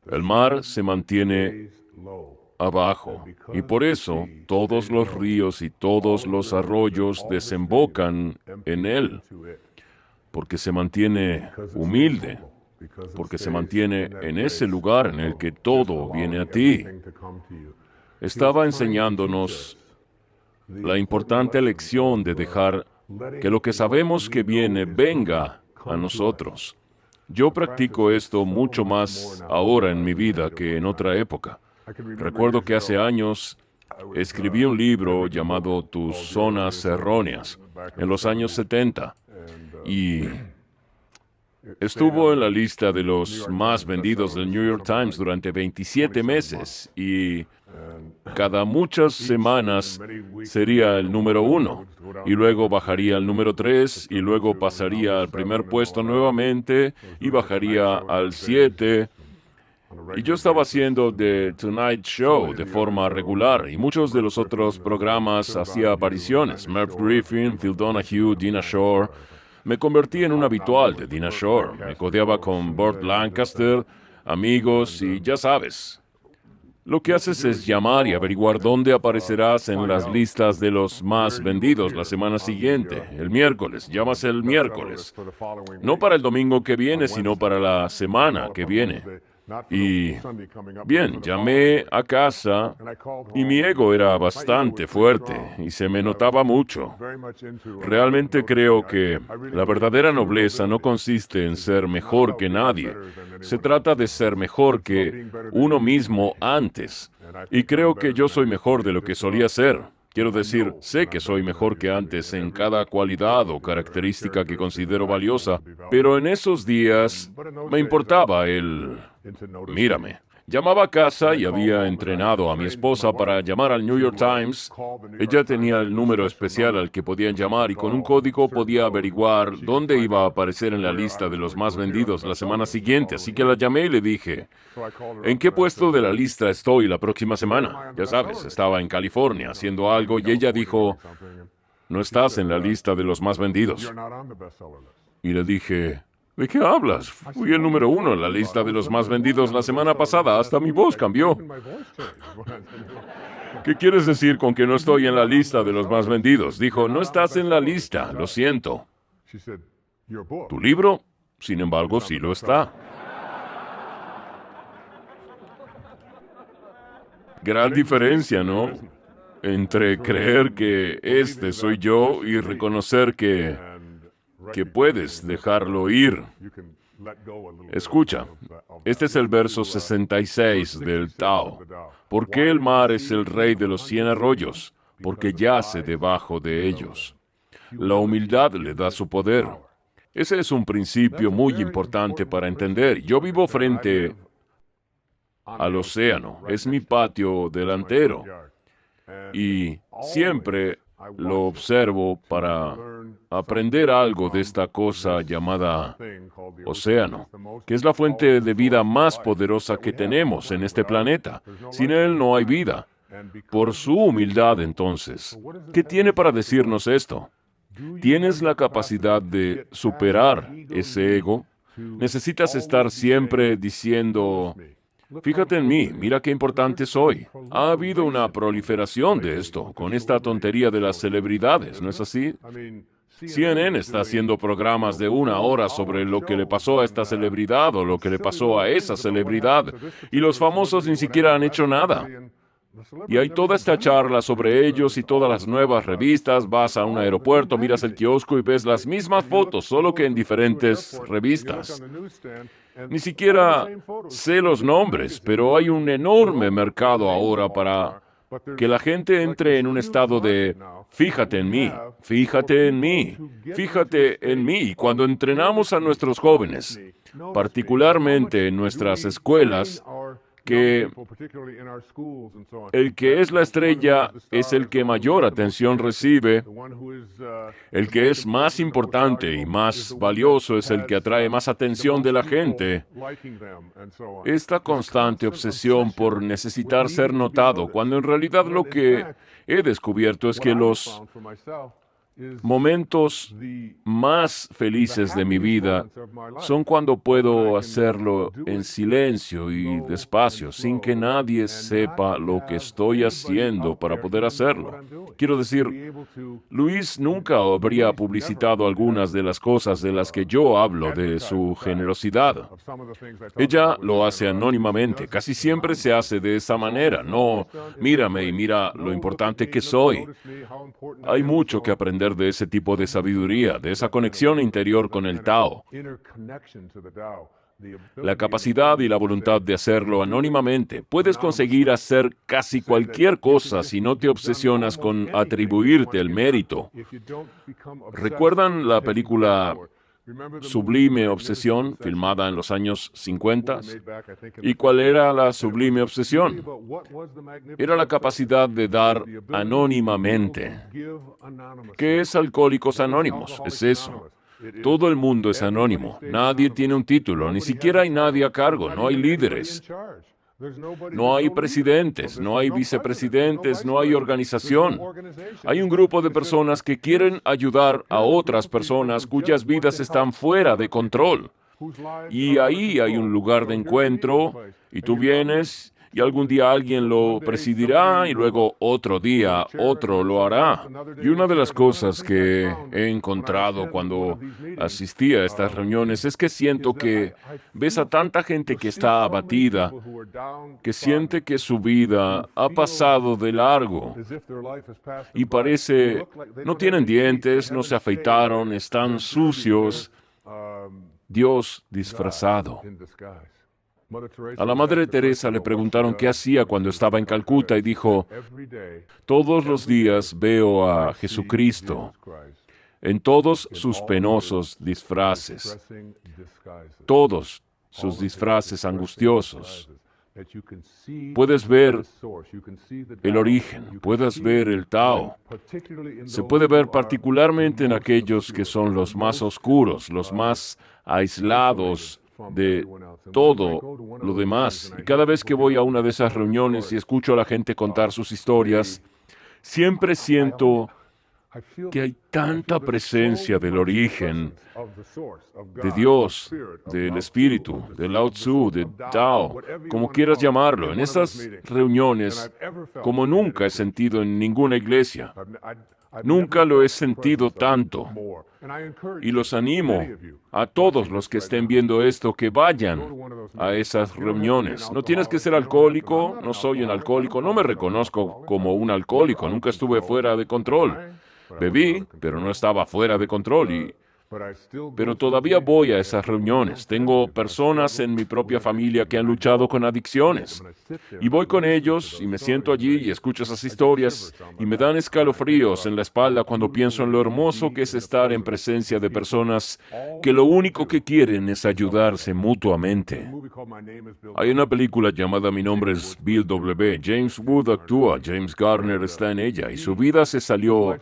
El mar se mantiene abajo y por eso todos los ríos y todos los arroyos desembocan en él, porque se mantiene humilde, porque se mantiene en ese lugar en el que todo viene a ti. Estaba enseñándonos la importante lección de dejar que lo que sabemos que viene venga a nosotros. Yo practico esto mucho más ahora en mi vida que en otra época. Recuerdo que hace años escribí un libro llamado Tus Zonas Erróneas, en los años 70, y estuvo en la lista de los más vendidos del New York Times durante 27 meses, y cada muchas semanas sería el número 1, y luego bajaría al número 3, y luego pasaría al primer puesto nuevamente, y bajaría al 7. Y yo estaba haciendo The Tonight Show de forma regular, y muchos de los otros programas hacía apariciones. Merv Griffin, Phil Donahue, Dinah Shore. Me convertí en un habitual de Dinah Shore. Me codeaba con Burt Lancaster, amigos, y ya sabes. Lo que haces es llamar y averiguar dónde aparecerás en las listas de los más vendidos la semana siguiente, el miércoles. Llamas el miércoles. No para el domingo que viene, sino para la semana que viene. Y bien, llamé a casa y mi ego era bastante fuerte y se me notaba mucho. Realmente creo que la verdadera nobleza no consiste en ser mejor que nadie. Se trata de ser mejor que uno mismo antes. Y creo que yo soy mejor de lo que solía ser. Quiero decir, sé que soy mejor que antes en cada cualidad o característica que considero valiosa, pero en esos días me importaba el... Mírame. Llamaba a casa y había entrenado a mi esposa para llamar al New York Times. Ella tenía el número especial al que podían llamar y con un código podía averiguar dónde iba a aparecer en la lista de los más vendidos la semana siguiente. Así que la llamé y le dije, ¿en qué puesto de la lista estoy la próxima semana? Ya sabes, estaba en California haciendo algo y ella dijo, no estás en la lista de los más vendidos. Y le dije, ¿de qué hablas? Fui el número 1 en la lista de los más vendidos la semana pasada. Hasta mi voz cambió. ¿Qué quieres decir con que no estoy en la lista de los más vendidos? Dijo, no estás en la lista, lo siento. Tu libro, sin embargo, sí lo está. Gran diferencia, ¿no? Entre creer que este soy yo y reconocer que puedes dejarlo ir. Escucha, este es el verso 66 del Tao. ¿Por qué el mar es el rey de los 100 arroyos? Porque yace debajo de ellos. La humildad le da su poder. Ese es un principio muy importante para entender. Yo vivo frente al océano, es mi patio delantero, y siempre lo observo para aprender algo de esta cosa llamada océano, que es la fuente de vida más poderosa que tenemos en este planeta. Sin él no hay vida. Por su humildad, entonces, ¿qué tiene para decirnos esto? ¿Tienes la capacidad de superar ese ego? Necesitas estar siempre diciendo: fíjate en mí, mira qué importante soy. Ha habido una proliferación de esto, con esta tontería de las celebridades, ¿no es así? CNN está haciendo programas de 1 hora sobre lo que le pasó a esta celebridad o lo que le pasó a esa celebridad, y los famosos ni siquiera han hecho nada. Y hay toda esta charla sobre ellos y todas las nuevas revistas. Vas a un aeropuerto, miras el kiosco y ves las mismas fotos, solo que en diferentes revistas. Ni siquiera sé los nombres, pero hay un enorme mercado ahora para que la gente entre en un estado de fíjate en mí, fíjate en mí, fíjate en mí. Y cuando entrenamos a nuestros jóvenes, particularmente en nuestras escuelas, que el que es la estrella es el que mayor atención recibe, el que es más importante y más valioso es el que atrae más atención de la gente. Esta constante obsesión por necesitar ser notado, cuando en realidad lo que he descubierto es que los momentos más felices de mi vida son cuando puedo hacerlo en silencio y despacio, sin que nadie sepa lo que estoy haciendo para poder hacerlo. Quiero decir, Luis nunca habría publicitado algunas de las cosas de las que yo hablo, de su generosidad. Ella lo hace anónimamente, casi siempre se hace de esa manera. No, mírame y mira lo importante que soy. Hay mucho que aprender de ese tipo de sabiduría, de esa conexión interior con el Tao. La capacidad y la voluntad de hacerlo anónimamente. Puedes conseguir hacer casi cualquier cosa si no te obsesionas con atribuirte el mérito. ¿Recuerdan la película Sublime Obsesión, filmada en los años 50? ¿Y cuál era la sublime obsesión? Era la capacidad de dar anónimamente. ¿Qué es Alcohólicos Anónimos? Es eso. Todo el mundo es anónimo. Nadie tiene un título, ni siquiera hay nadie a cargo, no hay líderes. No hay presidentes, no hay vicepresidentes, no hay organización. Hay un grupo de personas que quieren ayudar a otras personas cuyas vidas están fuera de control. Y ahí hay un lugar de encuentro, y tú vienes, y algún día alguien lo presidirá, y luego otro día otro lo hará. Y una de las cosas que he encontrado cuando asistí a estas reuniones es que siento que ves a tanta gente que está abatida, que siente que su vida ha pasado de largo, y parece, no tienen dientes, no se afeitaron, están sucios. Dios disfrazado. A la Madre Teresa le preguntaron qué hacía cuando estaba en Calcuta y dijo: todos los días veo a Jesucristo en todos sus penosos disfraces, todos sus disfraces angustiosos. Puedes ver el origen, puedes ver el Tao. Se puede ver particularmente en aquellos que son los más oscuros, los más aislados de todo lo demás. Y cada vez que voy a una de esas reuniones y escucho a la gente contar sus historias, siempre siento que hay tanta presencia del origen, de Dios, del Espíritu, de Lao Tzu, de Tao, como quieras llamarlo, en esas reuniones, como nunca he sentido en ninguna iglesia. Nunca lo he sentido tanto. Y los animo a todos los que estén viendo esto que vayan a esas reuniones. No tienes que ser alcohólico, no soy un alcohólico, no me reconozco como un alcohólico, nunca estuve fuera de control. Bebí, pero no estaba fuera de control, y Pero todavía voy a esas reuniones. Tengo personas en mi propia familia que han luchado con adicciones. Y voy con ellos y me siento allí y escucho esas historias y me dan escalofríos en la espalda cuando pienso en lo hermoso que es estar en presencia de personas que lo único que quieren es ayudarse mutuamente. Hay una película llamada Mi nombre es Bill W. James Wood actúa, James Garner está en ella y su vida se salió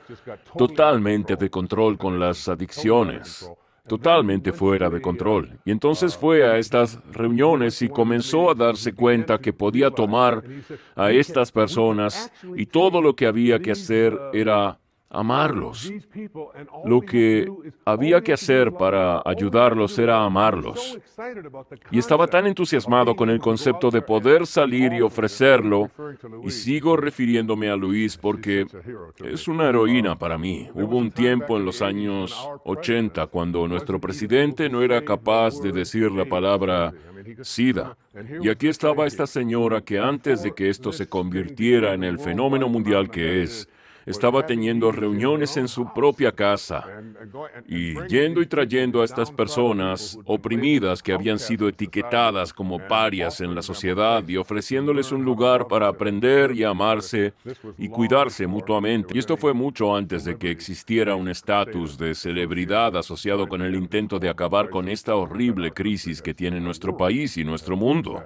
totalmente de control con las adicciones, totalmente fuera de control. Y entonces fue a estas reuniones y comenzó a darse cuenta que podía tomar a estas personas y todo lo que había que hacer era amarlos. Lo que había que hacer para ayudarlos era amarlos. Y estaba tan entusiasmado con el concepto de poder salir y ofrecerlo, y sigo refiriéndome a Luis porque es una heroína para mí. Hubo un tiempo en los años 80 cuando nuestro presidente no era capaz de decir la palabra SIDA. Y aquí estaba esta señora que antes de que esto se convirtiera en el fenómeno mundial que es, estaba teniendo reuniones en su propia casa y yendo y trayendo a estas personas oprimidas que habían sido etiquetadas como parias en la sociedad y ofreciéndoles un lugar para aprender y amarse y cuidarse mutuamente. Y esto fue mucho antes de que existiera un estatus de celebridad asociado con el intento de acabar con esta horrible crisis que tiene nuestro país y nuestro mundo.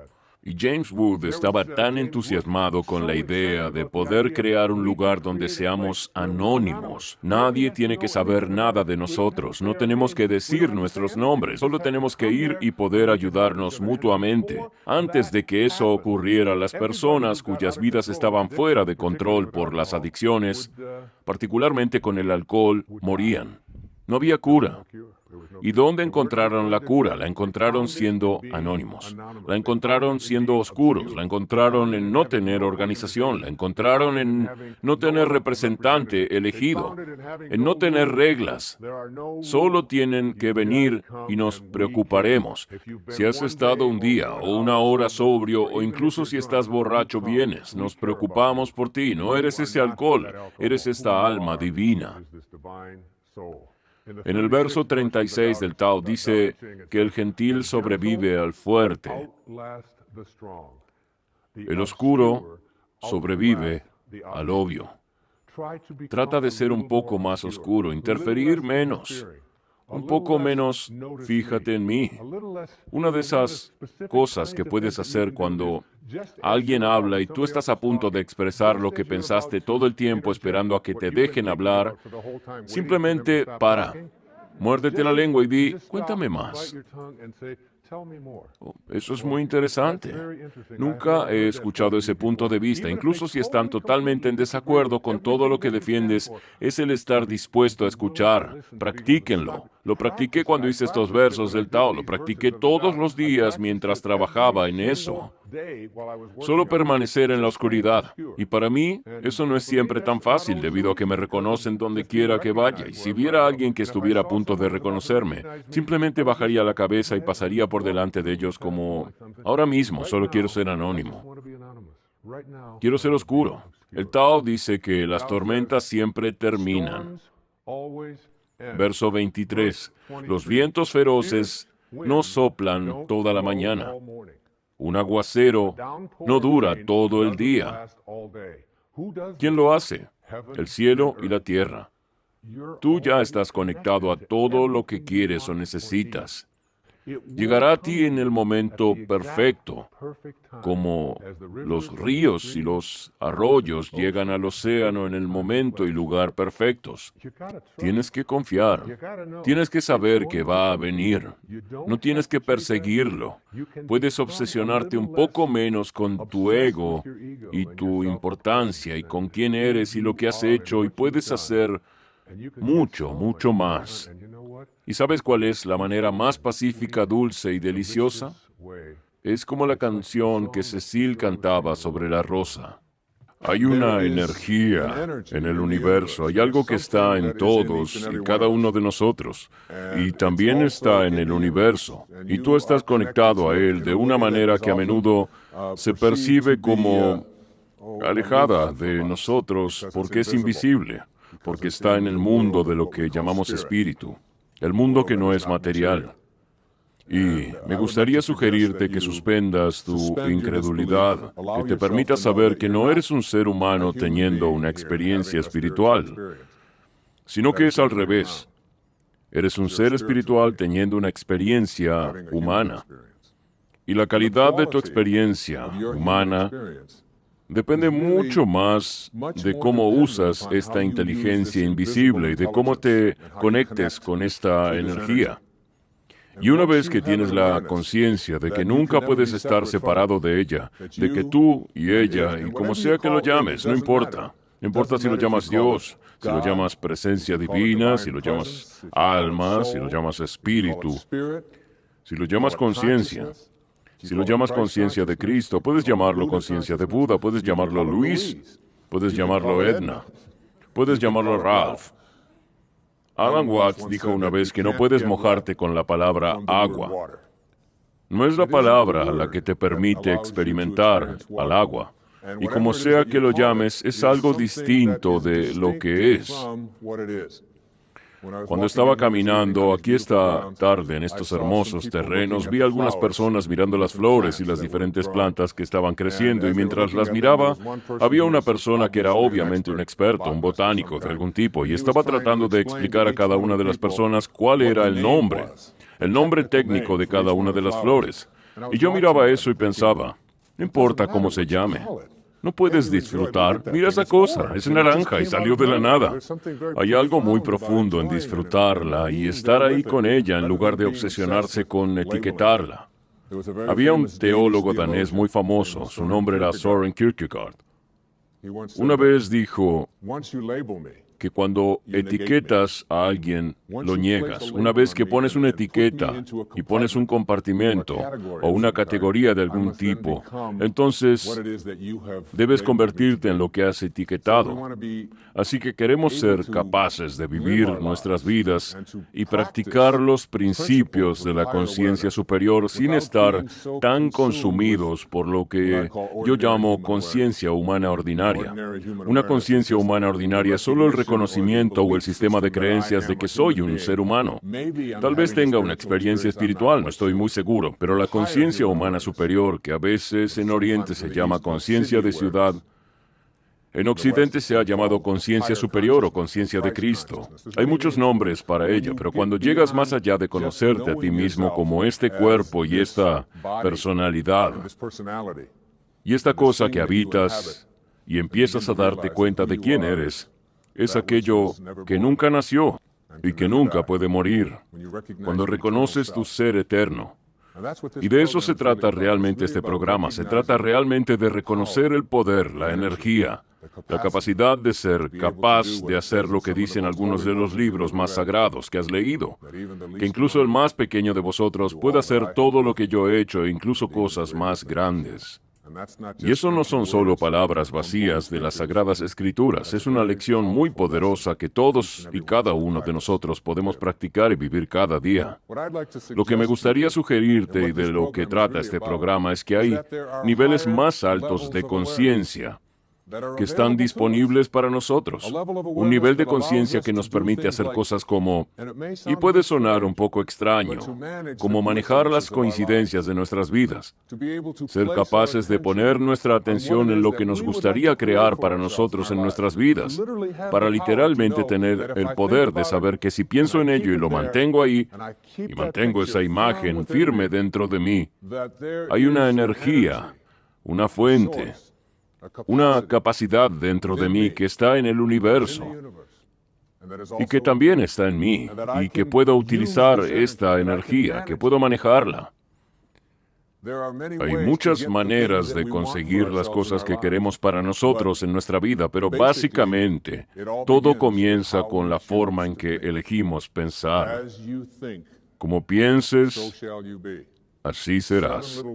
Y James Wood estaba tan entusiasmado con la idea de poder crear un lugar donde seamos anónimos. Nadie tiene que saber nada de nosotros, no tenemos que decir nuestros nombres, solo tenemos que ir y poder ayudarnos mutuamente. Antes de que eso ocurriera, las personas cuyas vidas estaban fuera de control por las adicciones, particularmente con el alcohol, morían. No había cura. ¿Y dónde encontraron la cura? La encontraron siendo anónimos. La encontraron siendo oscuros. La encontraron en no tener organización. La encontraron en no tener representante elegido. En no tener reglas. Solo tienen que venir y nos preocuparemos. Si has estado un día o una hora sobrio o incluso si estás borracho, vienes. Nos preocupamos por ti. No eres ese alcohol. Eres esta alma divina. En el verso 36 del Tao dice que el gentil sobrevive al fuerte. El oscuro sobrevive al obvio. Trata de ser un poco más oscuro, interferir menos, un poco menos fíjate en mí. Una de esas cosas que puedes hacer cuando alguien habla y tú estás a punto de expresar lo que pensaste todo el tiempo esperando a que te dejen hablar, simplemente para, muérdete la lengua y di, cuéntame más. Oh, eso es muy interesante. Nunca he escuchado ese punto de vista. Incluso si están totalmente en desacuerdo con todo lo que defiendes, es el estar dispuesto a escuchar. Practíquenlo. Lo practiqué cuando hice estos versos del Tao. Lo practiqué todos los días mientras trabajaba en eso. Solo permanecer en la oscuridad. Y para mí, eso no es siempre tan fácil debido a que me reconocen donde quiera que vaya. Y si viera a alguien que estuviera a punto de reconocerme, simplemente bajaría la cabeza y pasaría por delante de ellos como, ahora mismo, solo quiero ser anónimo. Quiero ser oscuro. El Tao dice que las tormentas siempre terminan. Verso 23. Los vientos feroces no soplan toda la mañana. Un aguacero no dura todo el día. ¿Quién lo hace? El cielo y la tierra. Tú ya estás conectado a todo lo que quieres o necesitas. Llegará a ti en el momento perfecto, como los ríos y los arroyos llegan al océano en el momento y lugar perfectos. Tienes que confiar. Tienes que saber que va a venir. No tienes que perseguirlo. Puedes obsesionarte un poco menos con tu ego y tu importancia y con quién eres y lo que has hecho y puedes hacer mucho, mucho más. ¿Y sabes cuál es la manera más pacífica, dulce y deliciosa? Es como la canción que Cecil cantaba sobre la rosa. Hay una energía en el universo, hay algo que está en todos y cada uno de nosotros, y también está en el universo, y tú estás conectado a él de una manera que a menudo se percibe como alejada de nosotros porque es invisible, porque está en el mundo de lo que llamamos espíritu. el mundo que no es material. Y me gustaría sugerirte que suspendas tu incredulidad, que te permitas saber que no eres un ser humano teniendo una experiencia espiritual, sino que es al revés. Eres un ser espiritual teniendo una experiencia humana. Y la calidad de tu experiencia humana depende mucho más de cómo usas esta inteligencia invisible y de cómo te conectes con esta energía. Y una vez que tienes la conciencia de que nunca puedes estar separado de ella, de que tú y ella, y como sea que lo llames, no importa. No importa si lo llamas Dios, si lo llamas presencia divina, si lo llamas alma, si lo llamas espíritu, si lo llamas conciencia. Si lo llamas conciencia de Cristo, puedes llamarlo conciencia de Buda, puedes llamarlo Luis, puedes llamarlo Edna, puedes llamarlo Ralph. Alan Watts dijo una vez que no puedes mojarte con la palabra agua. No es la palabra la que te permite experimentar al agua. Y como sea que lo llames, es algo distinto de lo que es. Cuando estaba caminando aquí esta tarde en estos hermosos terrenos, vi algunas personas mirando las flores y las diferentes plantas que estaban creciendo, y mientras las miraba, había una persona que era obviamente un experto, un botánico de algún tipo, y estaba tratando de explicar a cada una de las personas cuál era el nombre técnico de cada una de las flores. Y yo miraba eso y pensaba, no importa cómo se llame. No puedes disfrutar. Mira esa cosa, es naranja y salió de la nada. Hay algo muy profundo en disfrutarla y estar ahí con ella en lugar de obsesionarse con etiquetarla. Había un teólogo danés muy famoso, su nombre era Søren Kierkegaard. Una vez dijo que cuando etiquetas a alguien, lo niegas. Una vez que pones una etiqueta y pones un compartimento o una categoría de algún tipo, entonces debes convertirte en lo que has etiquetado. Así que queremos ser capaces de vivir nuestras vidas y practicar los principios de la conciencia superior sin estar tan consumidos por lo que yo llamo conciencia humana ordinaria. Una conciencia humana ordinaria es solo el reconocimiento o el sistema de creencias de que soy un ser humano. Tal vez tenga una experiencia espiritual, no estoy muy seguro, pero la conciencia humana superior, que a veces en Oriente se llama conciencia de ciudad, en Occidente se ha llamado conciencia superior o conciencia de Cristo. Hay muchos nombres para ella, pero cuando llegas más allá de conocerte a ti mismo como este cuerpo y esta personalidad, y esta cosa que habitas, y empiezas a darte cuenta de quién eres, es aquello que nunca nació y que nunca puede morir. Cuando reconoces tu ser eterno. Y de eso se trata realmente este programa. Se trata realmente de reconocer el poder, la energía, la capacidad de ser capaz de hacer lo que dicen algunos de los libros más sagrados que has leído. Que incluso el más pequeño de vosotros pueda hacer todo lo que yo he hecho e incluso cosas más grandes. Y eso no son solo palabras vacías de las Sagradas Escrituras, es una lección muy poderosa que todos y cada uno de nosotros podemos practicar y vivir cada día. Lo que me gustaría sugerirte y de lo que trata este programa es que hay niveles más altos de conciencia que están disponibles para nosotros. Un nivel de conciencia que nos permite hacer cosas como, y puede sonar un poco extraño, como manejar las coincidencias de nuestras vidas. Ser capaces de poner nuestra atención en lo que nos gustaría crear para nosotros en nuestras vidas, para literalmente tener el poder de saber que si pienso en ello y lo mantengo ahí, y mantengo esa imagen firme dentro de mí, hay una energía, una fuente, una capacidad dentro de mí que está en el universo y que también está en mí y que puedo utilizar esta energía, que puedo manejarla. Hay muchas maneras de conseguir las cosas que queremos para nosotros en nuestra vida, pero básicamente todo comienza con la forma en que elegimos pensar. Como pienses, así serás.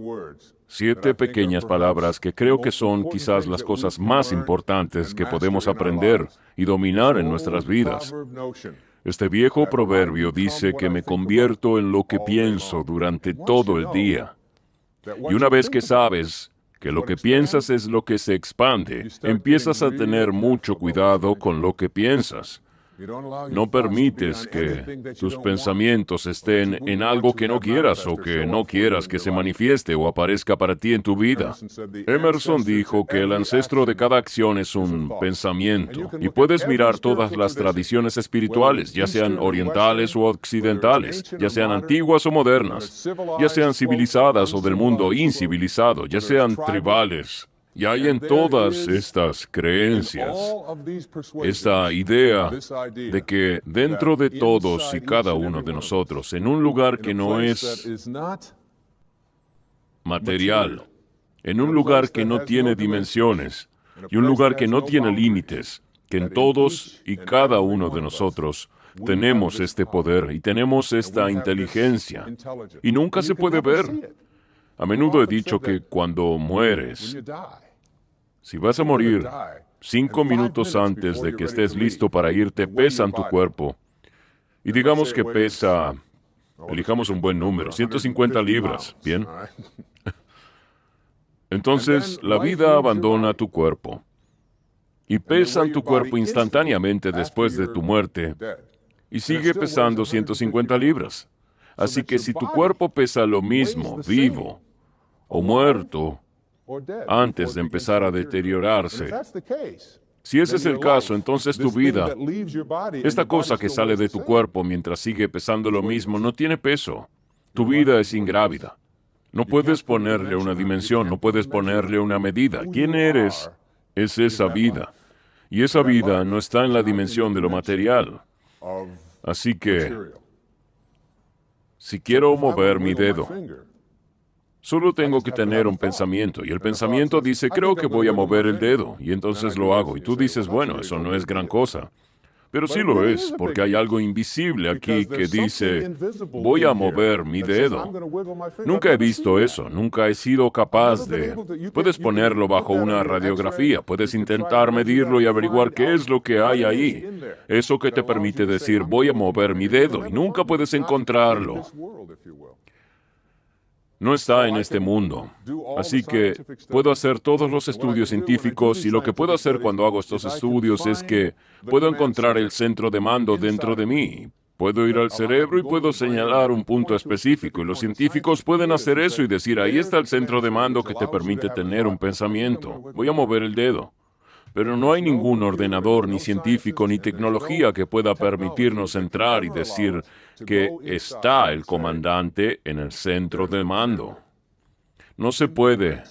7 pequeñas palabras que creo que son quizás las cosas más importantes que podemos aprender y dominar en nuestras vidas. Este viejo proverbio dice que me convierto en lo que pienso durante todo el día. Y una vez que sabes que lo que piensas es lo que se expande, empiezas a tener mucho cuidado con lo que piensas. No permites que tus pensamientos estén en algo que no quieras o que no quieras que se manifieste o aparezca para ti en tu vida. Emerson dijo que el ancestro de cada acción es un pensamiento. Y puedes mirar todas las tradiciones espirituales, ya sean orientales o occidentales, ya sean antiguas o modernas, ya sean civilizadas o del mundo incivilizado, ya sean tribales. Y hay en todas estas creencias esta idea de que dentro de todos y cada uno de nosotros, en un lugar que no es material, en un lugar que no tiene dimensiones y un lugar que no tiene límites, que en todos y cada uno de nosotros tenemos este poder y tenemos esta inteligencia y nunca se puede ver. A menudo he dicho que cuando mueres, si vas a morir 5 minutos antes de que estés listo para irte, pesan tu cuerpo. Y digamos que pesa, elijamos un buen número, 150 libras, ¿bien? Entonces, la vida abandona tu cuerpo. Y pesan tu cuerpo instantáneamente después de tu muerte. Y sigue pesando 150 libras. Así que si tu cuerpo pesa lo mismo, vivo o muerto, antes de empezar a deteriorarse, si ese es el caso, entonces tu vida, esta cosa que sale de tu cuerpo mientras sigue pesando lo mismo, no tiene peso. Tu vida es ingrávida. No puedes ponerle una dimensión, no puedes ponerle una medida. ¿Quién eres? Es esa vida. Y esa vida no está en la dimensión de lo material. Así que, si quiero mover mi dedo, solo tengo que tener un pensamiento, y el pensamiento dice, creo que voy a mover el dedo, y entonces lo hago. Y tú dices, bueno, eso no es gran cosa. Pero sí lo es, porque hay algo invisible aquí que dice, voy a mover mi dedo. Nunca he visto eso, nunca he sido capaz de... Puedes ponerlo bajo una radiografía, puedes intentar medirlo y averiguar qué es lo que hay ahí. Eso que te permite decir, voy a mover mi dedo, y nunca puedes encontrarlo. No está en este mundo. Así que puedo hacer todos los estudios científicos y lo que puedo hacer cuando hago estos estudios es que puedo encontrar el centro de mando dentro de mí. Puedo ir al cerebro y puedo señalar un punto específico y los científicos pueden hacer eso y decir, ahí está el centro de mando que te permite tener un pensamiento. Voy a mover el dedo. Pero no hay ningún ordenador, ni científico, ni tecnología que pueda permitirnos entrar y decir que está el comandante en el centro de mando. No se puede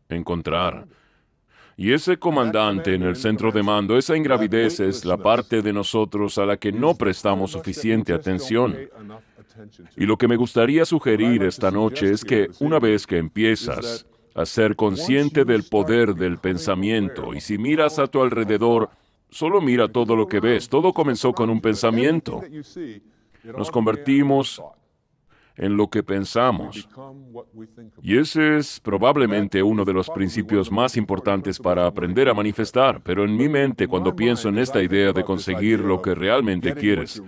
encontrar. Y ese comandante en el centro de mando, esa ingravidez es la parte de nosotros a la que no prestamos suficiente atención. Y lo que me gustaría sugerir esta noche es que una vez que empiezas a ser consciente del poder del pensamiento, y si miras a tu alrededor, solo mira todo lo que ves. Todo comenzó con un pensamiento. Nos convertimos en lo que pensamos. Y ese es probablemente uno de los principios más importantes para aprender a manifestar. Pero en mi mente, cuando pienso en esta idea de conseguir lo que realmente quieres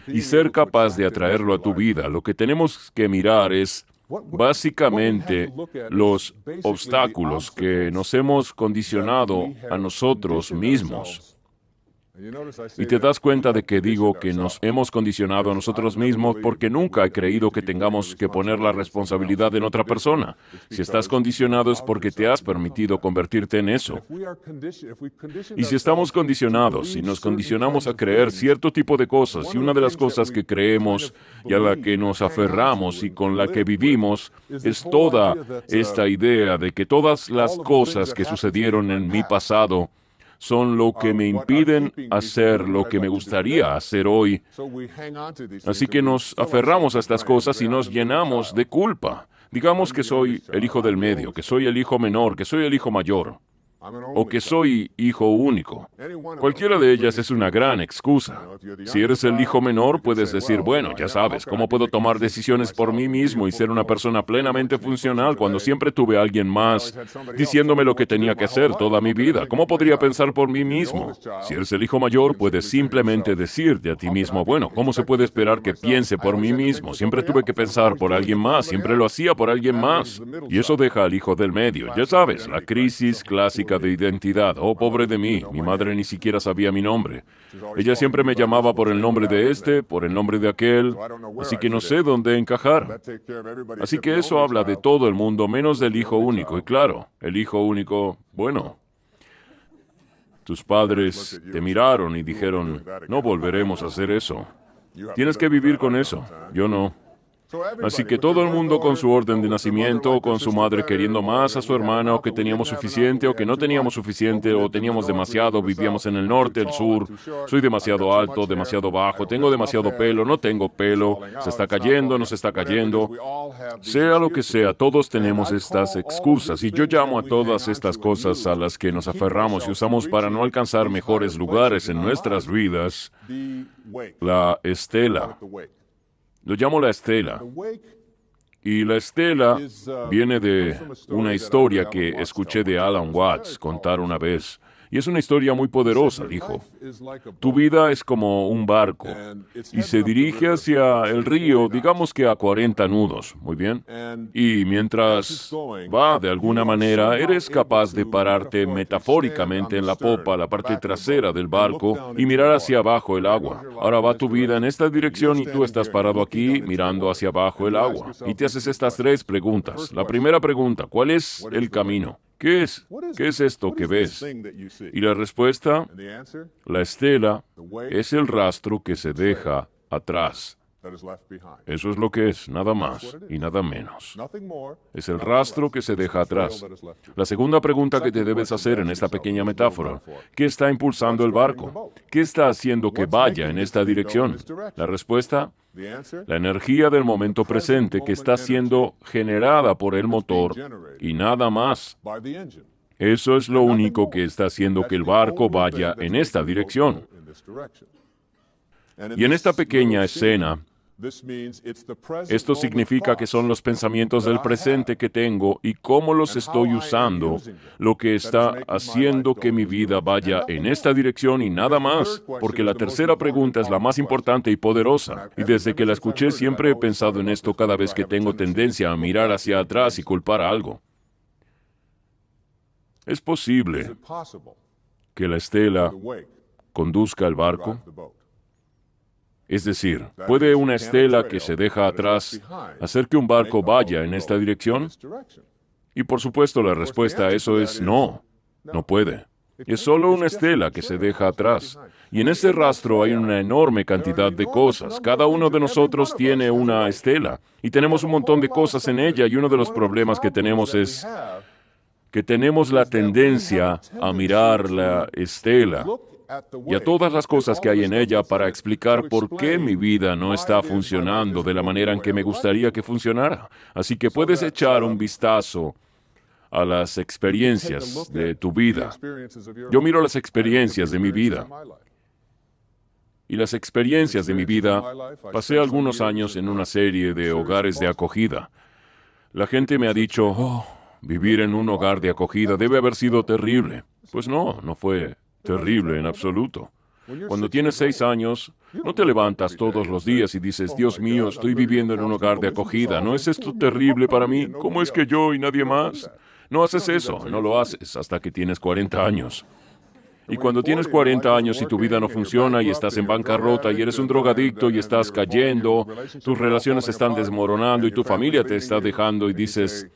y ser capaz de atraerlo a tu vida, lo que tenemos que mirar es básicamente los obstáculos que nos hemos condicionado a nosotros mismos. Y te das cuenta de que digo que nos hemos condicionado a nosotros mismos porque nunca he creído que tengamos que poner la responsabilidad en otra persona. Si estás condicionado es porque te has permitido convertirte en eso. Y si estamos condicionados, si nos condicionamos a creer cierto tipo de cosas, y una de las cosas que creemos y a la que nos aferramos y con la que vivimos es toda esta idea de que todas las cosas que sucedieron en mi pasado son lo que me impiden hacer lo que me gustaría hacer hoy. Así que nos aferramos a estas cosas y nos llenamos de culpa. Digamos que soy el hijo del medio, que soy el hijo menor, que soy el hijo mayor, o que soy hijo único. Cualquiera de ellas es una gran excusa. Si eres el hijo menor, puedes decir, bueno, ya sabes, ¿cómo puedo tomar decisiones por mí mismo y ser una persona plenamente funcional cuando siempre tuve a alguien más diciéndome lo que tenía que hacer toda mi vida? ¿Cómo podría pensar por mí mismo? Si eres el hijo mayor, puedes simplemente decirte a ti mismo, bueno, ¿cómo se puede esperar que piense por mí mismo? Siempre tuve que pensar por alguien más, siempre lo hacía por alguien más. Y eso deja al hijo del medio. Ya sabes, la crisis clásica crítica de identidad. Oh, pobre de mí, mi madre ni siquiera sabía mi nombre. Ella siempre me llamaba por el nombre de este, por el nombre de aquel, así que no sé dónde encajar. Así que eso habla de todo el mundo, menos del hijo único. Y claro, el hijo único, bueno, tus padres te miraron y dijeron, no volveremos a hacer eso. Tienes que vivir con eso. Yo no. Así que todo el mundo con su orden de nacimiento, o con su madre queriendo más a su hermana, o que teníamos suficiente, o que no teníamos suficiente, o teníamos demasiado, vivíamos en el norte, el sur, soy demasiado alto, demasiado bajo, tengo demasiado pelo, no tengo pelo, se está cayendo, no se está cayendo. Sea lo que sea, todos tenemos estas excusas, y yo llamo a todas estas cosas a las que nos aferramos y usamos para no alcanzar mejores lugares en nuestras vidas, la estela. Lo llamo la estela. Y la estela viene de una historia que escuché de Alan Watts contar una vez. Y es una historia muy poderosa, dijo. Tu vida es como un barco y se dirige hacia el río, digamos que a 40 nudos, muy bien. Y mientras va de alguna manera, eres capaz de pararte metafóricamente en la popa, la parte trasera del barco, y mirar hacia abajo el agua. Ahora va tu vida en esta dirección y tú estás parado aquí mirando hacia abajo el agua. Y te haces estas tres preguntas. La primera pregunta, ¿cuál es el camino? ¿Qué es? ¿Qué es esto que ves? Y la respuesta, la estela, es el rastro que se deja atrás. Eso es lo que es, nada más y nada menos. Es el rastro que se deja atrás. La segunda pregunta que te debes hacer en esta pequeña metáfora, ¿qué está impulsando el barco? ¿Qué está haciendo que vaya en esta dirección? La respuesta, la energía del momento presente que está siendo generada por el motor y nada más. Eso es lo único que está haciendo que el barco vaya en esta dirección. Y en esta pequeña escena, esto significa que son los pensamientos del presente que tengo y cómo los estoy usando, lo que está haciendo que mi vida vaya en esta dirección y nada más, porque la tercera pregunta es la más importante y poderosa. Y desde que la escuché siempre he pensado en esto cada vez que tengo tendencia a mirar hacia atrás y culpar a algo. ¿Es posible que la estela conduzca el barco? Es decir, ¿puede una estela que se deja atrás hacer que un barco vaya en esta dirección? Y por supuesto la respuesta a eso es no, no puede. Es solo una estela que se deja atrás. Y en ese rastro hay una enorme cantidad de cosas. Cada uno de nosotros tiene una estela y tenemos un montón de cosas en ella, y uno de los problemas que tenemos es que tenemos la tendencia a mirar la estela y a todas las cosas que hay en ella para explicar por qué mi vida no está funcionando de la manera en que me gustaría que funcionara. Así que puedes echar un vistazo a las experiencias de tu vida. Yo miro las experiencias de mi vida. Y las experiencias de mi vida, pasé algunos años en una serie de hogares de acogida. La gente me ha dicho, oh, vivir en un hogar de acogida debe haber sido terrible. Pues no, no fue terrible en absoluto. Cuando tienes 6 años, no te levantas todos los días y dices, Dios mío, estoy viviendo en un hogar de acogida. ¿No es esto terrible para mí? ¿Cómo es que yo y nadie más? No haces eso, no lo haces hasta que tienes 40 años. Y cuando tienes 40 años y tu vida no funciona y estás en bancarrota y eres un drogadicto y estás cayendo, tus relaciones se están desmoronando y tu familia te está dejando y dices,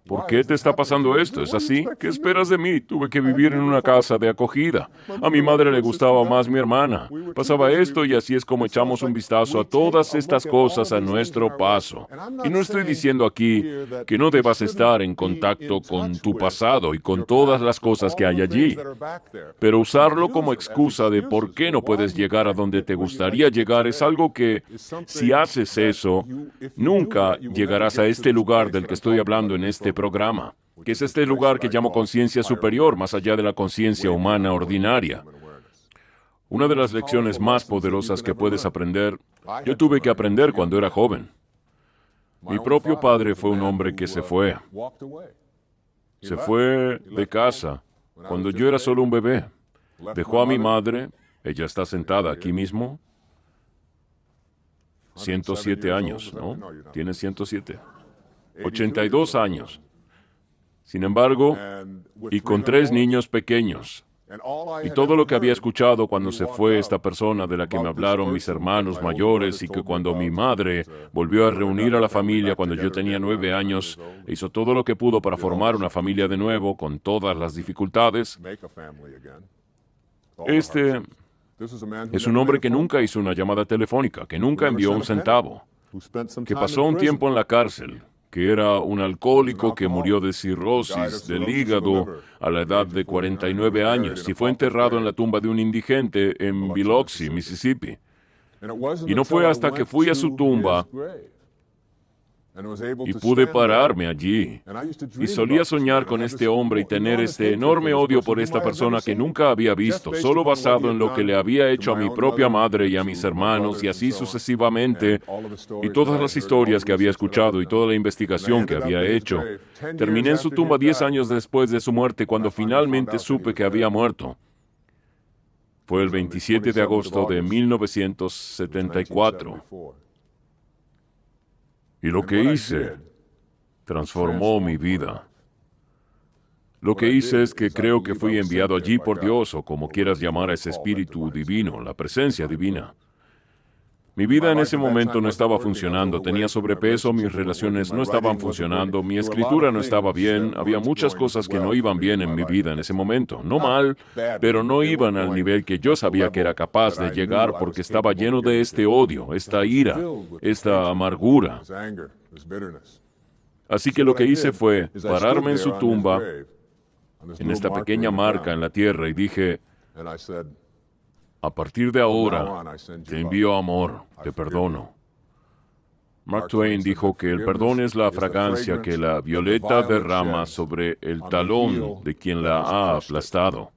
¿por qué te está pasando esto? ¿Es así? ¿Qué esperas de mí? Tuve que vivir en una casa de acogida. A mi madre le gustaba más mi hermana. Pasaba esto y así es como echamos un vistazo a todas estas cosas a nuestro paso. Y no estoy diciendo aquí que no debas estar en contacto con tu pasado y con todas las cosas que hay allí, pero usarlo como excusa de por qué no puedes llegar a donde te gustaría llegar es algo que, si haces eso, nunca llegarás a este lugar del que estoy hablando en este programa, que es este lugar que llamo conciencia superior, más allá de la conciencia humana ordinaria. Una de las lecciones más poderosas que puedes aprender, yo tuve que aprender cuando era joven. Mi propio padre fue un hombre que se fue. Se fue de casa cuando yo era solo un bebé. Dejó a mi madre, ella está sentada aquí mismo. 107 años, ¿no? Tiene 107. 82 años. Sin embargo, y con 3 niños pequeños, y todo lo que había escuchado cuando se fue esta persona de la que me hablaron mis hermanos mayores y que cuando mi madre volvió a reunir a la familia cuando yo tenía 9 años, hizo todo lo que pudo para formar una familia de nuevo con todas las dificultades. Este es un hombre que nunca hizo una llamada telefónica, que nunca envió un centavo, que pasó un tiempo en la cárcel, que era un alcohólico que murió de cirrosis del hígado a la edad de 49 años y fue enterrado en la tumba de un indigente en Biloxi, Mississippi. Y no fue hasta que fui a su tumba y pude pararme allí. Y solía soñar con este hombre y tener este enorme odio por esta persona que nunca había visto, solo basado en lo que le había hecho a mi propia madre y a mis hermanos y así sucesivamente, y todas las historias que había escuchado y toda la investigación que había hecho. Terminé en su tumba 10 años después de su muerte, cuando finalmente supe que había muerto. Fue el 27 de agosto de 1974. Y lo que hice transformó mi vida. Lo que hice es que creo que fui enviado allí por Dios, o como quieras llamar a ese espíritu divino, la presencia divina. Mi vida en ese momento no estaba funcionando, tenía sobrepeso, mis relaciones no estaban funcionando, mi escritura no estaba bien, había muchas cosas que no iban bien en mi vida en ese momento. No mal, pero no iban al nivel que yo sabía que era capaz de llegar porque estaba lleno de este odio, esta ira, esta amargura. Así que lo que hice fue pararme en su tumba, en esta pequeña marca en la tierra, y dije: a partir de ahora, te envío amor, te perdono. Mark Twain dijo que el perdón es la fragancia que la violeta derrama sobre el talón de quien la ha aplastado.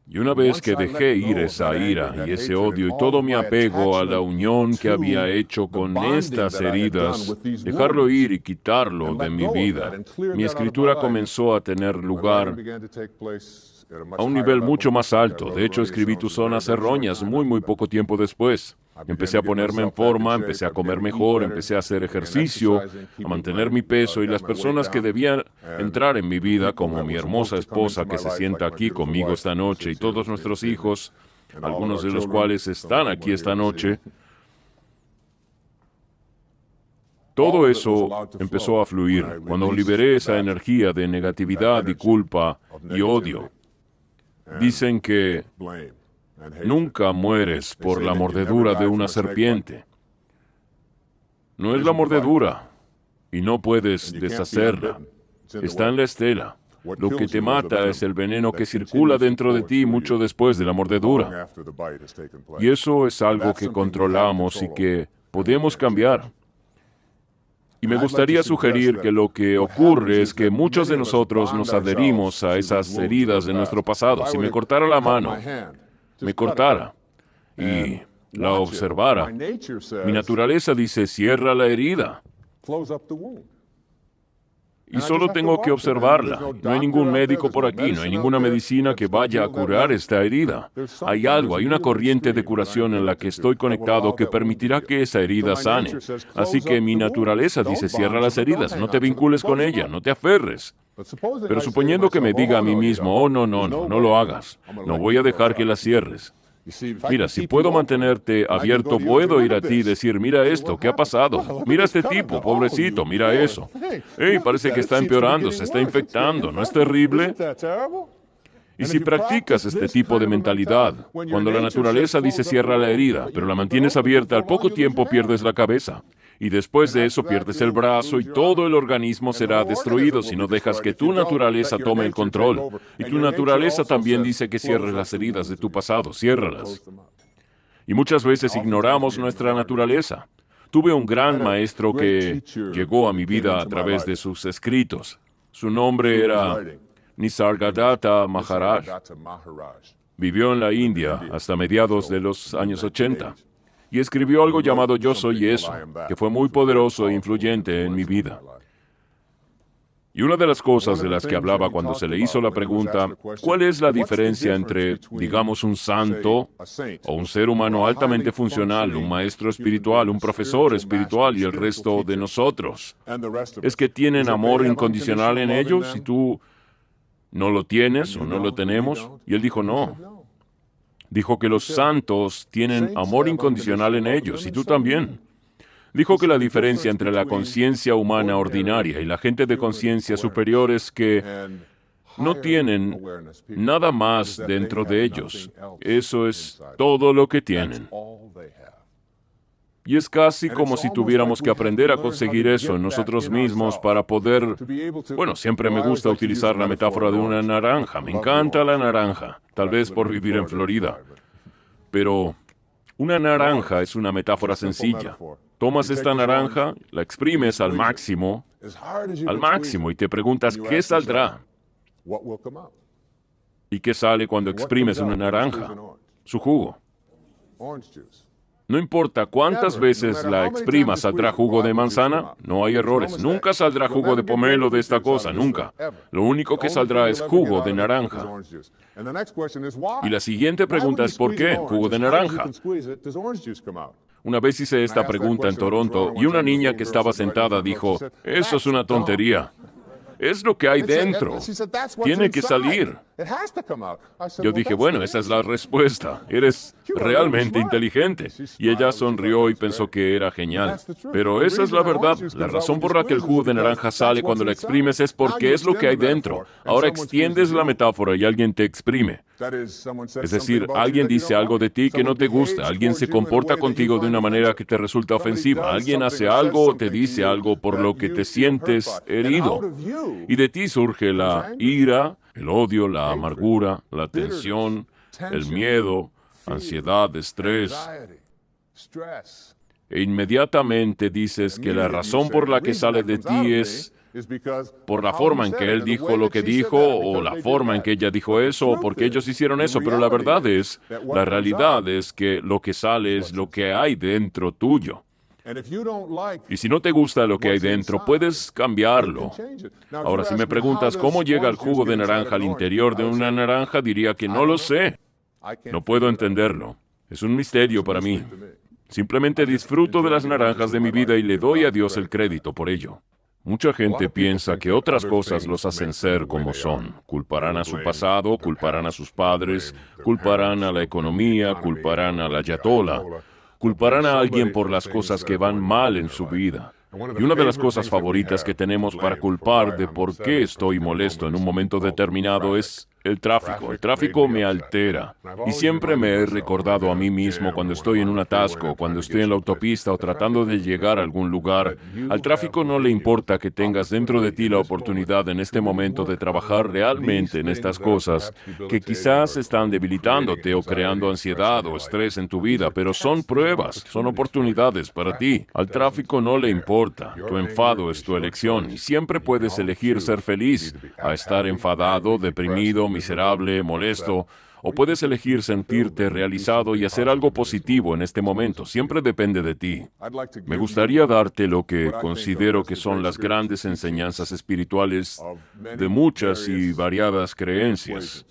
Y una vez que dejé ir esa ira y ese odio y todo mi apego a la unión que había hecho con estas heridas, dejarlo ir y quitarlo de mi vida, mi escritura comenzó a tener lugar a un nivel mucho más alto. De hecho, escribí Tus zonas erróneas muy poco tiempo después. Empecé a ponerme en forma, empecé a comer mejor, empecé a hacer ejercicio, a mantener mi peso, y las personas que debían entrar en mi vida, como mi hermosa esposa que se sienta aquí conmigo esta noche, y todos nuestros hijos, algunos de los cuales están aquí esta noche, todo eso empezó a fluir cuando liberé esa energía de negatividad y culpa y odio. Dicen que nunca mueres por la mordedura de una serpiente. No es la mordedura, y no puedes deshacerla. Está en la estela. Lo que te mata es el veneno que circula dentro de ti mucho después de la mordedura. Y eso es algo que controlamos y que podemos cambiar. Y me gustaría sugerir que lo que ocurre es que muchos de nosotros nos adherimos a esas heridas de nuestro pasado. Si me cortara la mano, me cortara y la observara, mi naturaleza dice: cierra la herida. Y solo tengo que observarla. No hay ningún médico por aquí, no hay ninguna medicina que vaya a curar esta herida. Hay algo, hay una corriente de curación en la que estoy conectado que permitirá que esa herida sane. Así que mi naturaleza dice: cierra las heridas, no te vincules con ella, no te aferres. Pero suponiendo que me diga a mí mismo: oh, no lo hagas, no voy a dejar que la cierres. Mira, si puedo mantenerte abierto, puedo ir a ti y decir: mira esto, ¿qué ha pasado? Mira este tipo, pobrecito, mira eso. Hey, parece que está empeorando, se está infectando, ¿no es terrible? Y si practicas este tipo de mentalidad, cuando la naturaleza dice cierra la herida, pero la mantienes abierta, al poco tiempo pierdes la cabeza. Y después de eso pierdes el brazo y todo el organismo será destruido si no dejas que tu naturaleza tome el control. Y tu naturaleza también dice que cierres las heridas de tu pasado, ciérralas. Y muchas veces ignoramos nuestra naturaleza. Tuve un gran maestro que llegó a mi vida a través de sus escritos. Su nombre era Nisargadatta Maharaj. Vivió en la India hasta mediados de los años 80. Y escribió algo llamado Yo Soy Eso, que fue muy poderoso e influyente en mi vida. Y una de las cosas de las que hablaba cuando se le hizo la pregunta, ¿cuál es la diferencia entre, digamos, un santo o un ser humano altamente funcional, un maestro espiritual, un profesor espiritual y el resto de nosotros? ¿Es que tienen amor incondicional en ellos y tú no lo tienes o no lo tenemos? Y él dijo, no. Dijo que los santos tienen amor incondicional en ellos y tú también. Dijo que la diferencia entre la conciencia humana ordinaria y la gente de conciencia superior es que no tienen nada más dentro de ellos. Eso es todo lo que tienen. Y es casi como si tuviéramos que aprender a conseguir eso en nosotros mismos para poder... Bueno, siempre me gusta utilizar la metáfora de una naranja. Me encanta la naranja, tal vez por vivir en Florida. Pero una naranja es una metáfora sencilla. Tomas esta naranja, la exprimes al máximo, y te preguntas, ¿qué saldrá? ¿Y qué sale cuando exprimes una naranja? Su jugo. No importa cuántas veces la exprimas, ¿saldrá jugo de manzana? No hay errores. Nunca saldrá jugo de pomelo de esta cosa, nunca. Lo único que saldrá es jugo de naranja. Y la siguiente pregunta es, ¿por qué jugo de naranja? Una vez hice esta pregunta en Toronto y una niña que estaba sentada dijo, eso es una tontería. Es lo que hay dentro. Tiene que salir. Yo dije, bueno, esa es la respuesta. Eres realmente inteligente. Y ella sonrió y pensó que era genial. Pero esa es la verdad. La razón por la que el jugo de naranja sale cuando la exprimes es porque es lo que hay dentro. Ahora extiendes la metáfora y alguien te exprime. Es decir, alguien dice algo de ti que no te gusta, alguien se comporta contigo de una manera que te resulta ofensiva, alguien hace algo o te dice algo por lo que te sientes herido. Y de ti surge la ira, el odio, la amargura, la tensión, el miedo, ansiedad, estrés. E inmediatamente dices que la razón por la que sale de ti es por la forma en que él dijo lo que dijo, o la forma en que ella dijo eso, o porque ellos hicieron eso. Pero la verdad es, la realidad es que lo que sale es lo que hay dentro tuyo. Y si no te gusta lo que hay dentro, puedes cambiarlo. Ahora, si me preguntas cómo llega el jugo de naranja al interior de una naranja, diría que no lo sé. No puedo entenderlo. Es un misterio para mí. Simplemente disfruto de las naranjas de mi vida y le doy a Dios el crédito por ello. Mucha gente piensa que otras cosas los hacen ser como son. Culparán a su pasado, culparán a sus padres, culparán a la economía, culparán a la ayatolá, culparán a alguien por las cosas que van mal en su vida. Y una de las cosas favoritas que tenemos para culpar de por qué estoy molesto en un momento determinado es el tráfico. El tráfico me altera. Y siempre me he recordado a mí mismo cuando estoy en un atasco, cuando estoy en la autopista o tratando de llegar a algún lugar. Al tráfico no le importa que tengas dentro de ti la oportunidad en este momento de trabajar realmente en estas cosas que quizás están debilitándote o creando ansiedad o estrés en tu vida, pero son pruebas, son oportunidades para ti. Al tráfico no le importa. Tu enfado es tu elección y siempre puedes elegir ser feliz a estar enfadado, deprimido, miserable, molesto, o puedes elegir sentirte realizado y hacer algo positivo en este momento. Siempre depende de ti. Me gustaría darte lo que considero que son las grandes enseñanzas espirituales de muchas y variadas creencias.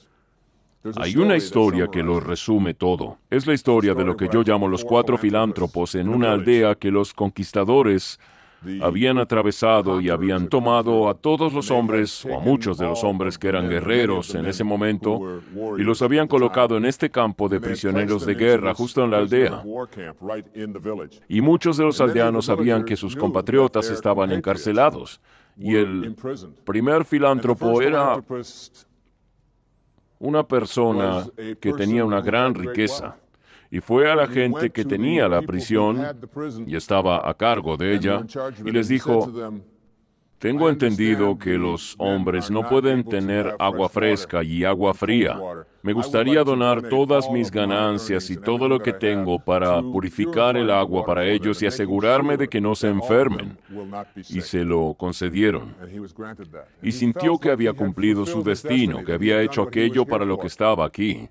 Hay una historia que lo resume todo. Es la historia de lo que yo llamo los 4 filántropos en una aldea que los conquistadores habían atravesado y habían tomado a todos los hombres, o a muchos de los hombres que eran guerreros en ese momento, y los habían colocado en este campo de prisioneros de guerra justo en la aldea. Y muchos de los aldeanos sabían que sus compatriotas estaban encarcelados, y el primer filántropo era una persona que tenía una gran riqueza. Y fue a la gente que tenía la prisión y estaba a cargo de ella y les dijo, tengo entendido que los hombres no pueden tener agua fresca y agua fría. Me gustaría donar todas mis ganancias y todo lo que tengo para purificar el agua para ellos y asegurarme de que no se enfermen. Y se lo concedieron. Y sintió que había cumplido su destino, que había hecho aquello para lo que estaba aquí.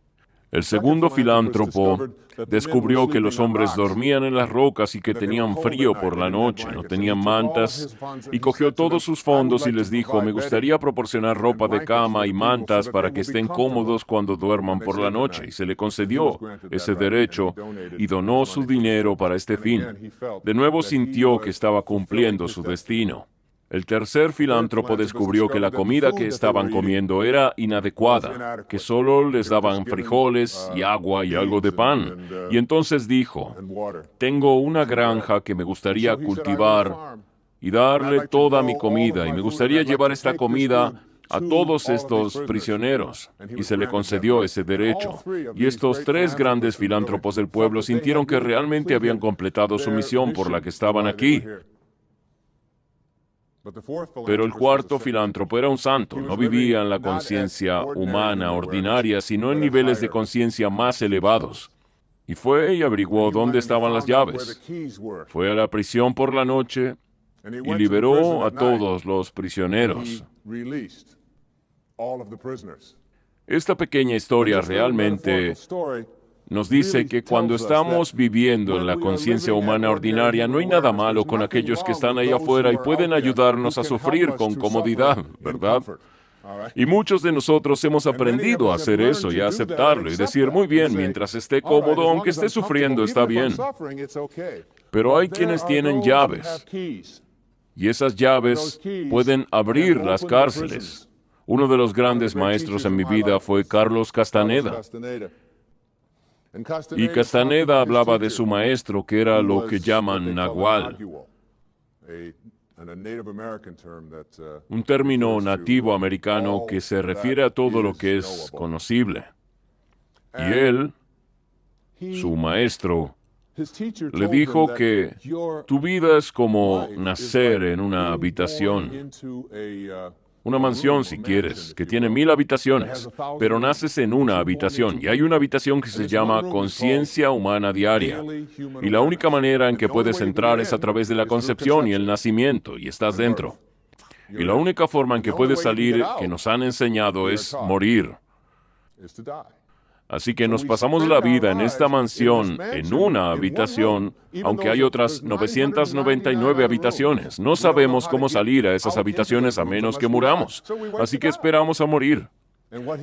El segundo filántropo descubrió que los hombres dormían en las rocas y que tenían frío por la noche, no tenían mantas, y cogió todos sus fondos y les dijo, me gustaría proporcionar ropa de cama y mantas para que estén cómodos cuando duerman por la noche, y se le concedió ese derecho y donó su dinero para este fin. De nuevo sintió que estaba cumpliendo su destino. El tercer filántropo descubrió que la comida que estaban comiendo era inadecuada, que solo les daban frijoles y agua y algo de pan. Y entonces dijo, tengo una granja que me gustaría cultivar y darle toda mi comida, y me gustaría llevar esta comida a todos estos prisioneros. Y se le concedió ese derecho. Y estos tres grandes filántropos del pueblo sintieron que realmente habían completado su misión por la que estaban aquí. Pero el cuarto filántropo era un santo, no vivía en la conciencia humana ordinaria, sino en niveles de conciencia más elevados. Y fue y averiguó dónde estaban las llaves. Fue a la prisión por la noche y liberó a todos los prisioneros. Esta pequeña historia realmente nos dice que cuando estamos viviendo en la conciencia humana ordinaria, no hay nada malo con aquellos que están ahí afuera y pueden ayudarnos a sufrir con comodidad, ¿verdad? Y muchos de nosotros hemos aprendido a hacer eso y a aceptarlo y decir, muy bien, mientras esté cómodo, aunque esté sufriendo, está bien. Pero hay quienes tienen llaves, y esas llaves pueden abrir las cárceles. Uno de los grandes maestros en mi vida fue Carlos Castaneda. Y Castaneda hablaba de su maestro, que era lo que llaman nahual, un término nativo americano que se refiere a todo lo que es conocible. Y él, su maestro, le dijo que tu vida es como nacer en una habitación, una mansión si quieres, que tiene 1000 habitaciones, pero naces en una habitación, y hay una habitación que se llama conciencia humana diaria, y la única manera en que puedes entrar es a través de la concepción y el nacimiento, y estás dentro. Y la única forma en que puedes salir, que nos han enseñado, es morir. Así que nos pasamos la vida en esta mansión, en una habitación, aunque hay otras 999 habitaciones. No sabemos cómo salir a esas habitaciones a menos que muramos. Así que esperamos a morir.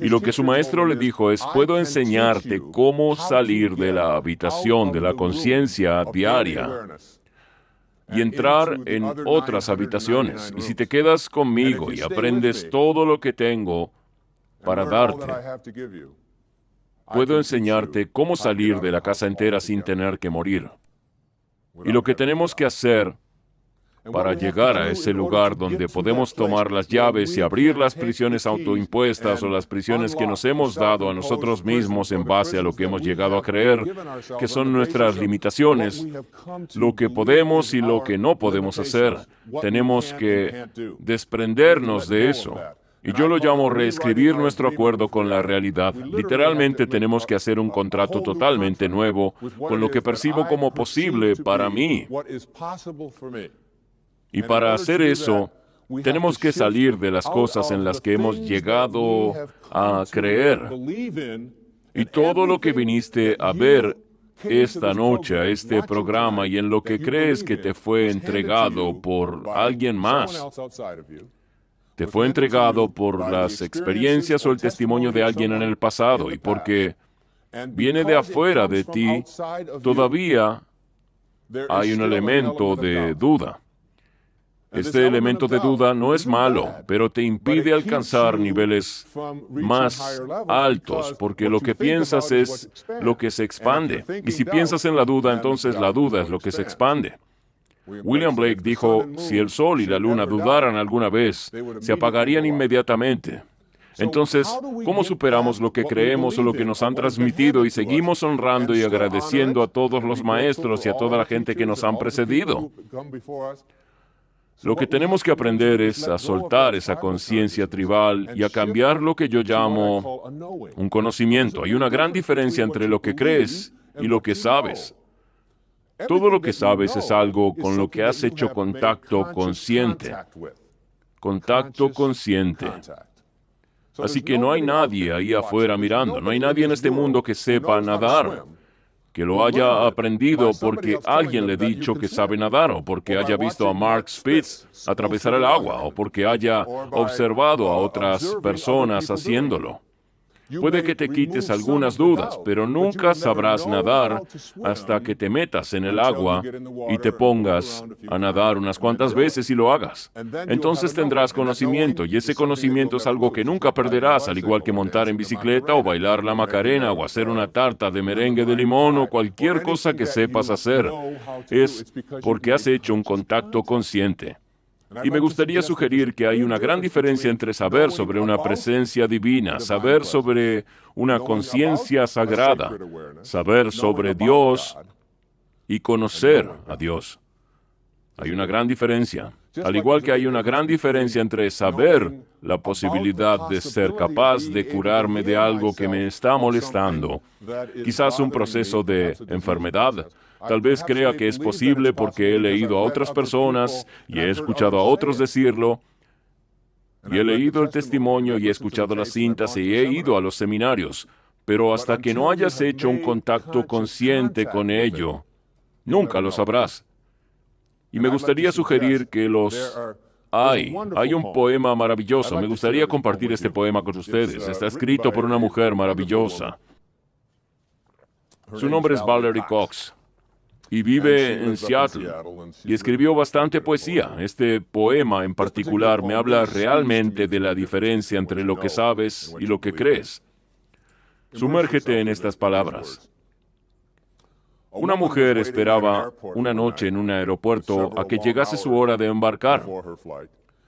Y lo que su maestro le dijo es, puedo enseñarte cómo salir de la habitación de la conciencia diaria y entrar en otras habitaciones. Y si te quedas conmigo y aprendes todo lo que tengo para darte, puedo enseñarte cómo salir de la casa entera sin tener que morir. Y lo que tenemos que hacer para llegar a ese lugar donde podemos tomar las llaves y abrir las prisiones autoimpuestas o las prisiones que nos hemos dado a nosotros mismos en base a lo que hemos llegado a creer, que son nuestras limitaciones, lo que podemos y lo que no podemos hacer. Tenemos que desprendernos de eso. Y yo lo llamo reescribir nuestro acuerdo con la realidad. Literalmente tenemos que hacer un contrato totalmente nuevo con lo que percibo como posible para mí. Y para hacer eso, tenemos que salir de las cosas en las que hemos llegado a creer. Y todo lo que viniste a ver esta noche, a este programa, y en lo que crees que te fue entregado por alguien más, te fue entregado por las experiencias o el testimonio de alguien en el pasado, y porque viene de afuera de ti, todavía hay un elemento de duda. Este elemento de duda no es malo, pero te impide alcanzar niveles más altos, porque lo que piensas es lo que se expande. Y si piensas en la duda, entonces la duda es lo que se expande. William Blake dijo, si el sol y la luna dudaran alguna vez, se apagarían inmediatamente. Entonces, ¿cómo superamos lo que creemos o lo que nos han transmitido y seguimos honrando y agradeciendo a todos los maestros y a toda la gente que nos han precedido? Lo que tenemos que aprender es a soltar esa conciencia tribal y a cambiar lo que yo llamo un conocimiento. Hay una gran diferencia entre lo que crees y lo que sabes. Todo lo que sabes es algo con lo que has hecho contacto consciente. Contacto consciente. Así que no hay nadie ahí afuera mirando, no hay nadie en este mundo que sepa nadar, que lo haya aprendido porque alguien le ha dicho que sabe nadar, o porque haya visto a Mark Spitz atravesar el agua, o porque haya observado a otras personas haciéndolo. Puede que te quites algunas dudas, pero nunca sabrás nadar hasta que te metas en el agua y te pongas a nadar unas cuantas veces y lo hagas. Entonces tendrás conocimiento, y ese conocimiento es algo que nunca perderás, al igual que montar en bicicleta o bailar la Macarena o hacer una tarta de merengue de limón o cualquier cosa que sepas hacer. Es porque has hecho un contacto consciente. Y me gustaría sugerir que hay una gran diferencia entre saber sobre una presencia divina, saber sobre una conciencia sagrada, saber sobre Dios y conocer a Dios. Hay una gran diferencia. Al igual que hay una gran diferencia entre saber la posibilidad de ser capaz de curarme de algo que me está molestando, quizás un proceso de enfermedad. Tal vez crea que es posible porque he leído a otras personas y he escuchado a otros decirlo, y he leído el testimonio y he escuchado las cintas y he ido a los seminarios, pero hasta que no hayas hecho un contacto consciente con ello, nunca lo sabrás. Y me gustaría sugerir que hay un poema maravilloso. Me gustaría compartir este poema con ustedes. Está escrito por una mujer maravillosa. Su nombre es Valerie Cox y vive en Seattle, y escribió bastante poesía. Este poema en particular me habla realmente de la diferencia entre lo que sabes y lo que crees. Sumérgete en estas palabras. Una mujer esperaba una noche en un aeropuerto a que llegase su hora de embarcar.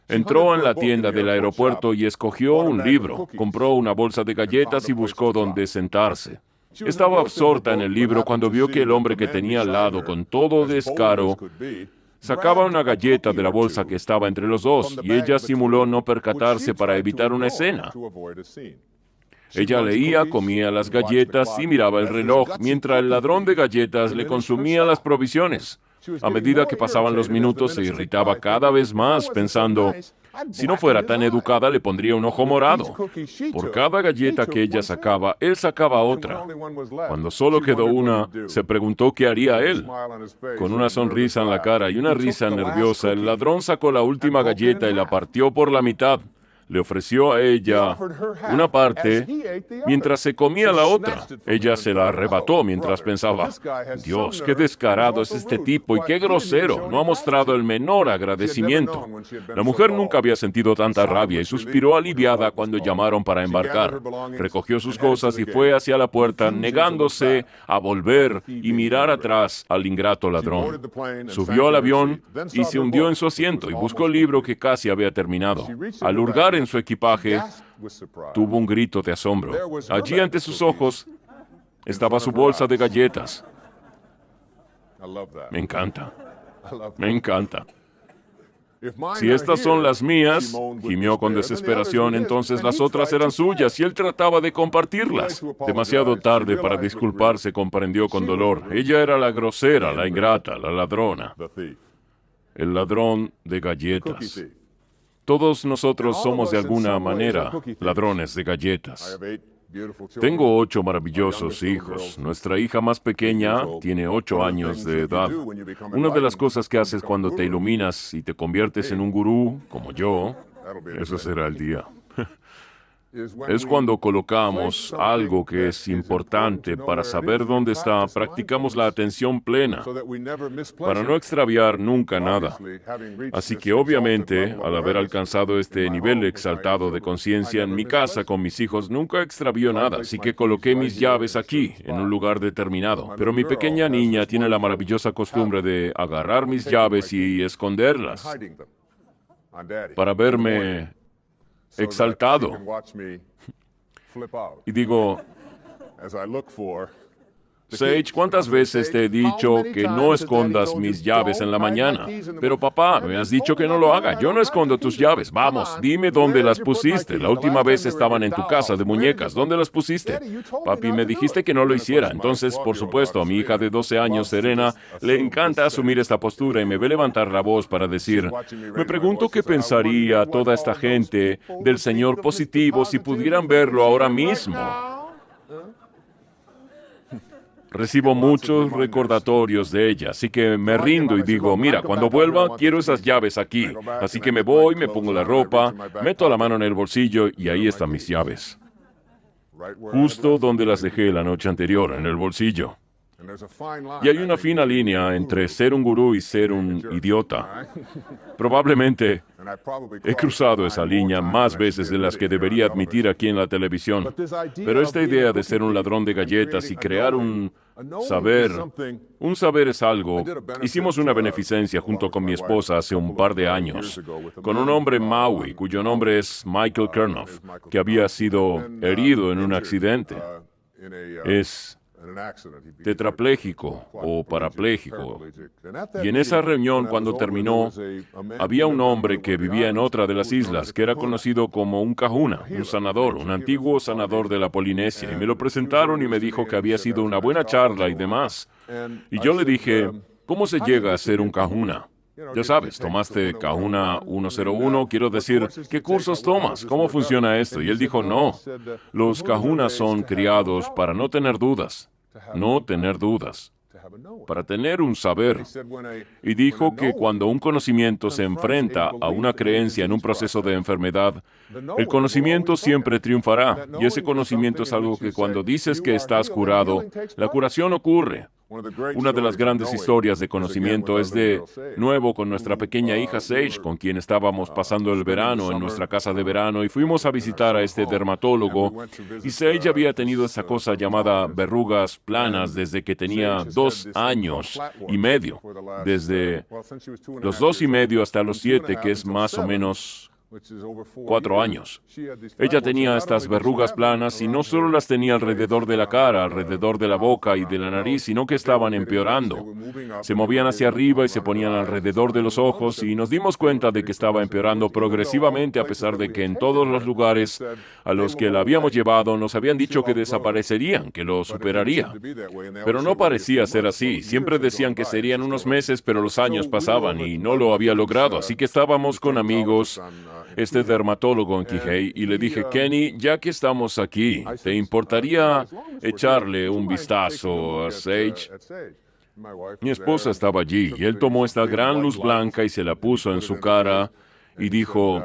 Entró en la tienda del aeropuerto y escogió un libro, compró una bolsa de galletas y buscó dónde sentarse. Estaba absorta en el libro cuando vio que el hombre que tenía al lado, con todo descaro, sacaba una galleta de la bolsa que estaba entre los dos, y ella simuló no percatarse para evitar una escena. Ella leía, comía las galletas y miraba el reloj, mientras el ladrón de galletas le consumía las provisiones. A medida que pasaban los minutos, se irritaba cada vez más, pensando, si no fuera tan educada, le pondría un ojo morado. Por cada galleta que ella sacaba, él sacaba otra. Cuando solo quedó una, se preguntó qué haría él. Con una sonrisa en la cara y una risa nerviosa, el ladrón sacó la última galleta y la partió por la mitad. Le ofreció a ella una parte mientras se comía la otra. Ella se la arrebató mientras pensaba, Dios, qué descarado es este tipo y qué grosero, no ha mostrado el menor agradecimiento. La mujer nunca había sentido tanta rabia y suspiró aliviada cuando llamaron para embarcar. Recogió sus cosas y fue hacia la puerta, negándose a volver y mirar atrás al ingrato ladrón. Subió al avión y se hundió en su asiento y buscó el libro que casi había terminado. Al hurgar en su equipaje, tuvo un grito de asombro. Allí ante sus ojos estaba su bolsa de galletas. Me encanta. Me encanta. Si estas son las mías, gimió con desesperación, entonces las otras eran suyas y él trataba de compartirlas. Demasiado tarde para disculparse, comprendió con dolor. Ella era la grosera, la ingrata, la ladrona. El ladrón de galletas. Todos nosotros somos de alguna manera ladrones de galletas. Tengo 8 maravillosos hijos. Nuestra hija más pequeña tiene 8 años de edad. Una de las cosas que haces cuando te iluminas y te conviertes en un gurú, como yo, eso será el día. Es cuando colocamos algo que es importante para saber dónde está, practicamos la atención plena, para no extraviar nunca nada. Así que obviamente, al haber alcanzado este nivel exaltado de conciencia en mi casa con mis hijos, nunca extravío nada, así que coloqué mis llaves aquí, en un lugar determinado. Pero mi pequeña niña tiene la maravillosa costumbre de agarrar mis llaves y esconderlas para verme exaltado. Y digo, Sage, ¿cuántas veces te he dicho que no escondas mis llaves en la mañana? Pero papá, me has dicho que no lo haga. Yo no escondo tus llaves. Vamos, dime dónde las pusiste. La última vez estaban en tu casa de muñecas. ¿Dónde las pusiste? Papi, me dijiste que no lo hiciera. Entonces, por supuesto, a mi hija de 12 años, Serena, le encanta asumir esta postura y me ve levantar la voz para decir, me pregunto qué pensaría toda esta gente del Señor positivo si pudieran verlo ahora mismo. Recibo muchos recordatorios de ella, así que me rindo y digo, mira, cuando vuelva quiero esas llaves aquí. Así que me voy, me pongo la ropa, meto la mano en el bolsillo y ahí están mis llaves. Justo donde las dejé la noche anterior, en el bolsillo. Y hay una fina línea entre ser un gurú y ser un idiota. Probablemente he cruzado esa línea más veces de las que debería admitir aquí en la televisión. Pero esta idea de ser un ladrón de galletas y crear un saber es algo. Hicimos una beneficencia junto con mi esposa hace un par de años, con un hombre Maui, cuyo nombre es Michael Kernoff, que había sido herido en un accidente. Es tetrapléjico o parapléjico. Y en esa reunión, cuando terminó, había un hombre que vivía en otra de las islas, que era conocido como un kahuna, un sanador, un antiguo sanador de la Polinesia, y me lo presentaron y me dijo que había sido una buena charla y demás. Y yo le dije, ¿cómo se llega a ser un kahuna? Ya sabes, tomaste Kahuna 101, quiero decir, ¿qué cursos tomas? ¿Cómo funciona esto? Y él dijo, no, los kahunas son criados para no tener dudas, para tener un saber. Y dijo que cuando un conocimiento se enfrenta a una creencia en un proceso de enfermedad, el conocimiento siempre triunfará. Y ese conocimiento es algo que cuando dices que estás curado, la curación ocurre. Una de las grandes historias de conocimiento es de nuevo con nuestra pequeña hija Sage, con quien estábamos pasando el verano en nuestra casa de verano y fuimos a visitar a este dermatólogo y Sage había tenido esa cosa llamada verrugas planas desde que tenía 2 años y medio, desde los 2 y medio hasta los 7, que es más o menos 4 años. Ella tenía estas verrugas planas y no solo las tenía alrededor de la cara, alrededor de la boca y de la nariz, sino que estaban empeorando. Se movían hacia arriba y se ponían alrededor de los ojos y nos dimos cuenta de que estaba empeorando progresivamente a pesar de que en todos los lugares a los que la habíamos llevado nos habían dicho que desaparecerían, que lo superaría. Pero no parecía ser así. Siempre decían que serían unos meses, pero los años pasaban y no lo había logrado. Así que estábamos con amigos, este dermatólogo en Kihei, y le dije, Kenny, ya que estamos aquí, ¿te importaría echarle un vistazo a Sage? Mi esposa estaba allí, y él tomó esta gran luz blanca y se la puso en su cara, y dijo,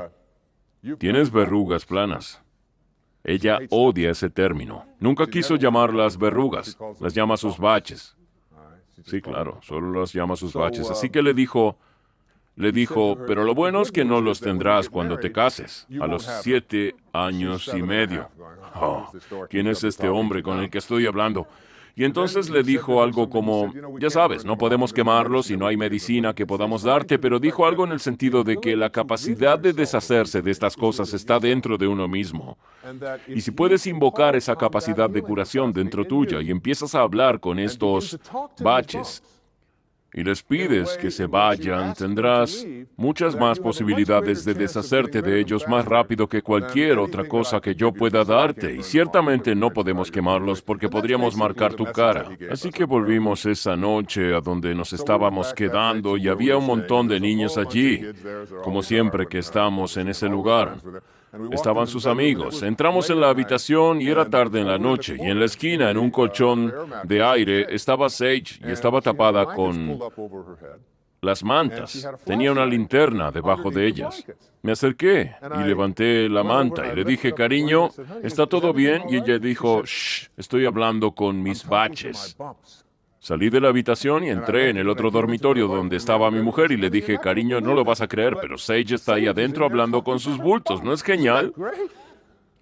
tienes verrugas planas. Ella odia ese término. Nunca quiso llamarlas verrugas, las llama sus baches. Sí, claro, solo las llama sus baches. Así que le dijo, pero lo bueno es que no los tendrás cuando te cases, a los 7 años y medio. Oh, ¿quién es este hombre con el que estoy hablando? Y entonces le dijo algo como, ya sabes, no podemos quemarlos y no hay medicina que podamos darte, pero dijo algo en el sentido de que la capacidad de deshacerse de estas cosas está dentro de uno mismo. Y si puedes invocar esa capacidad de curación dentro tuya y empiezas a hablar con estos baches, y les pides que se vayan, tendrás muchas más posibilidades de deshacerte de ellos más rápido que cualquier otra cosa que yo pueda darte. Y ciertamente no podemos quemarlos porque podríamos marcar tu cara. Así que volvimos esa noche a donde nos estábamos quedando y había un montón de niños allí, como siempre que estamos en ese lugar. Estaban sus amigos. Entramos en la habitación y era tarde en la noche. Y en la esquina, en un colchón de aire, estaba Sage y estaba tapada con las mantas. Tenía una linterna debajo de ellas. Me acerqué y levanté la manta y le dije, cariño, ¿está todo bien? Y ella dijo, shh, estoy hablando con mis baches. Salí de la habitación y entré en el otro dormitorio donde estaba mi mujer y le dije, cariño, no lo vas a creer, pero Sage está ahí adentro hablando con sus bultos. ¿No es genial?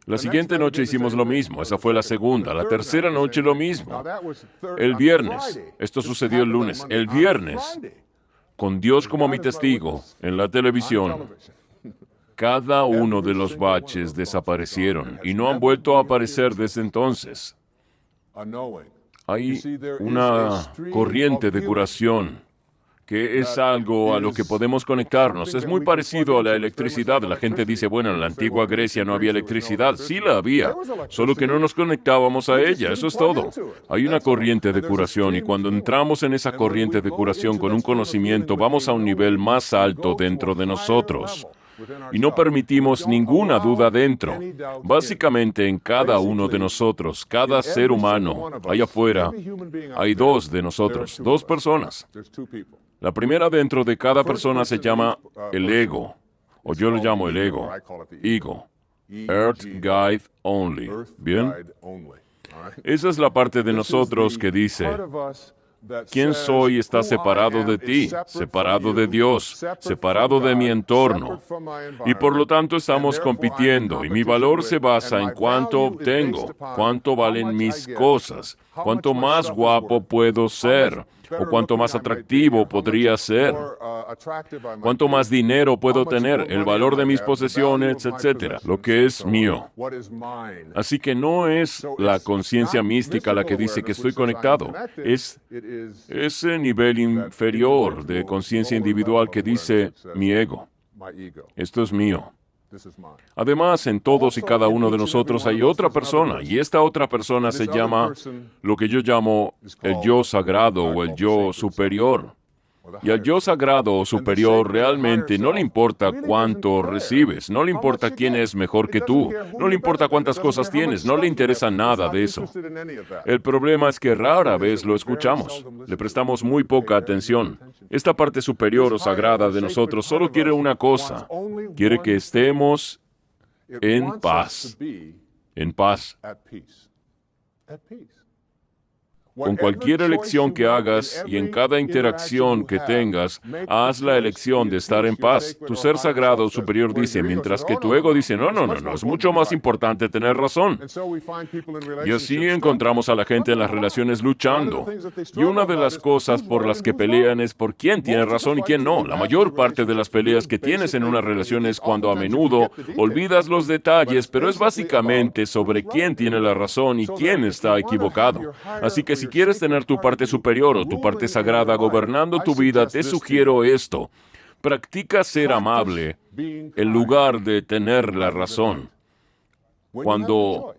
La siguiente noche hicimos lo mismo. Esa fue la segunda. La tercera noche lo mismo. El viernes. Esto sucedió el lunes. El viernes, con Dios como mi testigo, en la televisión, cada uno de los baches desaparecieron y no han vuelto a aparecer desde entonces. Hay una corriente de curación que es algo a lo que podemos conectarnos. Es muy parecido a la electricidad. La gente dice, bueno, en la antigua Grecia no había electricidad. Sí la había, solo que no nos conectábamos a ella. Eso es todo. Hay una corriente de curación y cuando entramos en esa corriente de curación con un conocimiento, vamos a un nivel más alto dentro de nosotros. Y no permitimos ninguna duda dentro. Básicamente en cada uno de nosotros, cada ser humano, allá afuera, hay dos de nosotros, dos personas. La primera dentro de cada persona se llama el ego, o yo lo llamo el ego, Earth Guide Only. ¿Bien? Esa es la parte de nosotros que dice, ¿quién soy está separado de ti, separado de Dios, separado de mi entorno? Y por lo tanto estamos compitiendo, y mi valor se basa en cuánto obtengo, cuánto valen mis cosas, cuánto más guapo puedo ser, o cuánto más atractivo podría ser, cuánto más dinero puedo tener, el valor de mis posesiones, etc., lo que es mío. Así que no es la conciencia mística la que dice que estoy conectado, es ese nivel inferior de conciencia individual que dice mi ego. Esto es mío. Además, en todos y cada uno de nosotros hay otra persona, y esta otra persona se llama lo que yo llamo el yo sagrado o el yo superior. Y al yo sagrado o superior realmente no le importa cuánto recibes, no le importa quién es mejor que tú, no le importa cuántas cosas tienes, no le interesa nada de eso. El problema es que rara vez lo escuchamos, le prestamos muy poca atención. Esta parte superior o sagrada de nosotros solo quiere una cosa, quiere que estemos en paz, en paz. Con cualquier elección que hagas y en cada interacción que tengas, haz la elección de estar en paz. Tu ser sagrado superior dice, mientras que tu ego dice, no, es mucho más importante tener razón. Y así encontramos a la gente en las relaciones luchando. Y una de las cosas por las que pelean es por quién tiene razón y quién no. La mayor parte de las peleas que tienes en una relación es cuando a menudo olvidas los detalles, pero es básicamente sobre quién tiene la razón y quién está equivocado. Así que si quieres tener tu parte superior o tu parte sagrada gobernando tu vida, te sugiero esto. Practica ser amable en lugar de tener la razón. Cuando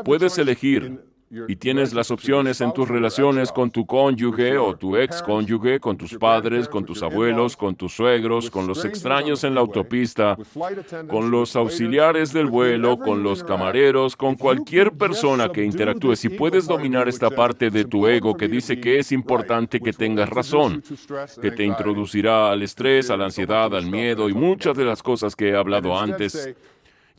puedes elegir y tienes las opciones en tus relaciones con tu cónyuge o tu ex-cónyuge, con tus padres, con tus abuelos, con tus suegros, con los extraños en la autopista, con los auxiliares del vuelo, con los camareros, con cualquier persona que interactúe, si puedes dominar esta parte de tu ego que dice que es importante que tengas razón, que te introducirá al estrés, a la ansiedad, al miedo y muchas de las cosas que he hablado antes.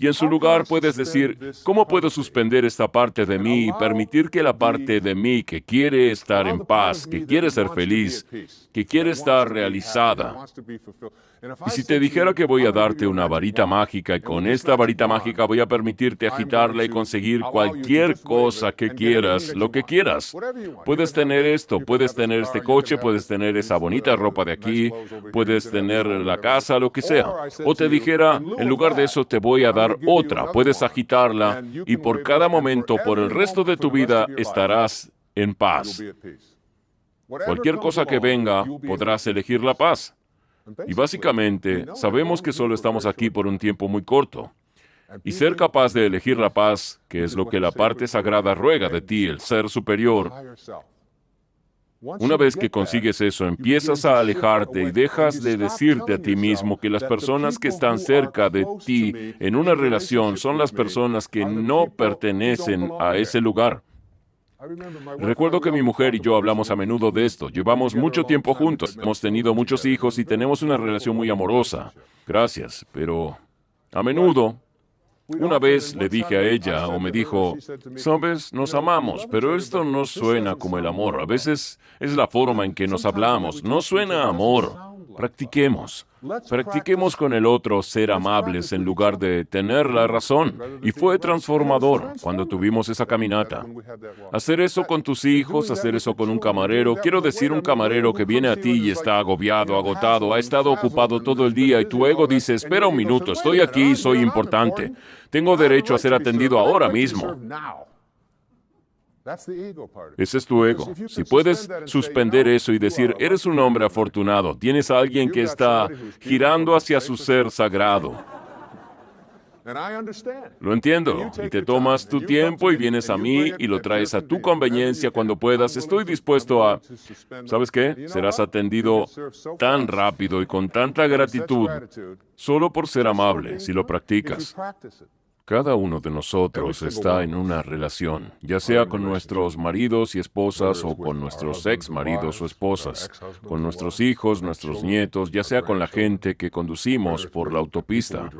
Y en su lugar puedes decir, ¿cómo puedo suspender esta parte de mí y permitir que la parte de mí que quiere estar en paz, que quiere ser feliz, que quiere estar realizada? Y si te dijera que voy a darte una varita mágica y con esta varita mágica voy a permitirte agitarla y conseguir cualquier cosa que quieras, lo que quieras. Puedes tener esto, puedes tener este coche, puedes tener esa bonita ropa de aquí, puedes tener la casa, lo que sea. O te dijera, en lugar de eso te voy a dar otra, puedes agitarla y por cada momento, por el resto de tu vida, estarás en paz. Cualquier cosa que venga, podrás elegir la paz. Y básicamente, sabemos que solo estamos aquí por un tiempo muy corto. Y ser capaz de elegir la paz, que es lo que la parte sagrada ruega de ti, el ser superior, una vez que consigues eso, empiezas a alejarte y dejas de decirte a ti mismo que las personas que están cerca de ti en una relación son las personas que no pertenecen a ese lugar. Recuerdo que mi mujer y yo hablamos a menudo de esto. Llevamos mucho tiempo juntos, hemos tenido muchos hijos y tenemos una relación muy amorosa. Gracias, pero a menudo, una vez le dije a ella, o me dijo, sabes, nos amamos, pero esto no suena como el amor. A veces es la forma en que nos hablamos. No suena a amor. Practiquemos. Practiquemos con el otro ser amables en lugar de tener la razón. Y fue transformador cuando tuvimos esa caminata. Hacer eso con tus hijos, hacer eso con un camarero. Quiero decir, un camarero que viene a ti y está agobiado, agotado, ha estado ocupado todo el día y tu ego dice, espera un minuto, estoy aquí, soy importante. Tengo derecho a ser atendido ahora mismo. Ese es tu ego. Si puedes suspender eso y decir, eres un hombre afortunado, tienes a alguien que está girando hacia su ser sagrado. Lo entiendo. Y te tomas tu tiempo y vienes a mí y lo traes a tu conveniencia cuando puedas. Estoy dispuesto a... ¿Sabes qué? Serás atendido tan rápido y con tanta gratitud solo por ser amable si lo practicas. Cada uno de nosotros está en una relación, ya sea con nuestros maridos y esposas o con nuestros ex maridos o esposas, con nuestros hijos, nuestros nietos, ya sea con la gente que conducimos por la autopista,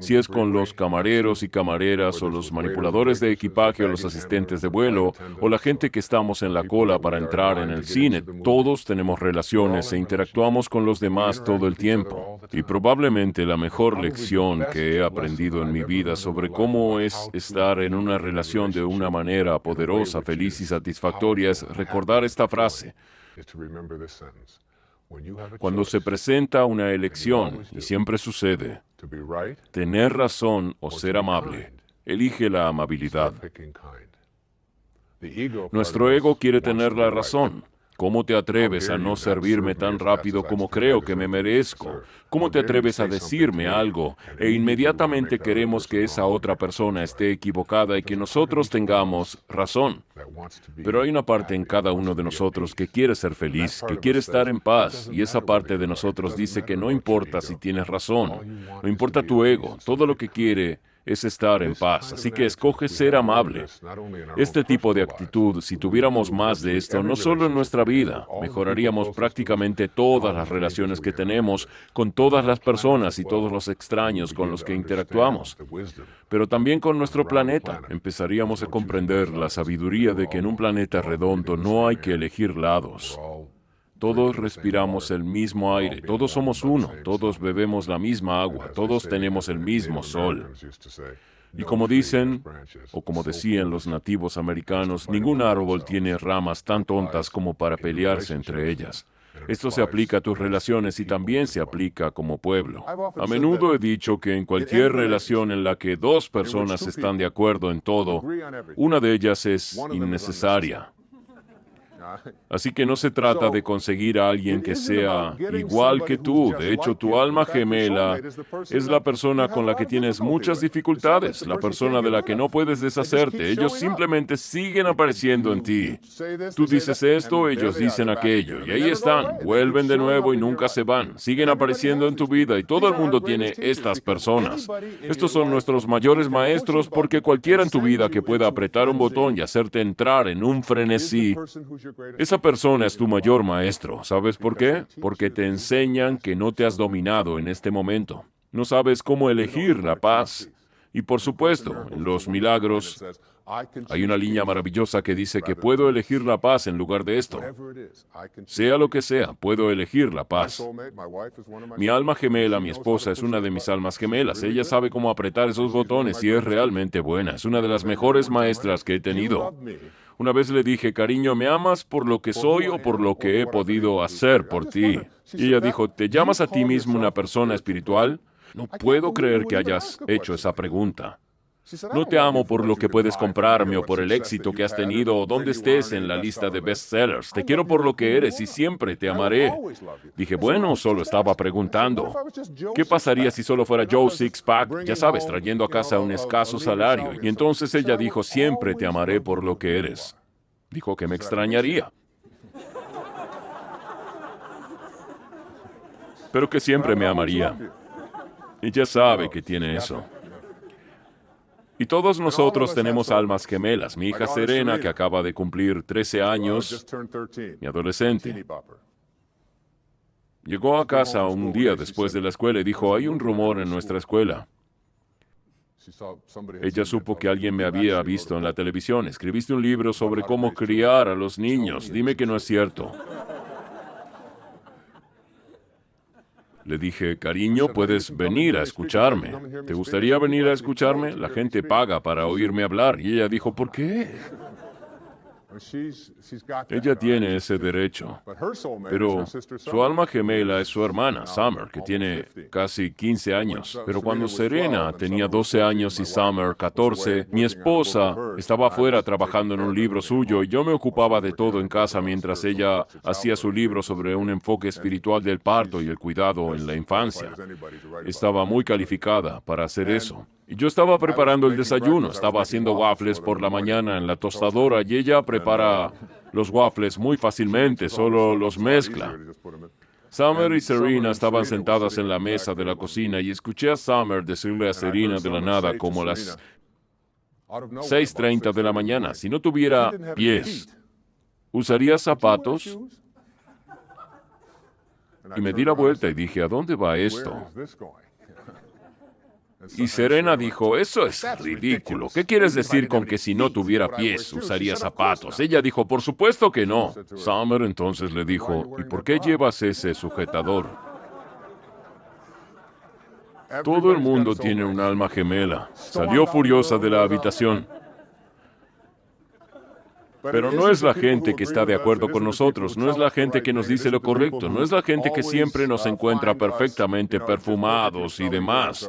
si es con los camareros y camareras o los manipuladores de equipaje o los asistentes de vuelo o la gente que estamos en la cola para entrar en el cine. Todos tenemos relaciones e interactuamos con los demás todo el tiempo. Y probablemente la mejor lección que he aprendido en mi vida sobre cómo es estar en una relación de una manera poderosa, feliz y satisfactoria es recordar esta frase. Cuando se presenta una elección, y siempre sucede, tener razón o ser amable, elige la amabilidad. Nuestro ego quiere tener la razón. ¿Cómo te atreves a no servirme tan rápido como creo que me merezco? ¿Cómo te atreves a decirme algo? E inmediatamente queremos que esa otra persona esté equivocada y que nosotros tengamos razón. Pero hay una parte en cada uno de nosotros que quiere ser feliz, que quiere estar en paz, y esa parte de nosotros dice que no importa si tienes razón, no importa tu ego, todo lo que quiere es estar en paz, así que escoge ser amable. Este tipo de actitud, si tuviéramos más de esto, no solo en nuestra vida, mejoraríamos prácticamente todas las relaciones que tenemos con todas las personas y todos los extraños con los que interactuamos, pero también con nuestro planeta. Empezaríamos a comprender la sabiduría de que en un planeta redondo no hay que elegir lados. Todos respiramos el mismo aire, todos somos uno, todos bebemos la misma agua, todos tenemos el mismo sol. Y como dicen, o como decían los nativos americanos, ningún árbol tiene ramas tan tontas como para pelearse entre ellas. Esto se aplica a tus relaciones y también se aplica como pueblo. A menudo he dicho que en cualquier relación en la que dos personas están de acuerdo en todo, una de ellas es innecesaria. Así que no se trata de conseguir a alguien que sea igual que tú. De hecho, tu alma gemela es la persona con la que tienes muchas dificultades, la persona de la que no puedes deshacerte. Ellos simplemente siguen apareciendo en ti. Tú dices esto, ellos dicen aquello, y ahí están, vuelven de nuevo y nunca se van. Siguen apareciendo en tu vida y todo el mundo tiene estas personas. Estos son nuestros mayores maestros porque cualquiera en tu vida que pueda apretar un botón y hacerte entrar en un frenesí, esa persona es tu mayor maestro. ¿Sabes por qué? Porque te enseñan que no te has dominado en este momento. No sabes cómo elegir la paz. Y por supuesto, en los milagros hay una línea maravillosa que dice que puedo elegir la paz en lugar de esto. Sea lo que sea, puedo elegir la paz. Mi alma gemela, mi esposa, es una de mis almas gemelas. Ella sabe cómo apretar esos botones y es realmente buena. Es una de las mejores maestras que he tenido. Una vez le dije, cariño, ¿me amas por lo que soy o por lo que he podido hacer por ti? Y ella dijo, ¿te llamas a ti mismo una persona espiritual? No puedo creer que hayas hecho esa pregunta. No te amo por lo que puedes comprarme o por el éxito que has tenido o donde estés en la lista de bestsellers. Te quiero por lo que eres y siempre te amaré. Dije, bueno, solo estaba preguntando. ¿Qué pasaría si solo fuera Joe Sixpack? Ya sabes, trayendo a casa un escaso salario. Y entonces ella dijo, siempre te amaré por lo que eres. Dijo que me extrañaría. Pero que siempre me amaría. Ella sabe que tiene eso. Y todos nosotros tenemos almas gemelas. Mi hija Serena, que acaba de cumplir 13 años, mi adolescente, llegó a casa un día después de la escuela y dijo, hay un rumor en nuestra escuela. Ella supo que alguien me había visto en la televisión. Escribiste un libro sobre cómo criar a los niños. Dime que no es cierto. Le dije, cariño, puedes venir a escucharme. ¿Te gustaría venir a escucharme? La gente paga para oírme hablar. Y ella dijo, ¿por qué? Ella tiene ese derecho. Pero su alma gemela es su hermana, Summer, que tiene casi 15 años. Pero cuando Serena tenía 12 años y Summer 14, mi esposa estaba afuera trabajando en un libro suyo y yo me ocupaba de todo en casa mientras ella hacía su libro sobre un enfoque espiritual del parto y el cuidado en la infancia. Estaba muy calificada para hacer eso. Y yo estaba preparando el desayuno, estaba haciendo waffles por la mañana en la tostadora y ella prepara los waffles muy fácilmente, solo los mezcla. Summer y Serena estaban sentadas en la mesa de la cocina y escuché a Summer decirle a Serena de la nada, como a las 6:30 de la mañana, si no tuviera pies, ¿usaría zapatos? Y me di la vuelta y dije, ¿a dónde va esto? Y Serena dijo, eso es ridículo. ¿Qué quieres decir con que si no tuviera pies, usaría zapatos? Ella dijo, por supuesto que no. Summer entonces le dijo, ¿y por qué llevas ese sujetador? Todo el mundo tiene un alma gemela. Salió furiosa de la habitación. Pero no es la gente que está de acuerdo con nosotros, no es la gente que nos dice lo correcto, no es la gente que siempre nos encuentra perfectamente perfumados y demás.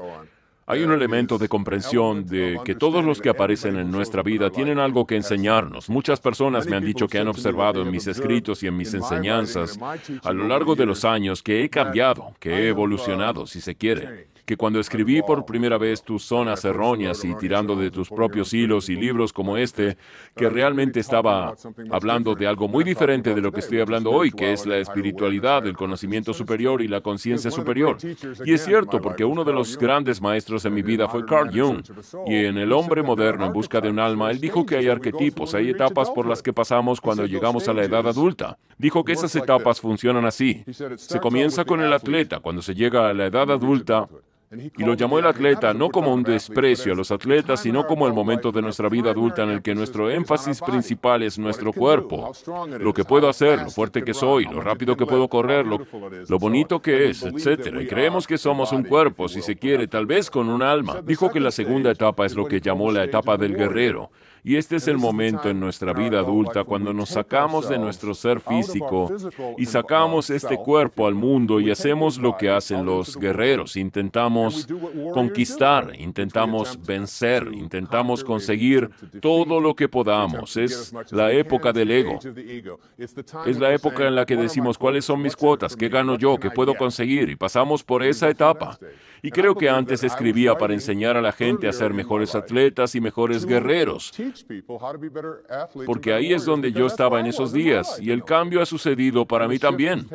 Hay un elemento de comprensión de que todos los que aparecen en nuestra vida tienen algo que enseñarnos. Muchas personas me han dicho que han observado en mis escritos y en mis enseñanzas a lo largo de los años que he cambiado, que he evolucionado, si se quiere. Que cuando escribí por primera vez tus zonas erróneas y tirando de tus propios hilos y libros como este, que realmente estaba hablando de algo muy diferente de lo que estoy hablando hoy, que es la espiritualidad, el conocimiento superior y la conciencia superior. Y es cierto, porque uno de los grandes maestros en mi vida fue Carl Jung, y en El hombre moderno en busca de un alma, él dijo que hay arquetipos, hay etapas por las que pasamos cuando llegamos a la edad adulta. Dijo que esas etapas funcionan así. Se comienza con el atleta, cuando se llega a la edad adulta, y lo llamó el atleta no como un desprecio a los atletas, sino como el momento de nuestra vida adulta en el que nuestro énfasis principal es nuestro cuerpo, lo que puedo hacer, lo fuerte que soy, lo rápido que puedo correr, lo bonito que es, etc. Y creemos que somos un cuerpo, si se quiere, tal vez con un alma. Dijo que la segunda etapa es lo que llamó la etapa del guerrero. Y este es el momento en nuestra vida adulta cuando nos sacamos de nuestro ser físico y sacamos este cuerpo al mundo y hacemos lo que hacen los guerreros. Intentamos conquistar, intentamos vencer, intentamos conseguir todo lo que podamos. Es la época del ego. Es la época en la que decimos, ¿cuáles son mis cuotas? ¿Qué gano yo? ¿Qué puedo conseguir? Y pasamos por esa etapa. Y creo que antes escribía para enseñar a la gente a ser mejores atletas y mejores guerreros, porque ahí es donde yo estaba en esos días, y el cambio ha sucedido para mí también.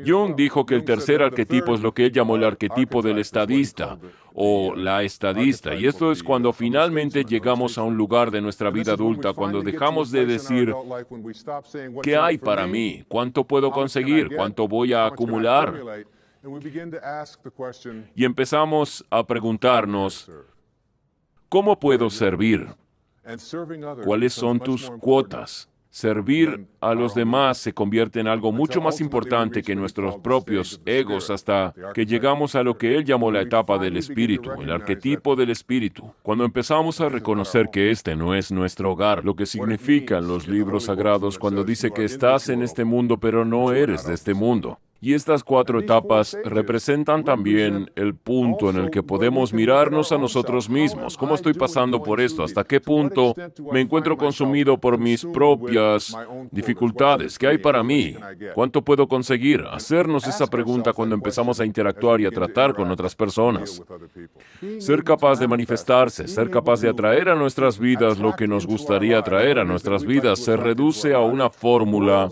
Jung dijo que el tercer arquetipo es lo que él llamó el arquetipo del estadista, o la estadista, y esto es cuando finalmente llegamos a un lugar de nuestra vida adulta, cuando dejamos de decir, ¿qué hay para mí? ¿Cuánto puedo conseguir? ¿Cuánto voy a acumular? Y empezamos a preguntarnos, ¿cómo puedo servir? ¿Cuáles son tus cuotas? Servir a los demás se convierte en algo mucho más importante que nuestros propios egos hasta que llegamos a lo que él llamó la etapa del espíritu, el arquetipo del espíritu. Cuando empezamos a reconocer que este no es nuestro hogar, lo que significan los libros sagrados cuando dice que estás en este mundo pero no eres de este mundo. Y estas 4 etapas representan también el punto en el que podemos mirarnos a nosotros mismos. ¿Cómo estoy pasando por esto? ¿Hasta qué punto me encuentro consumido por mis propias dificultades? ¿Qué hay para mí? ¿Cuánto puedo conseguir? Hacernos esa pregunta cuando empezamos a interactuar y a tratar con otras personas. Ser capaz de manifestarse, ser capaz de atraer a nuestras vidas lo que nos gustaría atraer a nuestras vidas, se reduce a una fórmula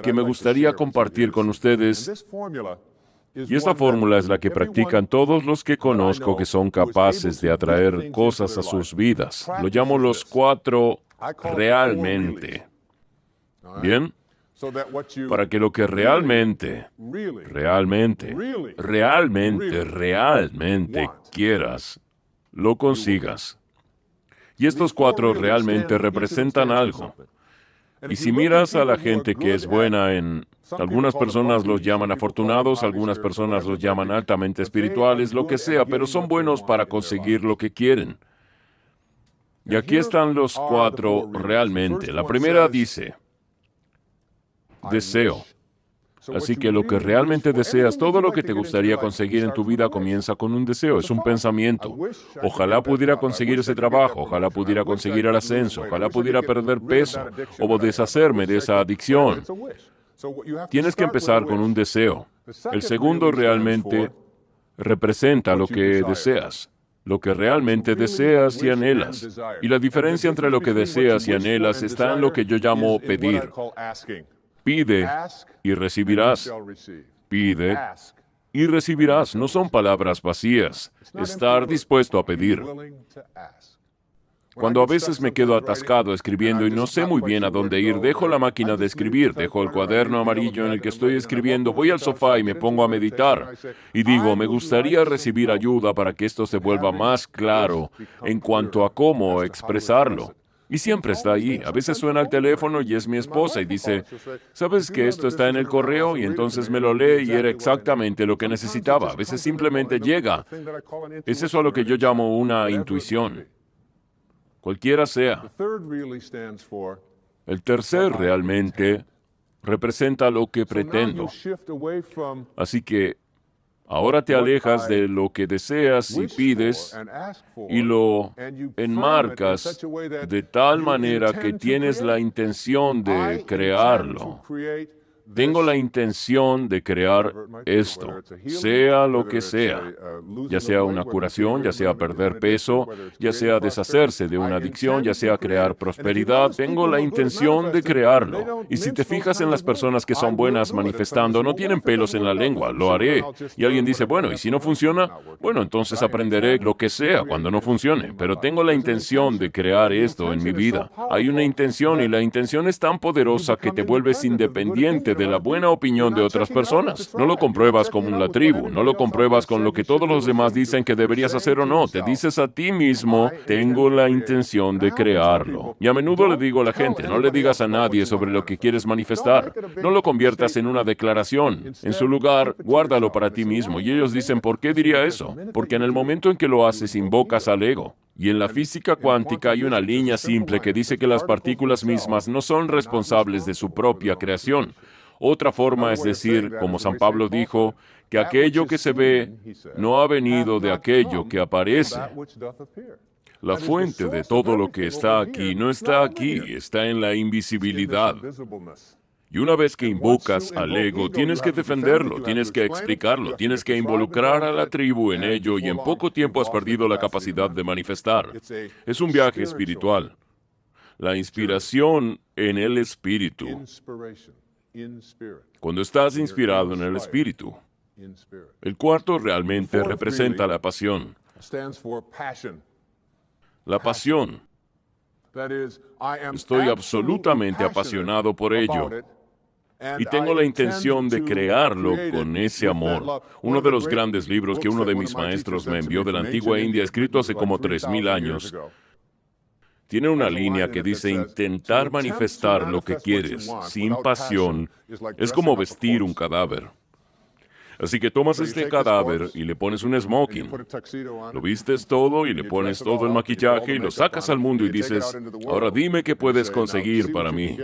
que me gustaría compartir con ustedes, y esta fórmula es la que practican todos los que conozco que son capaces de atraer cosas a sus vidas. Lo llamo los 4 realmente. ¿Bien? Para que lo que realmente quieras, lo consigas. Y estos 4 realmente representan algo. Y si miras a la gente que es buena algunas personas los llaman afortunados, algunas personas los llaman altamente espirituales, lo que sea, pero son buenos para conseguir lo que quieren. Y aquí están los cuatro realmente. La primera dice, deseo. Así que lo que realmente deseas, todo lo que te gustaría conseguir en tu vida comienza con un deseo, es un pensamiento. Ojalá pudiera conseguir ese trabajo, ojalá pudiera conseguir el ascenso, ojalá pudiera perder peso o deshacerme de esa adicción. Tienes que empezar con un deseo. El segundo realmente representa lo que deseas, lo que realmente deseas y anhelas. Y la diferencia entre lo que deseas y anhelas está en lo que yo llamo pedir. Pide y recibirás. Pide y recibirás. No son palabras vacías. Estar dispuesto a pedir. Cuando a veces me quedo atascado escribiendo y no sé muy bien a dónde ir, dejo la máquina de escribir, dejo el cuaderno amarillo en el que estoy escribiendo, voy al sofá y me pongo a meditar. Y digo, me gustaría recibir ayuda para que esto se vuelva más claro en cuanto a cómo expresarlo. Y siempre está ahí. A veces suena el teléfono y es mi esposa y dice, ¿sabes que esto está en el correo? Y entonces me lo lee y era exactamente lo que necesitaba. A veces simplemente llega. Es eso a lo que yo llamo una intuición. Cualquiera sea. El tercer realmente representa lo que pretendo. Así que ahora te alejas de lo que deseas y pides y lo enmarcas de tal manera que tienes la intención de crearlo. Tengo la intención de crear esto, sea lo que sea, ya sea una curación, ya sea perder peso, ya sea deshacerse de una adicción, ya sea crear prosperidad. Tengo la intención de crearlo. Y si te fijas en las personas que son buenas manifestando, no tienen pelos en la lengua, lo haré. Y alguien dice, bueno, ¿y si no funciona? Bueno, entonces aprenderé lo que sea cuando no funcione. Pero tengo la intención de crear esto en mi vida. Hay una intención y la intención es tan poderosa que te vuelves independiente de la buena opinión de otras personas. No lo compruebas con la tribu, no lo compruebas con lo que todos los demás dicen que deberías hacer o no. Te dices a ti mismo, tengo la intención de crearlo. Y a menudo le digo a la gente, no le digas a nadie sobre lo que quieres manifestar. No lo conviertas en una declaración. En su lugar, guárdalo para ti mismo. Y ellos dicen, ¿por qué diría eso? Porque en el momento en que lo haces, invocas al ego. Y en la física cuántica hay una línea simple que dice que las partículas mismas no son responsables de su propia creación. Otra forma es decir, como San Pablo dijo, que aquello que se ve no ha venido de aquello que aparece. La fuente de todo lo que está aquí no está aquí, está en la invisibilidad. Y una vez que invocas al ego, tienes que defenderlo, tienes que explicarlo, tienes que involucrar a la tribu en ello y en poco tiempo has perdido la capacidad de manifestar. Es un viaje espiritual. La inspiración en el espíritu. Cuando estás inspirado en el espíritu. El cuarto realmente representa la pasión. La pasión. Estoy absolutamente apasionado por ello. Y tengo la intención de crearlo con ese amor. Uno de los grandes libros que uno de mis maestros me envió de la antigua India, escrito hace como 3,000 años, tiene una línea que dice, intentar manifestar lo que quieres sin pasión es como vestir un cadáver. Así que tomas este cadáver y le pones un smoking. Lo vistes todo y le pones todo el maquillaje y lo sacas al mundo y dices, ahora dime qué puedes conseguir para mí.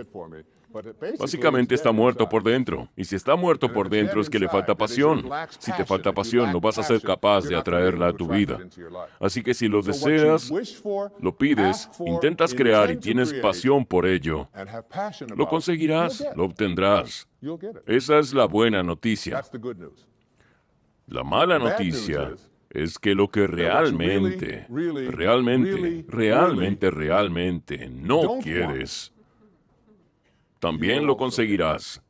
Básicamente está muerto por dentro. Y si está muerto por dentro es que le falta pasión. Si te falta pasión, no vas a ser capaz de atraerla a tu vida. Así que si lo deseas, lo pides, intentas crear y tienes pasión por ello, lo conseguirás, lo obtendrás. Esa es la buena noticia. La mala noticia es que lo que realmente no quieres, también lo conseguirás.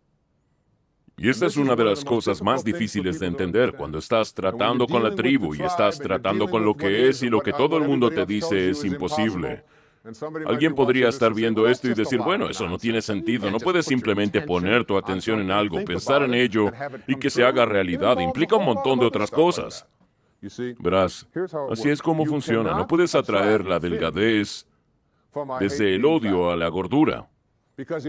Y esta es una de las cosas más difíciles de entender cuando estás tratando con la tribu y estás tratando con lo que es y lo que todo el mundo te dice es imposible. Alguien podría estar viendo esto y decir, bueno, eso no tiene sentido, no puedes simplemente poner tu atención en algo, pensar en ello y que se haga realidad, implica un montón de otras cosas. Verás, así es como funciona, no puedes atraer la delgadez desde el odio a la gordura.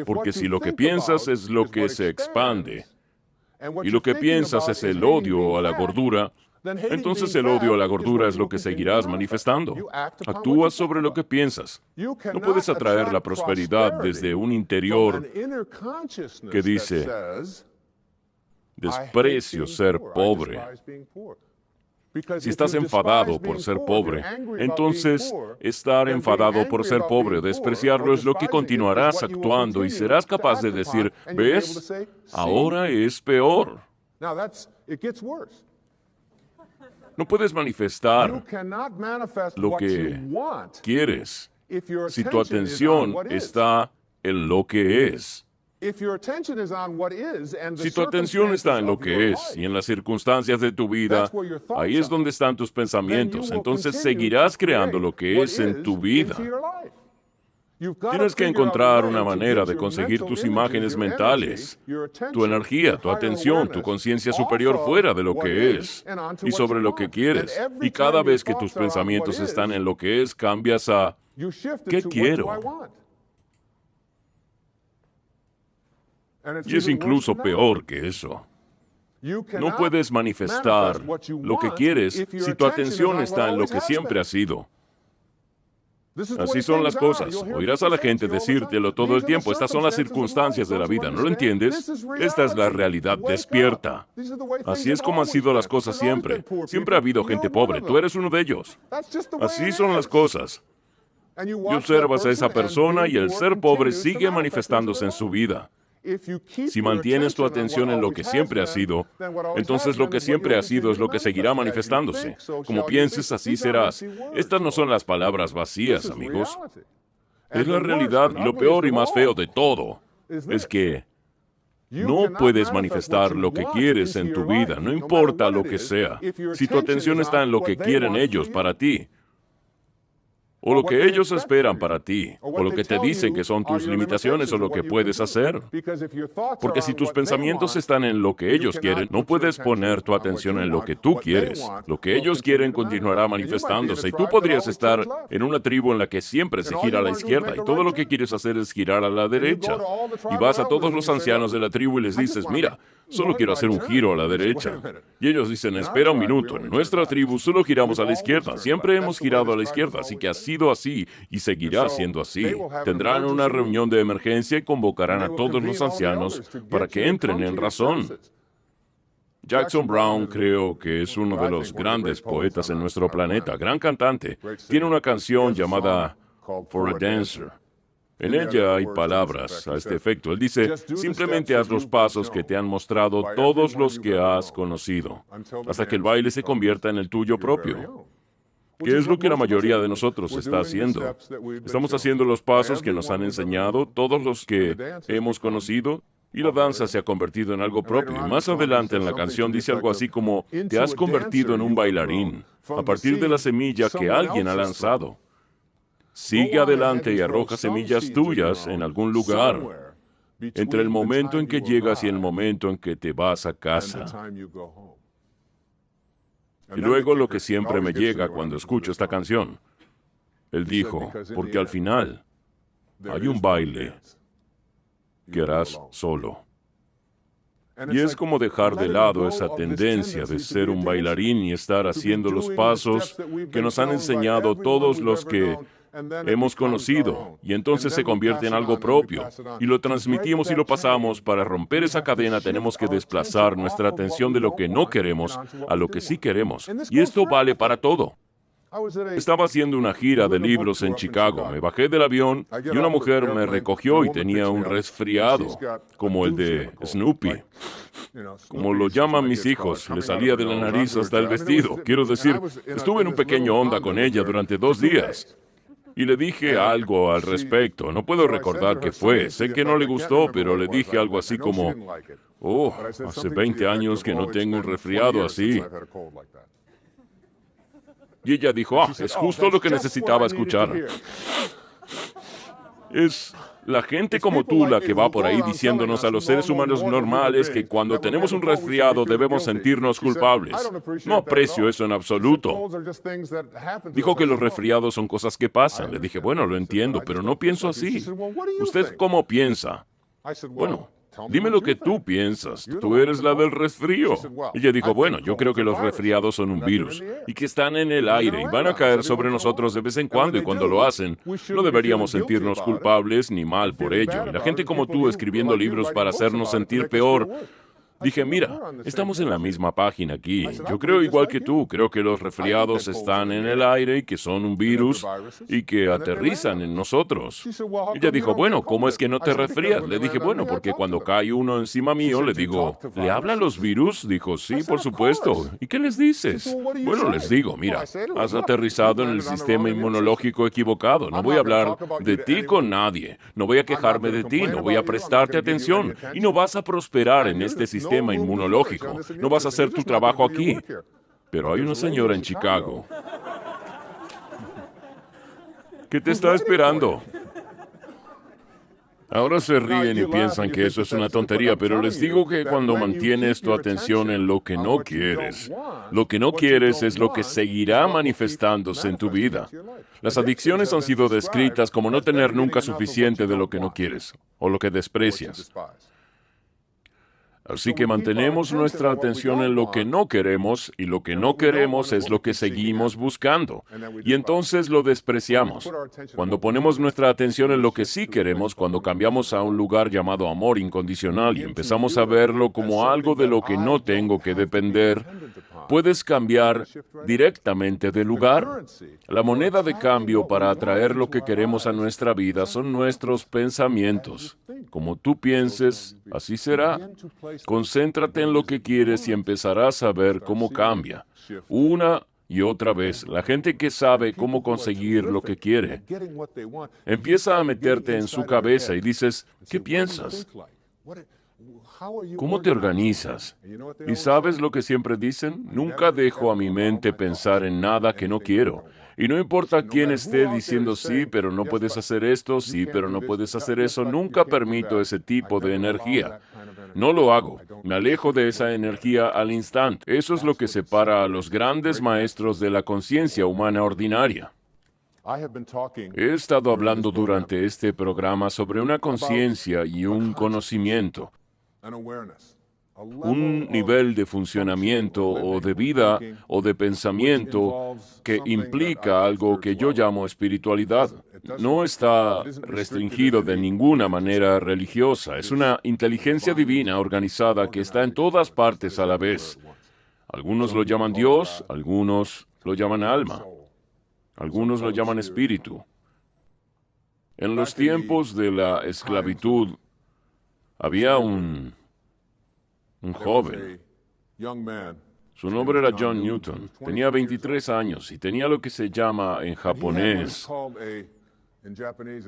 Porque si lo que piensas es lo que se expande, y lo que piensas es el odio a la gordura, entonces el odio a la gordura es lo que seguirás manifestando. Actúas sobre lo que piensas. No puedes atraer la prosperidad desde un interior que dice, desprecio ser pobre. Si estás enfadado por ser pobre, entonces estar enfadado por ser pobre o despreciarlo es lo que continuarás actuando y serás capaz de decir, ¿ves? Ahora es peor. No puedes manifestar lo que quieres si tu atención está en lo que es. Si tu atención está en lo que es y en las circunstancias de tu vida, ahí es donde están tus pensamientos. Entonces seguirás creando lo que es en tu vida. Tienes que encontrar una manera de conseguir tus imágenes mentales, tu energía, tu atención, tu conciencia superior fuera de lo que es y sobre lo que quieres. Y cada vez que tus pensamientos están en lo que es, cambias a ¿qué quiero? Y es incluso peor que eso. No puedes manifestar lo que quieres si tu atención está en lo que siempre ha sido. Así son las cosas. Oirás a la gente decírtelo todo el tiempo. Estas son las circunstancias de la vida. ¿No lo entiendes? Esta es la realidad. Despierta. Así es como han sido las cosas siempre. Siempre ha habido gente pobre. Tú eres uno de ellos. Así son las cosas. Y observas a esa persona y el ser pobre sigue manifestándose en su vida. Si mantienes tu atención en lo que siempre ha sido, entonces lo que siempre ha sido es lo que seguirá manifestándose. Como pienses, así serás. Estas no son las palabras vacías, amigos. Es la realidad, y lo peor y más feo de todo es que no puedes manifestar lo que quieres en tu vida, no importa lo que sea. Si tu atención está en lo que quieren ellos para ti, o lo que ellos esperan para ti, o lo que te dicen que son tus limitaciones o lo que puedes hacer. Porque si tus pensamientos están en lo que ellos quieren, no puedes poner tu atención en lo que tú quieres. Lo que ellos quieren continuará manifestándose y tú podrías estar en una tribu en la que siempre se gira a la izquierda y todo lo que quieres hacer es girar a la derecha. Y vas a todos los ancianos de la tribu y les dices, mira, solo quiero hacer un giro a la derecha. Y ellos dicen, espera un minuto, en nuestra tribu solo giramos a la izquierda. Siempre hemos girado a la izquierda, así que ha sido así y seguirá siendo así. Tendrán una reunión de emergencia y convocarán a todos los ancianos para que entren en razón. Jackson Browne creo que es uno de los grandes poetas en nuestro planeta, gran cantante. Tiene una canción llamada For a Dancer. En ella hay palabras a este efecto. Él dice, simplemente haz los pasos que te han mostrado todos los que has conocido, hasta que el baile se convierta en el tuyo propio. ¿Qué es lo que la mayoría de nosotros está haciendo? Estamos haciendo los pasos que nos han enseñado todos los que hemos conocido, y la danza se ha convertido en algo propio. Y más adelante en la canción dice algo así como, te has convertido en un bailarín, a partir de la semilla que alguien ha lanzado. Sigue adelante y arroja semillas tuyas en algún lugar, entre el momento en que llegas y el momento en que te vas a casa. Y luego lo que siempre me llega cuando escucho esta canción. Él dijo, porque al final hay un baile que harás solo. Y es como dejar de lado esa tendencia de ser un bailarín y estar haciendo los pasos que nos han enseñado todos los que hemos conocido, y entonces se convierte en algo propio, y lo transmitimos y lo pasamos. Para romper esa cadena tenemos que desplazar nuestra atención de lo que no queremos a lo que sí queremos, y esto vale para todo. Estaba haciendo una gira de libros en Chicago. Me bajé del avión y una mujer me recogió y tenía un resfriado, como el de Snoopy. Como lo llaman mis hijos, le salía de la nariz hasta el vestido. Quiero decir, estuve en un pequeño onda con ella durante 2 días. Y le dije algo al respecto. No puedo recordar qué fue. Sé que no le gustó, pero le dije algo así como, oh, hace 20 años que no tengo un resfriado así. Y ella dijo, es justo lo que necesitaba escuchar. Es la gente como tú la que va por ahí diciéndonos a los seres humanos normales que cuando tenemos un resfriado debemos sentirnos culpables. No aprecio eso en absoluto. Dijo que los resfriados son cosas que pasan. Le dije, bueno, lo entiendo, pero no pienso así. ¿Usted cómo piensa? Bueno, Dime lo que tú piensas. Tú eres la del resfrío. Ella dijo, bueno, yo creo que los resfriados son un virus y que están en el aire y van a caer sobre nosotros de vez en cuando, y cuando lo hacen, no deberíamos sentirnos culpables ni mal por ello. Y la gente como tú escribiendo libros para hacernos sentir peor. Dije, mira, estamos en la misma página aquí. Yo creo igual que tú. Creo que los resfriados están en el aire y que son un virus y que aterrizan en nosotros. Ella dijo, bueno, ¿cómo es que no te resfrías? Le dije, bueno, porque cuando cae uno encima mío, le digo, ¿le hablan los virus? Dijo, sí, por supuesto. ¿Y qué les dices? Bueno, les digo, mira, has aterrizado en el sistema inmunológico equivocado. No voy a hablar de ti con nadie. No voy a quejarme de ti. No voy a prestarte atención. Y no vas a prosperar en este sistema inmunológico. No vas a hacer tu trabajo aquí. Pero hay una señora en Chicago que te está esperando. Ahora se ríen y piensan que eso es una tontería, pero les digo que cuando mantienes tu atención en lo que no quieres es lo que seguirá manifestándose en tu vida. Las adicciones han sido descritas como no tener nunca suficiente de lo que no quieres o lo que desprecias. Así que mantenemos nuestra atención en lo que no queremos, y lo que no queremos es lo que seguimos buscando. Y entonces lo despreciamos. Cuando ponemos nuestra atención en lo que sí queremos, cuando cambiamos a un lugar llamado amor incondicional y empezamos a verlo como algo de lo que no tengo que depender, puedes cambiar directamente de lugar. La moneda de cambio para atraer lo que queremos a nuestra vida son nuestros pensamientos. Como tú pienses, así será. Concéntrate en lo que quieres y empezarás a ver cómo cambia. Una y otra vez, la gente que sabe cómo conseguir lo que quiere, empieza a meterte en su cabeza y dices, ¿qué piensas? ¿Cómo te organizas? ¿Y sabes lo que siempre dicen? Nunca dejo a mi mente pensar en nada que no quiero. Y no importa quién esté diciendo sí, pero no puedes hacer esto, sí, pero no puedes hacer eso, nunca permito ese tipo de energía. No lo hago. Me alejo de esa energía al instante. Eso es lo que separa a los grandes maestros de la conciencia humana ordinaria. He estado hablando durante este programa sobre una conciencia y un conocimiento, un nivel de funcionamiento o de vida o de pensamiento que implica algo que yo llamo espiritualidad. No está restringido de ninguna manera religiosa. Es una inteligencia divina organizada que está en todas partes a la vez. Algunos lo llaman Dios, algunos lo llaman alma, algunos lo llaman espíritu. En los tiempos de la esclavitud, había un joven. Su nombre era John Newton. Tenía 23 años y tenía lo que se llama en japonés.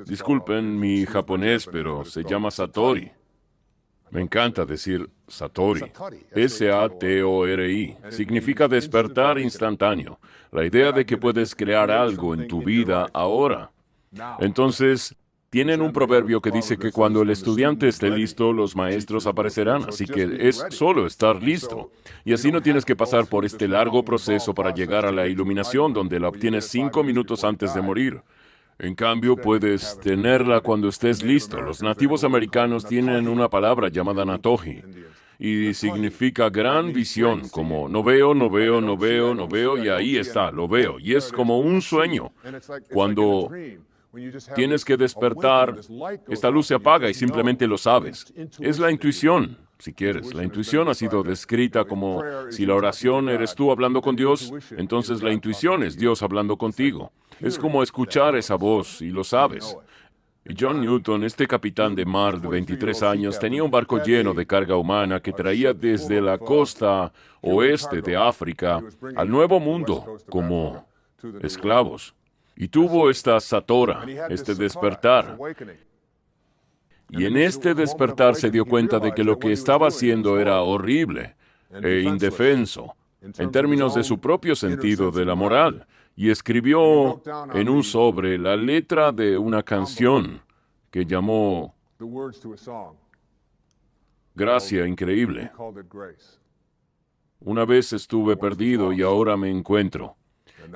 Disculpen mi japonés, pero se llama Satori. Me encanta decir Satori. S-A-T-O-R-I. Significa despertar instantáneo. La idea de que puedes crear algo en tu vida ahora. Entonces, tienen un proverbio que dice que cuando el estudiante esté listo, los maestros aparecerán, así que es solo estar listo. Y así no tienes que pasar por este largo proceso para llegar a la iluminación, donde la obtienes 5 minutos antes de morir. En cambio, puedes tenerla cuando estés listo. Los nativos americanos tienen una palabra llamada natohi, y significa gran visión, como no veo, no veo, no veo, no veo, y ahí está, lo veo. Y es como un sueño. Cuando tienes que despertar, esta luz se apaga y simplemente lo sabes. Es la intuición, si quieres. La intuición ha sido descrita como si la oración eres tú hablando con Dios, entonces la intuición es Dios hablando contigo. Es como escuchar esa voz y lo sabes. Y John Newton, este capitán de mar de 23 años, tenía un barco lleno de carga humana que traía desde la costa oeste de África al Nuevo Mundo como esclavos. Y tuvo esta satora, este despertar. Y en este despertar se dio cuenta de que lo que estaba haciendo era horrible e indefenso, en términos de su propio sentido de la moral. Y escribió en un sobre la letra de una canción que llamó Gracia Increíble. Una vez estuve perdido y ahora me encuentro.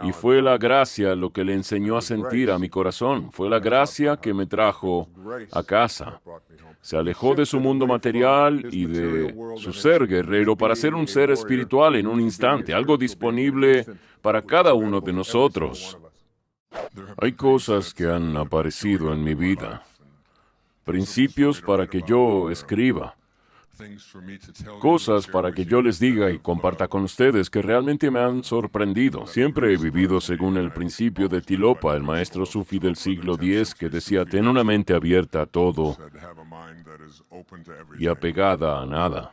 Y fue la gracia lo que le enseñó a sentir a mi corazón. Fue la gracia que me trajo a casa. Se alejó de su mundo material y de su ser guerrero para ser un ser espiritual en un instante, algo disponible para cada uno de nosotros. Hay cosas que han aparecido en mi vida, principios para que yo escriba, cosas para que yo les diga y comparta con ustedes que realmente me han sorprendido. Siempre he vivido según el principio de Tilopa, el maestro sufi del siglo X, que decía, ten una mente abierta a todo y apegada a nada.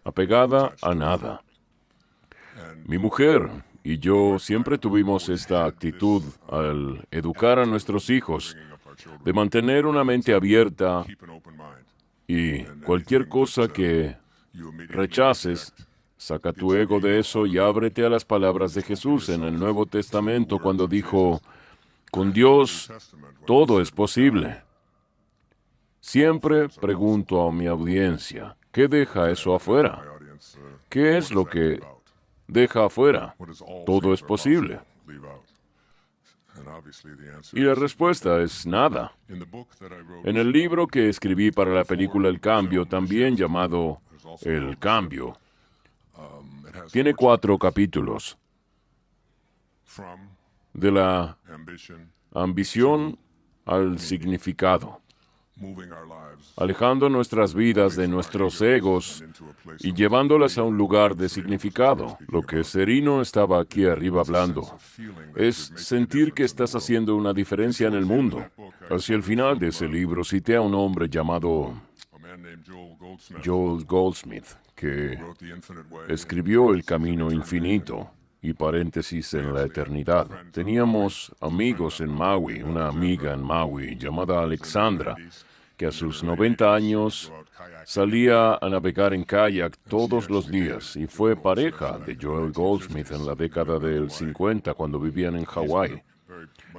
Apegada a nada. Mi mujer y yo siempre tuvimos esta actitud al educar a nuestros hijos, de mantener una mente abierta y cualquier cosa que rechaces, saca tu ego de eso y ábrete a las palabras de Jesús en el Nuevo Testamento cuando dijo, con Dios todo es posible. Siempre pregunto a mi audiencia, ¿qué deja eso afuera? ¿Qué es lo que deja afuera? Todo es posible. Y la respuesta es nada. En el libro que escribí para la película El Cambio, también llamado El Cambio, tiene 4 capítulos. De la ambición al significado. Alejando nuestras vidas de nuestros egos y llevándolas a un lugar de significado. Lo que Serino estaba aquí arriba hablando es sentir que estás haciendo una diferencia en el mundo. Hacia el final de ese libro cité a un hombre llamado Joel Goldsmith, que escribió El Camino Infinito y paréntesis en la eternidad. Teníamos amigos en Maui, una amiga en Maui llamada Alexandra, que a sus 90 años salía a navegar en kayak todos los días y fue pareja de Joel Goldsmith en la década del 50 cuando vivían en Hawái.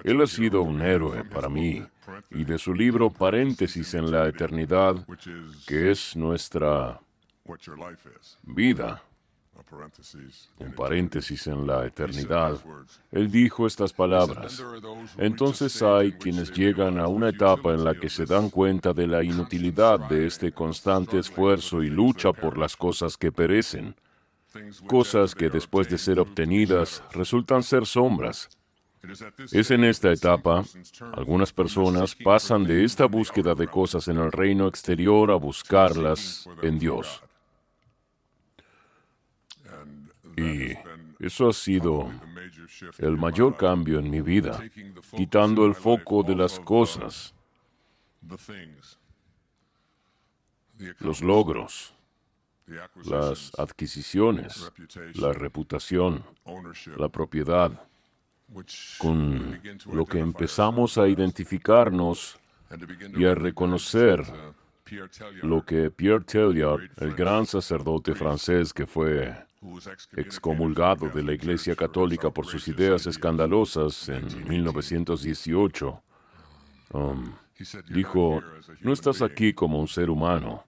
Él ha sido un héroe para mí y de su libro Paréntesis en la eternidad, que es nuestra vida, un paréntesis en la eternidad, él dijo estas palabras. Entonces hay quienes llegan a una etapa en la que se dan cuenta de la inutilidad de este constante esfuerzo y lucha por las cosas que perecen, cosas que después de ser obtenidas resultan ser sombras. Es en esta etapa, algunas personas pasan de esta búsqueda de cosas en el reino exterior a buscarlas en Dios. Y eso ha sido el mayor cambio en mi vida, quitando el foco de las cosas, los logros, las adquisiciones, la reputación, la propiedad, con lo que empezamos a identificarnos y a reconocer lo que Pierre Teilhard, el gran sacerdote francés que fue excomulgado de la Iglesia Católica por sus ideas escandalosas en 1918, dijo, no estás aquí como un ser humano,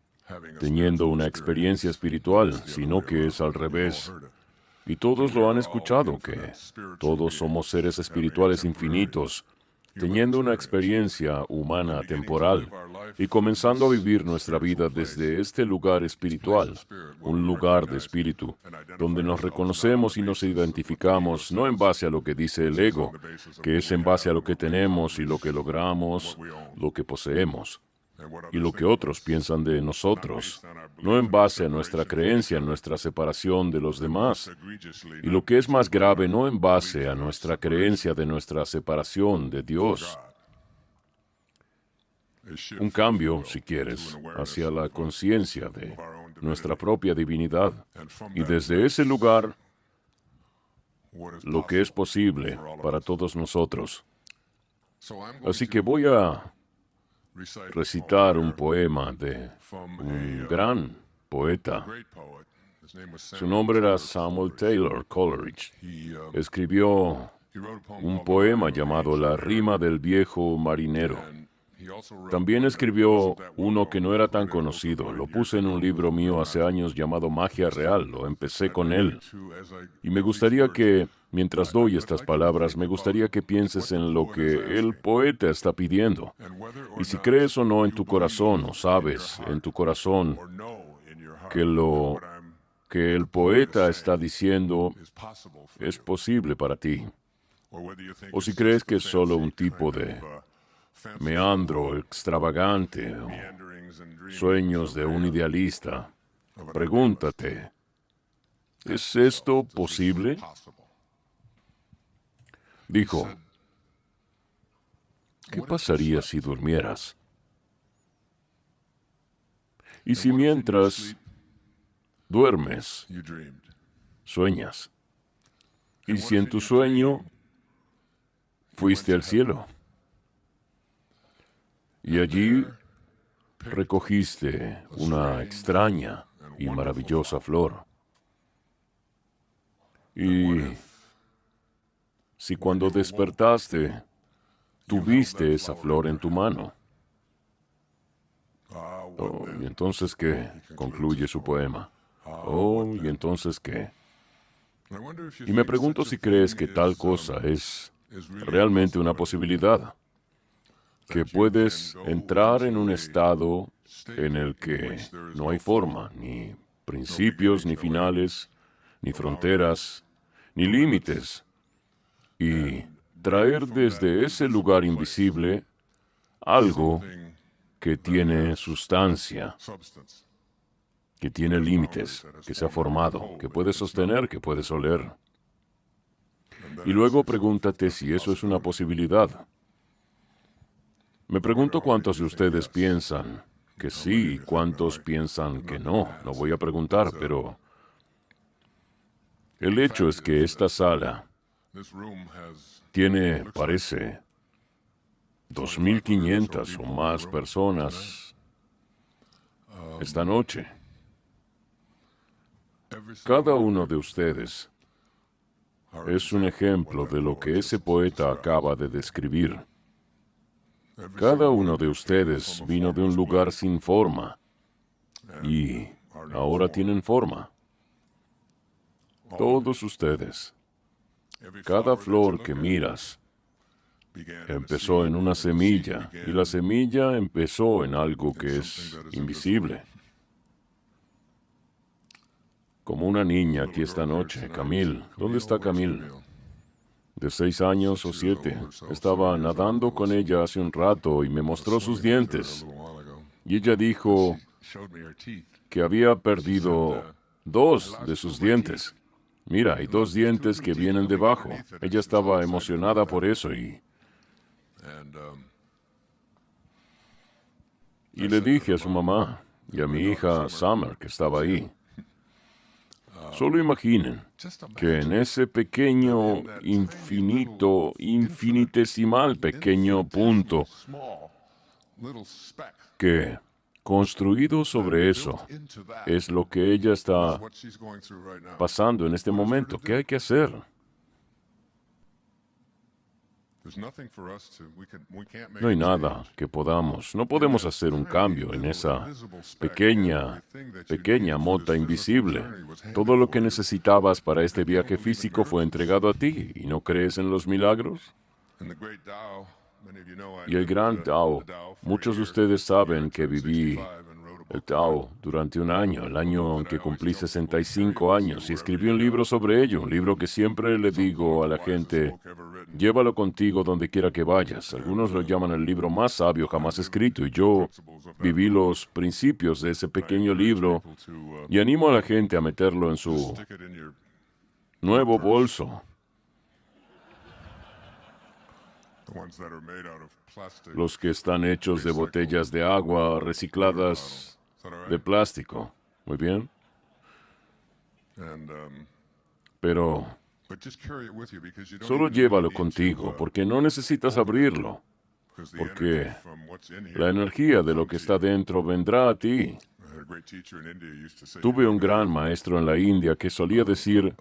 teniendo una experiencia espiritual, sino que es al revés. Y todos lo han escuchado, que todos somos seres espirituales infinitos, teniendo una experiencia humana temporal y comenzando a vivir nuestra vida desde este lugar espiritual, un lugar de espíritu, donde nos reconocemos y nos identificamos no en base a lo que dice el ego, que es en base a lo que tenemos y lo que logramos, lo que poseemos, y lo que otros piensan de nosotros, no en base a nuestra creencia en nuestra separación de los demás, y lo que es más grave, no en base a nuestra creencia de nuestra separación de Dios. Un cambio, si quieres, hacia la conciencia de nuestra propia divinidad, y desde ese lugar, lo que es posible para todos nosotros. Así que voy a recitar un poema de un gran poeta. Su nombre era Samuel Taylor Coleridge. Escribió un poema llamado La rima del viejo marinero. También escribió uno que no era tan conocido. Lo puse en un libro mío hace años llamado Magia Real. Lo empecé con él. Y me gustaría que, mientras doy estas palabras, me gustaría que pienses en lo que el poeta está pidiendo. Y si crees o no en tu corazón, o sabes en tu corazón que lo que el poeta está diciendo es posible para ti. O si crees que es solo un tipo de meandro extravagante o sueños de un idealista, pregúntate, ¿es esto posible? Dijo, ¿qué pasaría si durmieras? Y si mientras duermes, sueñas. Y si en tu sueño fuiste al cielo y allí recogiste una extraña y maravillosa flor. Y si cuando despertaste tuviste esa flor en tu mano. Oh, ¿y entonces qué? Concluye su poema. Oh, ¿y entonces qué? Y me pregunto si crees que tal cosa es realmente una posibilidad, que puedes entrar en un estado en el que no hay forma, ni principios, ni finales, ni fronteras, ni límites, y traer desde ese lugar invisible algo que tiene sustancia, que tiene límites, que se ha formado, que puedes sostener, que puedes oler. Y luego pregúntate si eso es una posibilidad. Me pregunto cuántos de ustedes piensan que sí y cuántos piensan que no. No voy a preguntar, pero el hecho es que esta sala tiene, parece, 2.500 o más personas esta noche. Cada uno de ustedes es un ejemplo de lo que ese poeta acaba de describir. Cada uno de ustedes vino de un lugar sin forma y ahora tienen forma. Todos ustedes. Cada flor que miras empezó en una semilla y la semilla empezó en algo que es invisible. Como una niña aquí esta noche, Camille. ¿Dónde está Camille? De 6 años o 7. Estaba nadando con ella hace un rato y me mostró sus dientes. Y ella dijo que había perdido 2 de sus dientes. Mira, hay 2 dientes que vienen debajo. Ella estaba emocionada por eso y le dije a su mamá y a mi hija Summer, que estaba ahí, solo imaginen que en ese pequeño, infinito, infinitesimal pequeño punto, que construido sobre eso es lo que ella está pasando en este momento. ¿Qué hay que hacer? No hay nada que podamos. No podemos hacer un cambio en esa pequeña mota invisible. Todo lo que necesitabas para este viaje físico fue entregado a ti. ¿Y no crees en los milagros? Y el gran Tao. Muchos de ustedes saben que viví el Tao durante un año, el año en que cumplí 65 años, y escribí un libro sobre ello, un libro que siempre le digo a la gente, llévalo contigo donde quiera que vayas. Algunos lo llaman el libro más sabio jamás escrito, y yo viví los principios de ese pequeño libro y animo a la gente a meterlo en su nuevo bolso. Los que están hechos de botellas de agua recicladas de plástico. Muy bien. Pero solo llévalo contigo, porque no necesitas abrirlo, porque la energía de lo que está dentro vendrá a ti. Tuve un gran maestro en la India que solía decir,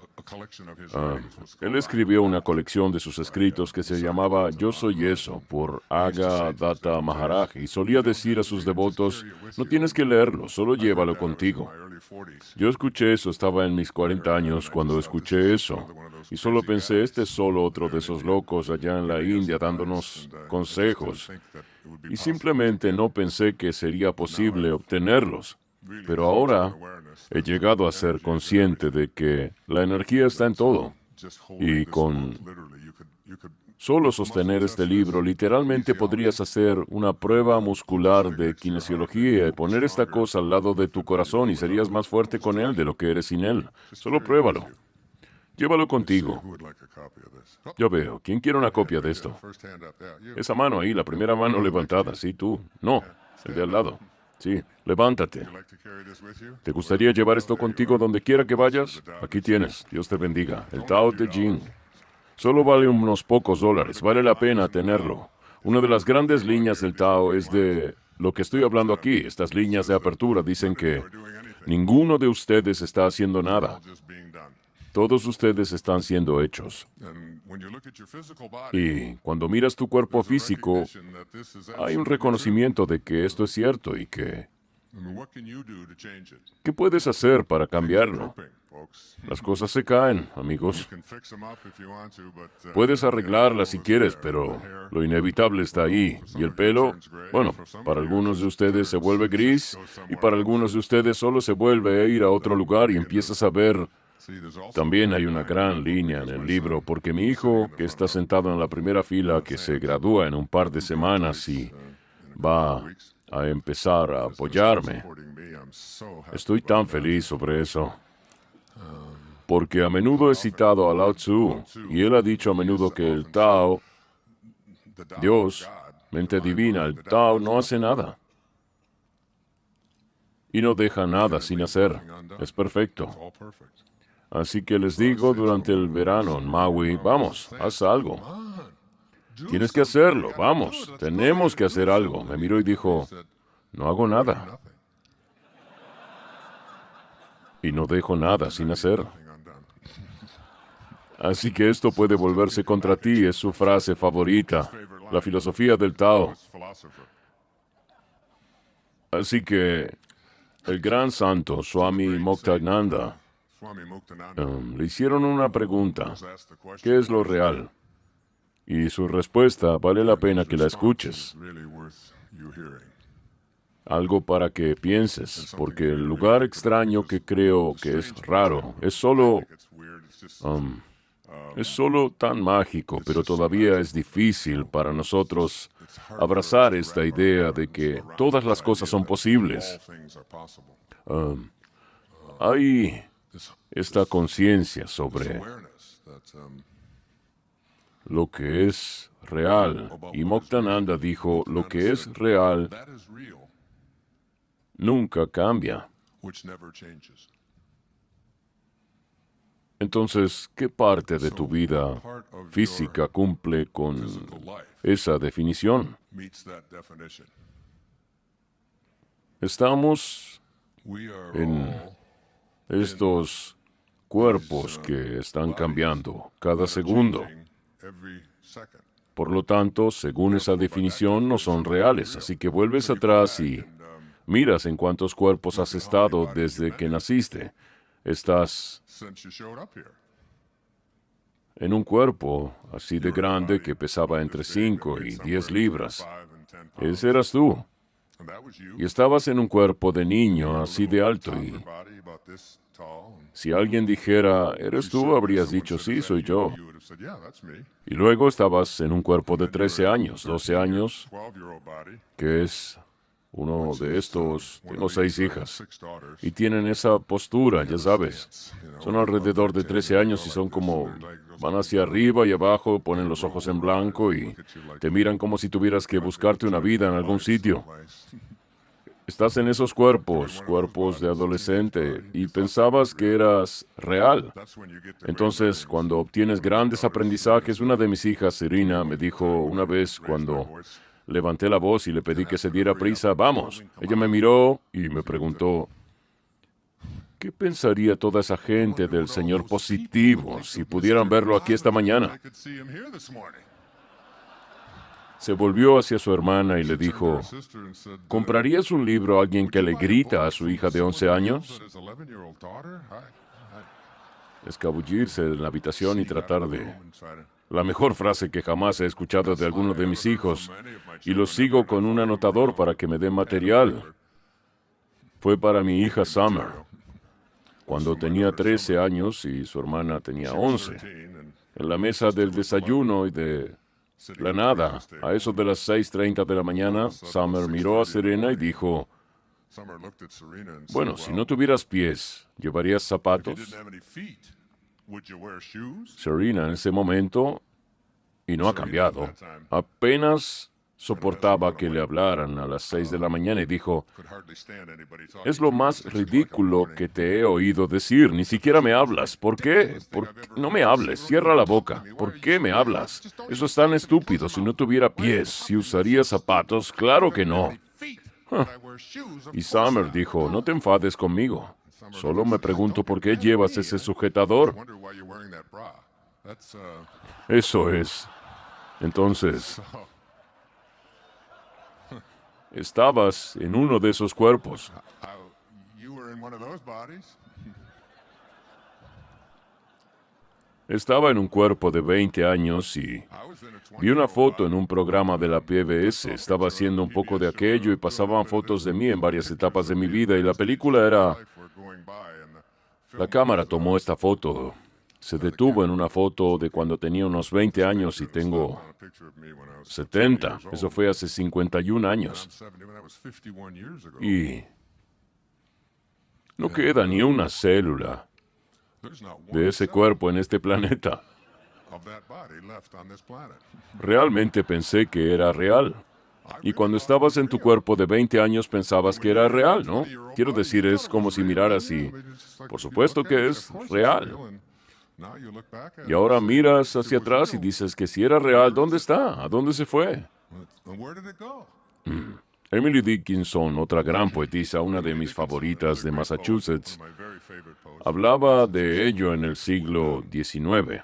él escribió una colección de sus escritos que se llamaba Yo Soy Eso, por Aga Datta Maharaj, y solía decir a sus devotos, no tienes que leerlo, solo llévalo contigo. Yo escuché eso, estaba en mis 40 años cuando escuché eso, y solo pensé, este es solo otro de esos locos allá en la India dándonos consejos, y simplemente no pensé que sería posible obtenerlos. Pero ahora he llegado a ser consciente de que la energía está en todo, y con solo sostener este libro, literalmente podrías hacer una prueba muscular de kinesiología y poner esta cosa al lado de tu corazón y serías más fuerte con él de lo que eres sin él. Solo pruébalo. Llévalo contigo. Yo veo. ¿Quién quiere una copia de esto? Esa mano ahí, la primera mano levantada. Sí, tú. No, el de al lado. Sí, levántate. ¿Te gustaría llevar esto contigo donde quiera que vayas? Aquí tienes. Dios te bendiga. El Tao Te Ching. Solo vale unos pocos dólares. Vale la pena tenerlo. Una de las grandes líneas del Tao es de lo que estoy hablando aquí. Estas líneas de apertura dicen que ninguno de ustedes está haciendo nada. Todos ustedes están siendo hechos. Y cuando miras tu cuerpo físico, hay un reconocimiento de que esto es cierto y que... ¿Qué puedes hacer para cambiarlo? Las cosas se caen, amigos. Puedes arreglarlas si quieres, pero lo inevitable está ahí. Y el pelo, bueno, para algunos de ustedes se vuelve gris y para algunos de ustedes solo se vuelve a ir a otro lugar y empiezas a ver... También hay una gran línea en el libro, porque mi hijo, que está sentado en la primera fila, que se gradúa en un par de semanas y va a empezar a apoyarme, estoy tan feliz sobre eso. Porque a menudo he citado a Lao Tzu, y él ha dicho a menudo que el Tao, Dios, mente divina, el Tao no hace nada. Y no deja nada sin hacer. Es perfecto. Así que les digo durante el verano en Maui, vamos, haz algo. Tienes que hacerlo, vamos, tenemos que hacer algo. Me miró y dijo, no hago nada. Y no dejo nada sin hacer. Así que esto puede volverse contra ti, es su frase favorita, la filosofía del Tao. Así que el gran santo, Swami Muktananda, le hicieron una pregunta, ¿qué es lo real? Y su respuesta vale la pena que la escuches. Algo para que pienses, porque el lugar extraño que creo que es raro es solo tan mágico, pero todavía es difícil para nosotros abrazar esta idea de que todas las cosas son posibles. Hay esta conciencia sobre lo que es real. Y Muktananda dijo, lo que es real nunca cambia. Entonces, ¿qué parte de tu vida física cumple con esa definición? Estamos en estos cuerpos que están cambiando cada segundo. Por lo tanto, según esa definición, no son reales. Así que vuelves atrás y miras en cuántos cuerpos has estado desde que naciste. Estás en un cuerpo así de grande que pesaba entre 5 y 10 libras. Ese eras tú. Y estabas en un cuerpo de niño así de alto y si alguien dijera, ¿eres tú?, habrías dicho, sí, soy yo. Y luego estabas en un cuerpo de 13 años, 12 años, que es uno de estos, tengo 6 hijas, y tienen esa postura, ya sabes. Son alrededor de 13 años y son como, van hacia arriba y abajo, ponen los ojos en blanco y te miran como si tuvieras que buscarte una vida en algún sitio. Estás en esos cuerpos de adolescente, y pensabas que eras real. Entonces, cuando obtienes grandes aprendizajes, una de mis hijas, Serena, me dijo una vez cuando levanté la voz y le pedí que se diera prisa. Vamos. Ella me miró y me preguntó, ¿qué pensaría toda esa gente del señor positivo si pudieran verlo aquí esta mañana? Se volvió hacia su hermana y le dijo, ¿comprarías un libro a alguien que le grita a su hija de 11 años? Escabullirse en la habitación y tratar de... La mejor frase que jamás he escuchado de alguno de mis hijos, y lo sigo con un anotador para que me dé material, fue para mi hija Summer, cuando tenía 13 años y su hermana tenía 11. En la mesa del desayuno y de la nada, a eso de las 6:30 de la mañana, Summer miró a Serena y dijo, bueno, si no tuvieras pies, ¿llevarías zapatos? Serena en ese momento, y no ha cambiado, apenas soportaba que le hablaran a las 6 de la mañana y dijo, es lo más ridículo que te he oído decir, ni siquiera me hablas. ¿Por qué? No me hables, cierra la boca. ¿Por qué me hablas? Eso es tan estúpido. Si no tuviera pies, si usaría zapatos, claro que no. Y Summer dijo, no te enfades conmigo. Solo me pregunto por qué llevas ese sujetador. Eso es. Entonces, estabas en uno de esos cuerpos. Estaba en un cuerpo de 20 años y vi una foto en un programa de la PBS. Estaba haciendo un poco de aquello y pasaban fotos de mí en varias etapas de mi vida y la película era... La cámara tomó esta foto. Se detuvo en una foto de cuando tenía unos 20 años y tengo 70. Eso fue hace 51 años. Y no queda ni una célula de ese cuerpo en este planeta. Realmente pensé que era real. Y cuando estabas en tu cuerpo de 20 años pensabas que era real, ¿no? Quiero decir, es como si miraras y... Por supuesto que es real. Y ahora miras hacia atrás y dices que si era real, ¿dónde está? ¿A dónde se fue? Emily Dickinson, otra gran poetisa, una de mis favoritas de Massachusetts, hablaba de ello en el siglo XIX.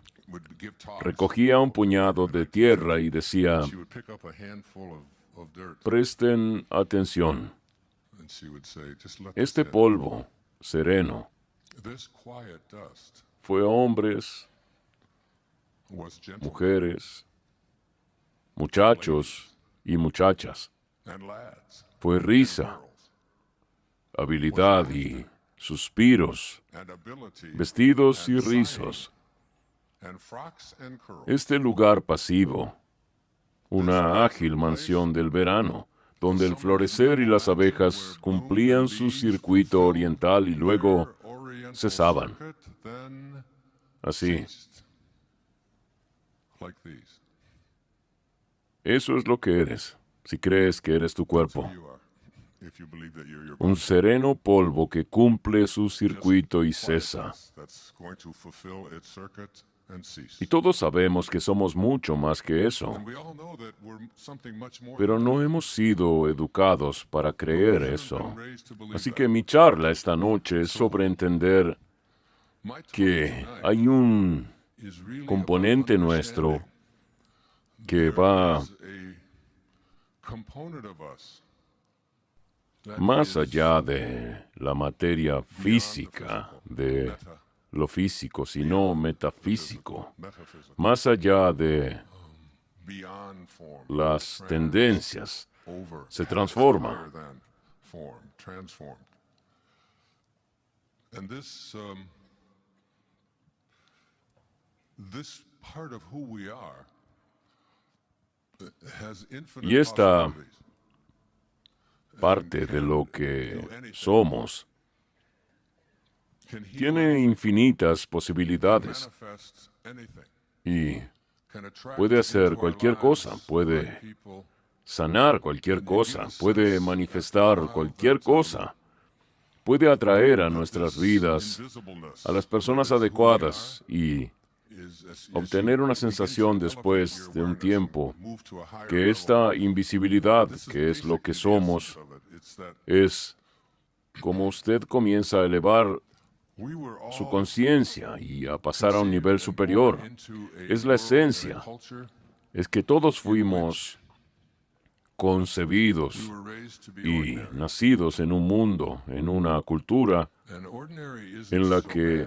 Recogía un puñado de tierra y decía, presten atención. Este polvo sereno fue hombres, mujeres, muchachos y muchachas. Fue risa, habilidad y suspiros, vestidos y rizos. Este lugar pasivo, una ágil mansión del verano, donde el florecer y las abejas cumplían su circuito oriental y luego cesaban. Así. Eso es lo que eres, si crees que eres tu cuerpo. Un sereno polvo que cumple su circuito y cesa. Y todos sabemos que somos mucho más que eso. Pero no hemos sido educados para creer eso. Así que mi charla esta noche es sobre entender que hay un componente nuestro que va más allá de la materia física, de lo físico, sino metafísico, más allá de las tendencias, se transforma. Y esta parte de lo que somos tiene infinitas posibilidades y puede hacer cualquier cosa, puede sanar cualquier cosa, puede manifestar cualquier cosa, puede atraer a nuestras vidas a las personas adecuadas y obtener una sensación después de un tiempo que esta invisibilidad, que es lo que somos, es como usted comienza a elevar su conciencia y a pasar a un nivel superior. Es la esencia. Es que todos fuimos concebidos y nacidos en un mundo, en una cultura en la que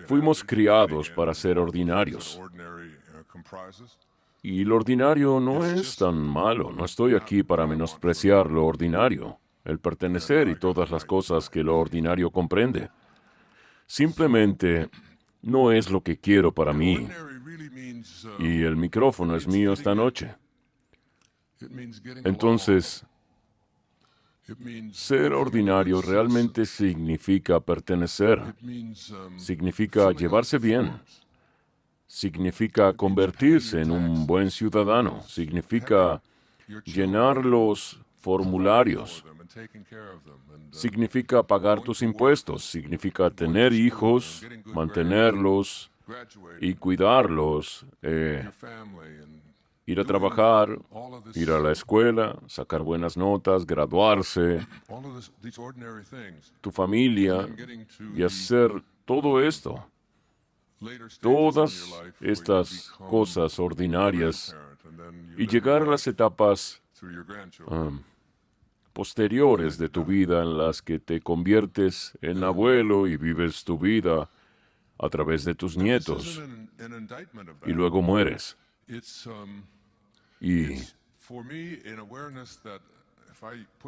fuimos criados para ser ordinarios. Y lo ordinario no es tan malo. No estoy aquí para menospreciar lo ordinario, el pertenecer y todas las cosas que lo ordinario comprende. Simplemente no es lo que quiero para mí. Y el micrófono es mío esta noche. Entonces, ser ordinario realmente significa pertenecer, significa llevarse bien, significa convertirse en un buen ciudadano, significa llenar los formularios, significa pagar tus impuestos, significa tener hijos, mantenerlos y cuidarlos, ir a trabajar, ir a la escuela, sacar buenas notas, graduarse, tu familia y hacer todo esto. Todas estas cosas ordinarias y llegar a las etapas posteriores de tu vida en las que te conviertes en abuelo y vives tu vida a través de tus nietos y luego mueres. Y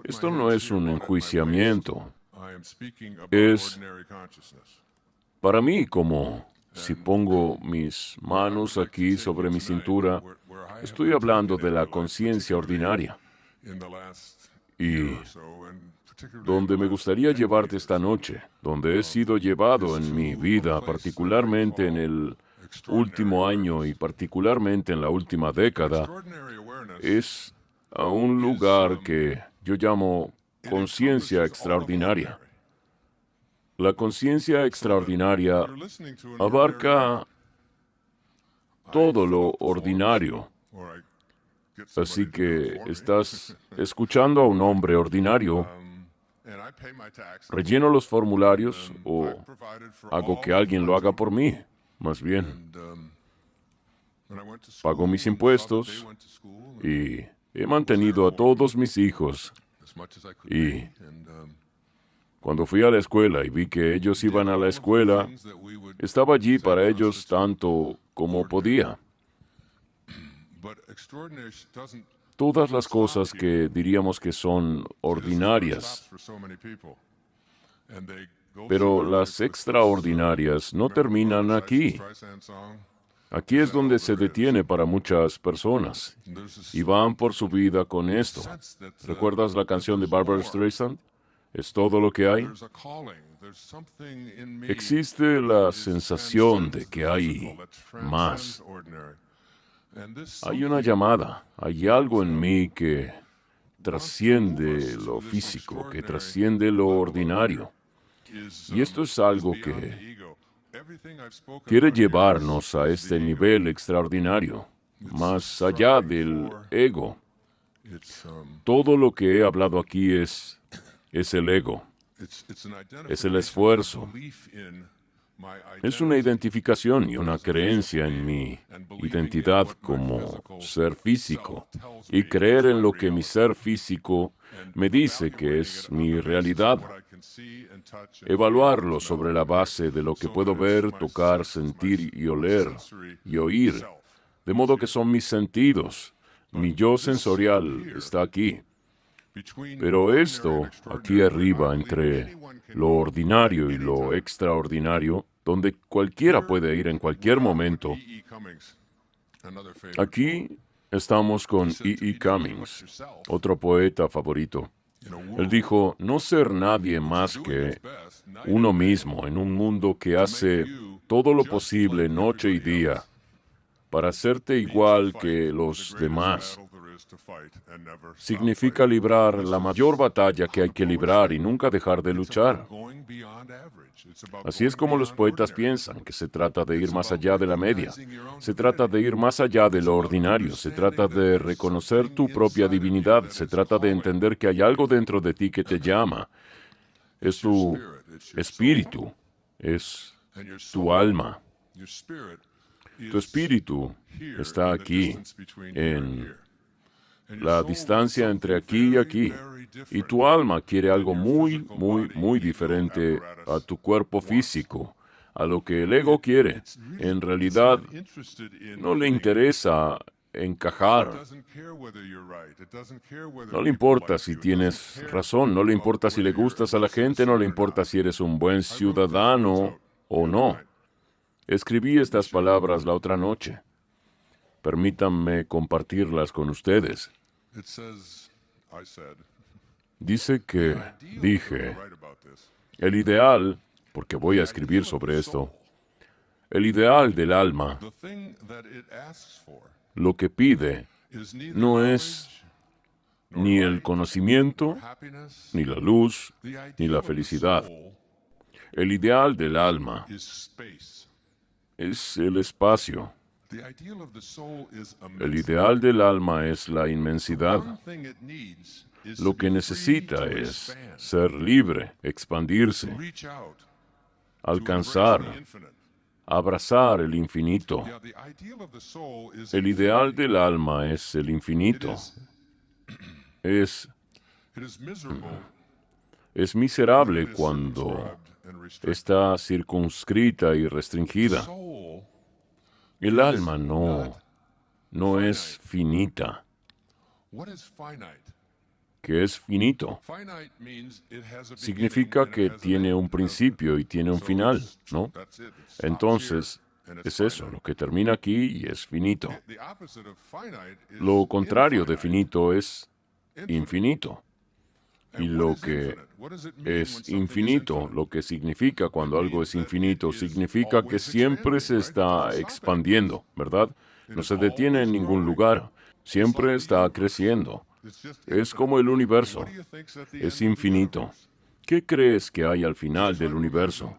esto no es un enjuiciamiento, es para mí como si pongo mis manos aquí sobre mi cintura, estoy hablando de la conciencia ordinaria. Y donde me gustaría llevarte esta noche, donde he sido llevado en mi vida, particularmente en el último año y particularmente en la última década, es a un lugar que yo llamo conciencia extraordinaria. La conciencia extraordinaria abarca todo lo ordinario. Así que estás escuchando a un hombre ordinario, relleno los formularios o hago que alguien lo haga por mí, más bien. Pago mis impuestos y he mantenido a todos mis hijos. Y cuando fui a la escuela y vi que ellos iban a la escuela, estaba allí para ellos tanto como podía. Todas las cosas que diríamos que son ordinarias, pero las extraordinarias no terminan aquí. Aquí es donde se detiene para muchas personas y van por su vida con esto. ¿Recuerdas la canción de Barbra Streisand? ¿Es todo lo que hay? Existe la sensación de que hay más. Hay una llamada, hay algo en mí que trasciende lo físico, que trasciende lo ordinario. Y esto es algo que quiere llevarnos a este nivel extraordinario, más allá del ego. Todo lo que he hablado aquí es el ego, es el esfuerzo, es una identificación y una creencia en mi identidad como ser físico y creer en lo que mi ser físico me dice que es mi realidad. Evaluarlo sobre la base de lo que puedo ver, tocar, sentir y oler y oír, de modo que son mis sentidos. Mi yo sensorial está aquí. Pero esto, aquí arriba, entre lo ordinario y lo extraordinario, donde cualquiera puede ir en cualquier momento, aquí estamos con E. Cummings, otro poeta favorito. Él dijo, no ser nadie más que uno mismo en un mundo que hace todo lo posible noche y día para hacerte igual que los demás. significa librar la mayor batalla que hay que librar y nunca dejar de luchar. Así es como los poetas piensan, que se trata de ir más allá de la media. Se trata de ir más allá de lo ordinario. Se trata de reconocer tu propia divinidad. Se trata de entender que hay algo dentro de ti que te llama. Es tu espíritu. Es tu alma. Tu espíritu está aquí, en la distancia entre aquí y aquí. Y tu alma quiere algo muy, muy, muy diferente a tu cuerpo físico, a lo que el ego quiere. En realidad, no le interesa encajar. No le importa si tienes razón, no le importa si le gustas a la gente, no le importa si eres un buen ciudadano o no. Escribí estas palabras la otra noche. Permítanme compartirlas con ustedes. Dice que dije, el ideal, porque voy a escribir sobre esto, el ideal del alma, lo que pide, no es ni el conocimiento, ni la luz, ni la felicidad. El ideal del alma es el espacio. El ideal del alma es la inmensidad. Lo que necesita es ser libre, expandirse, alcanzar, abrazar el infinito. El ideal del alma es el infinito. Es miserable cuando está circunscrita y restringida. El alma no es finita. ¿Qué es finito? Significa que tiene un principio y tiene un final, ¿no? Entonces, es eso, lo que termina aquí y es finito. Lo contrario de finito es infinito. Y lo que es infinito, lo que significa cuando algo es infinito, significa que siempre se está expandiendo, ¿verdad? No se detiene en ningún lugar, siempre está creciendo. Es como el universo, es infinito. ¿Qué crees que hay al final del universo?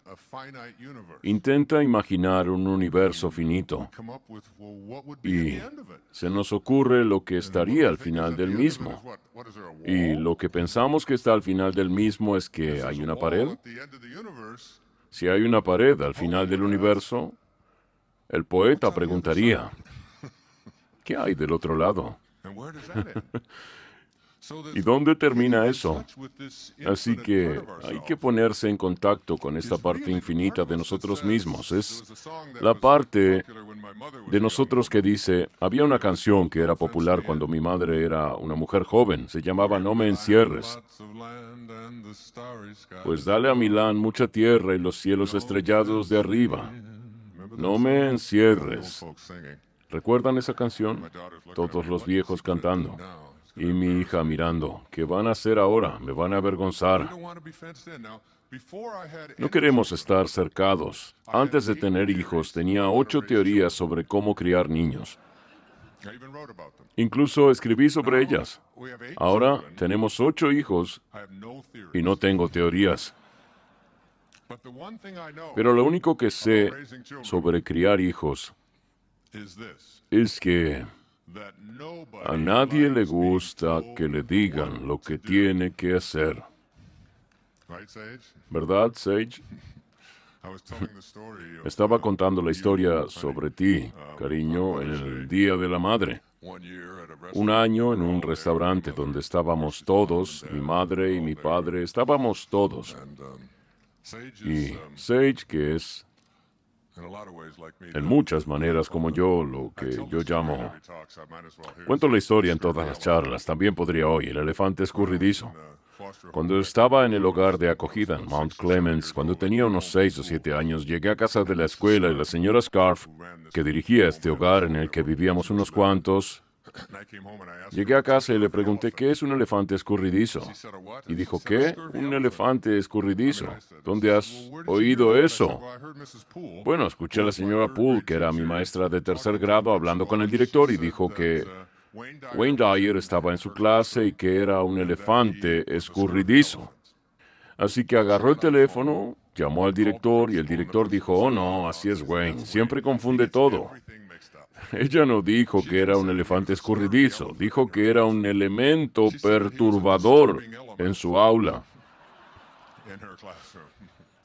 Intenta imaginar un universo finito y se nos ocurre lo que estaría al final del mismo. Y lo que pensamos que está al final del mismo es que hay una pared. Si hay una pared al final del universo, el poeta preguntaría, ¿qué hay del otro lado? ¿Y dónde termina eso? Así que hay que ponerse en contacto con esta parte infinita de nosotros mismos. Es la parte de nosotros que dice, había una canción que era popular cuando mi madre era una mujer joven, se llamaba No me encierres. Pues dale a Milán mucha tierra y los cielos estrellados de arriba. No me encierres. ¿Recuerdan esa canción? Todos los viejos cantando. Y mi hija mirando, ¿qué van a hacer ahora? Me van a avergonzar. No queremos estar cercados. Antes de tener hijos, tenía 8 teorías sobre cómo criar niños. Incluso escribí sobre ellas. Ahora tenemos 8 hijos y no tengo teorías. Pero lo único que sé sobre criar hijos es que a nadie le gusta que le digan lo que tiene que hacer. ¿Verdad, Sage? Estaba contando la historia sobre ti, cariño, en el Día de la Madre. Un año en un restaurante donde estábamos todos, mi madre y mi padre, estábamos todos. Y Sage, que es en muchas maneras como yo, lo que yo llamo... Cuento la historia en todas las charlas, también podría hoy, el elefante escurridizo. Cuando estaba en el hogar de acogida en Mount Clemens, cuando tenía unos 6 o 7 años, llegué a casa de la escuela y la señora Scarf, que dirigía este hogar en el que vivíamos unos cuantos, llegué a casa y le pregunté, ¿qué es un elefante escurridizo? Y dijo, ¿qué? Un elefante escurridizo. ¿Dónde has oído eso? Bueno, escuché a la señora Poole, que era mi maestra de tercer grado, hablando con el director y dijo que Wayne Dyer estaba en su clase y que era un elefante escurridizo. Así que agarró el teléfono, llamó al director y el director dijo, oh no, así es Wayne, siempre confunde todo. Ella no dijo que era un elefante escurridizo, dijo que era un elemento perturbador en su aula.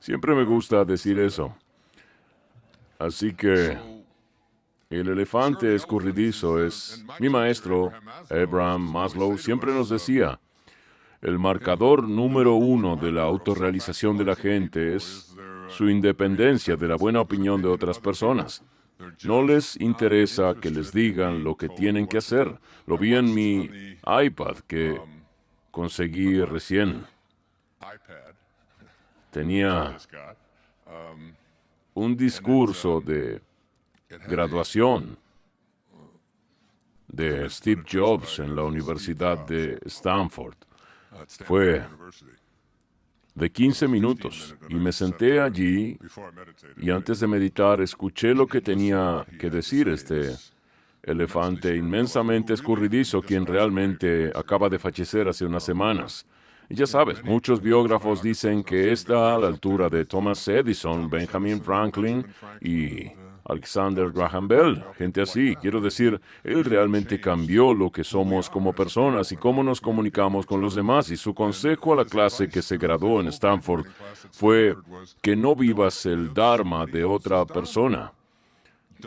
Siempre me gusta decir eso. Así que el elefante escurridizo es... Mi maestro, Abraham Maslow, siempre nos decía, el marcador número uno de la autorrealización de la gente es su independencia de la buena opinión de otras personas. No les interesa que les digan lo que tienen que hacer. Lo vi en mi iPad que conseguí recién. Tenía un discurso de graduación de Steve Jobs en la Universidad de Stanford. Fue de 15 minutos y me senté allí y antes de meditar escuché lo que tenía que decir este elefante inmensamente escurridizo quien realmente acaba de fallecer hace unas semanas. Y ya sabes, muchos biógrafos dicen que está a la altura de Thomas Edison, Benjamin Franklin y Alexander Graham Bell, gente así. Quiero decir, él realmente cambió lo que somos como personas y cómo nos comunicamos con los demás. Y su consejo a la clase que se graduó en Stanford fue que no vivas el dharma de otra persona.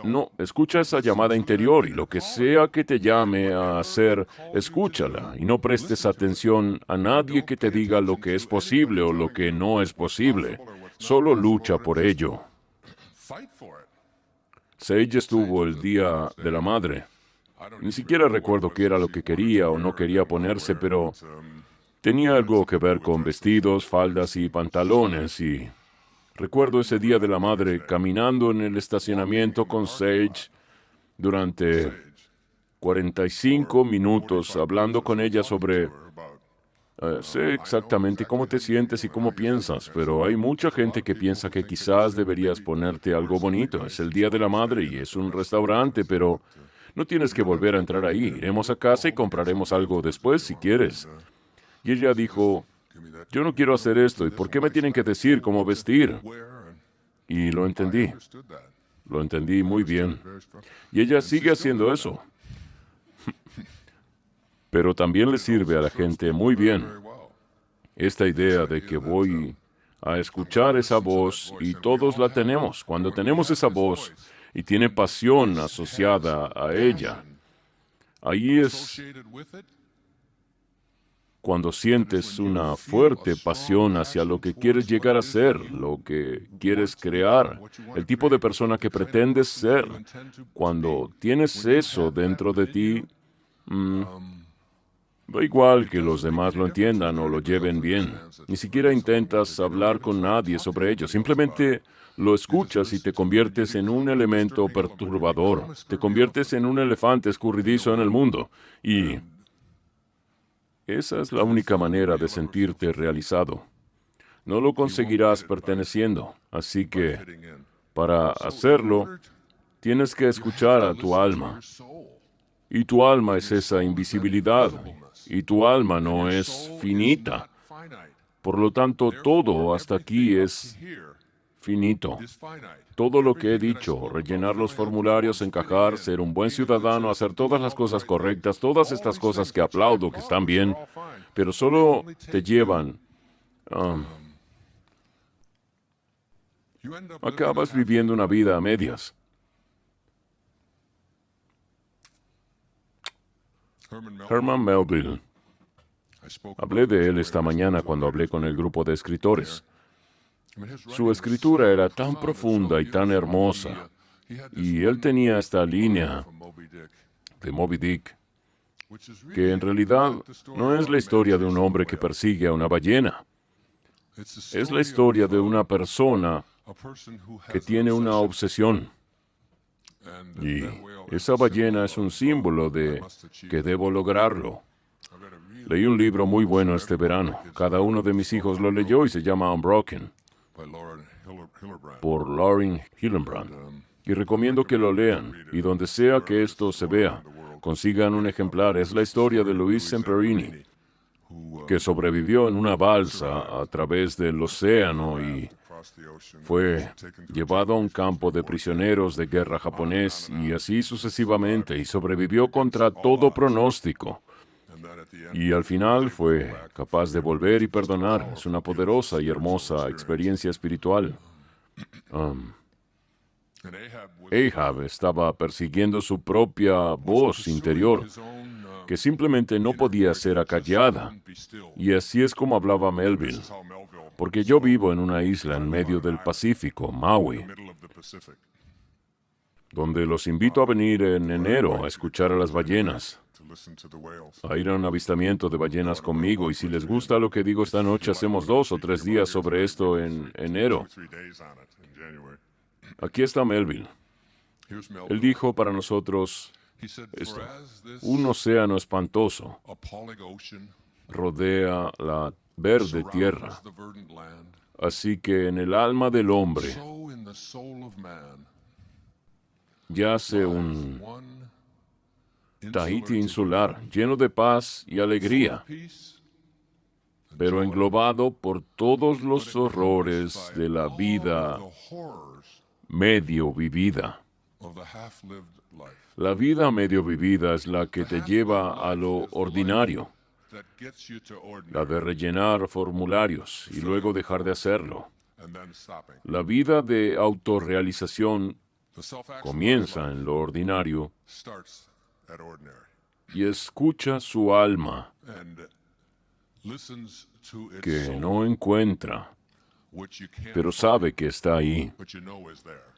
No, escucha esa llamada interior y lo que sea que te llame a hacer, escúchala y no prestes atención a nadie que te diga lo que es posible o lo que no es posible. Solo lucha por ello. Sage estuvo el Día de la Madre. Ni siquiera recuerdo qué era lo que quería o no quería ponerse, pero tenía algo que ver con vestidos, faldas y pantalones y... Recuerdo ese Día de la Madre caminando en el estacionamiento con Sage durante 45 minutos hablando con ella sobre... sé exactamente cómo te sientes y cómo piensas, pero hay mucha gente que piensa que quizás deberías ponerte algo bonito. Es el Día de la Madre y es un restaurante, pero no tienes que volver a entrar ahí. Iremos a casa y compraremos algo después si quieres. Y ella dijo... Yo no quiero hacer esto, ¿y por qué me tienen que decir cómo vestir? Y lo entendí. Lo entendí muy bien. Y ella sigue haciendo eso. Pero también le sirve a la gente muy bien esta idea de que voy a escuchar esa voz y todos la tenemos. Cuando tenemos esa voz y tiene pasión asociada a ella, ahí es... Cuando sientes una fuerte pasión hacia lo que quieres llegar a ser, lo que quieres crear, el tipo de persona que pretendes ser, cuando tienes eso dentro de ti, da igual que los demás lo entiendan o lo lleven bien. Ni siquiera intentas hablar con nadie sobre ello, simplemente lo escuchas y te conviertes en un elemento perturbador, te conviertes en un elefante escurridizo en el mundo y... Esa es la única manera de sentirte realizado. No lo conseguirás perteneciendo, así que para hacerlo, tienes que escuchar a tu alma. Y tu alma es esa invisibilidad, y tu alma no es finita. Por lo tanto, todo hasta aquí es finito. Todo lo que he dicho, rellenar los formularios, encajar, ser un buen ciudadano, hacer todas las cosas correctas, todas estas cosas que aplaudo, que están bien, pero solo te llevan... acabas viviendo una vida a medias. Herman Melville. Hablé de él esta mañana cuando hablé con el grupo de escritores. Su escritura era tan profunda y tan hermosa, y él tenía esta línea de Moby Dick, que en realidad no es la historia de un hombre que persigue a una ballena, es la historia de una persona que tiene una obsesión, y esa ballena es un símbolo de que debo lograrlo. Leí un libro muy bueno este verano, cada uno de mis hijos lo leyó y se llama Unbroken, por Lauren Hillenbrand. Y recomiendo que lo lean, y donde sea que esto se vea, consigan un ejemplar. Es la historia de Luis Semperini, que sobrevivió en una balsa a través del océano y fue llevado a un campo de prisioneros de guerra japonés y así sucesivamente, y sobrevivió contra todo pronóstico. Y al final fue capaz de volver y perdonar. Es una poderosa y hermosa experiencia espiritual. Ahab estaba persiguiendo su propia voz interior, que simplemente no podía ser acallada. Y así es como hablaba Melville. Porque yo vivo en una isla en medio del Pacífico, Maui, donde los invito a venir en enero a escuchar a las ballenas, a ir a un avistamiento de ballenas conmigo, y si les gusta lo que digo esta noche, hacemos 2 o 3 días sobre esto en enero. Aquí está Melville. Él dijo para nosotros esto: un océano espantoso rodea la verde tierra, así que en el alma del hombre yace un Tahiti insular, lleno de paz y alegría, pero englobado por todos los horrores de la vida medio vivida. La vida medio vivida es la que te lleva a lo ordinario, la de rellenar formularios y luego dejar de hacerlo. La vida de autorrealización comienza en lo ordinario y escucha su alma, que no encuentra, pero sabe que está ahí.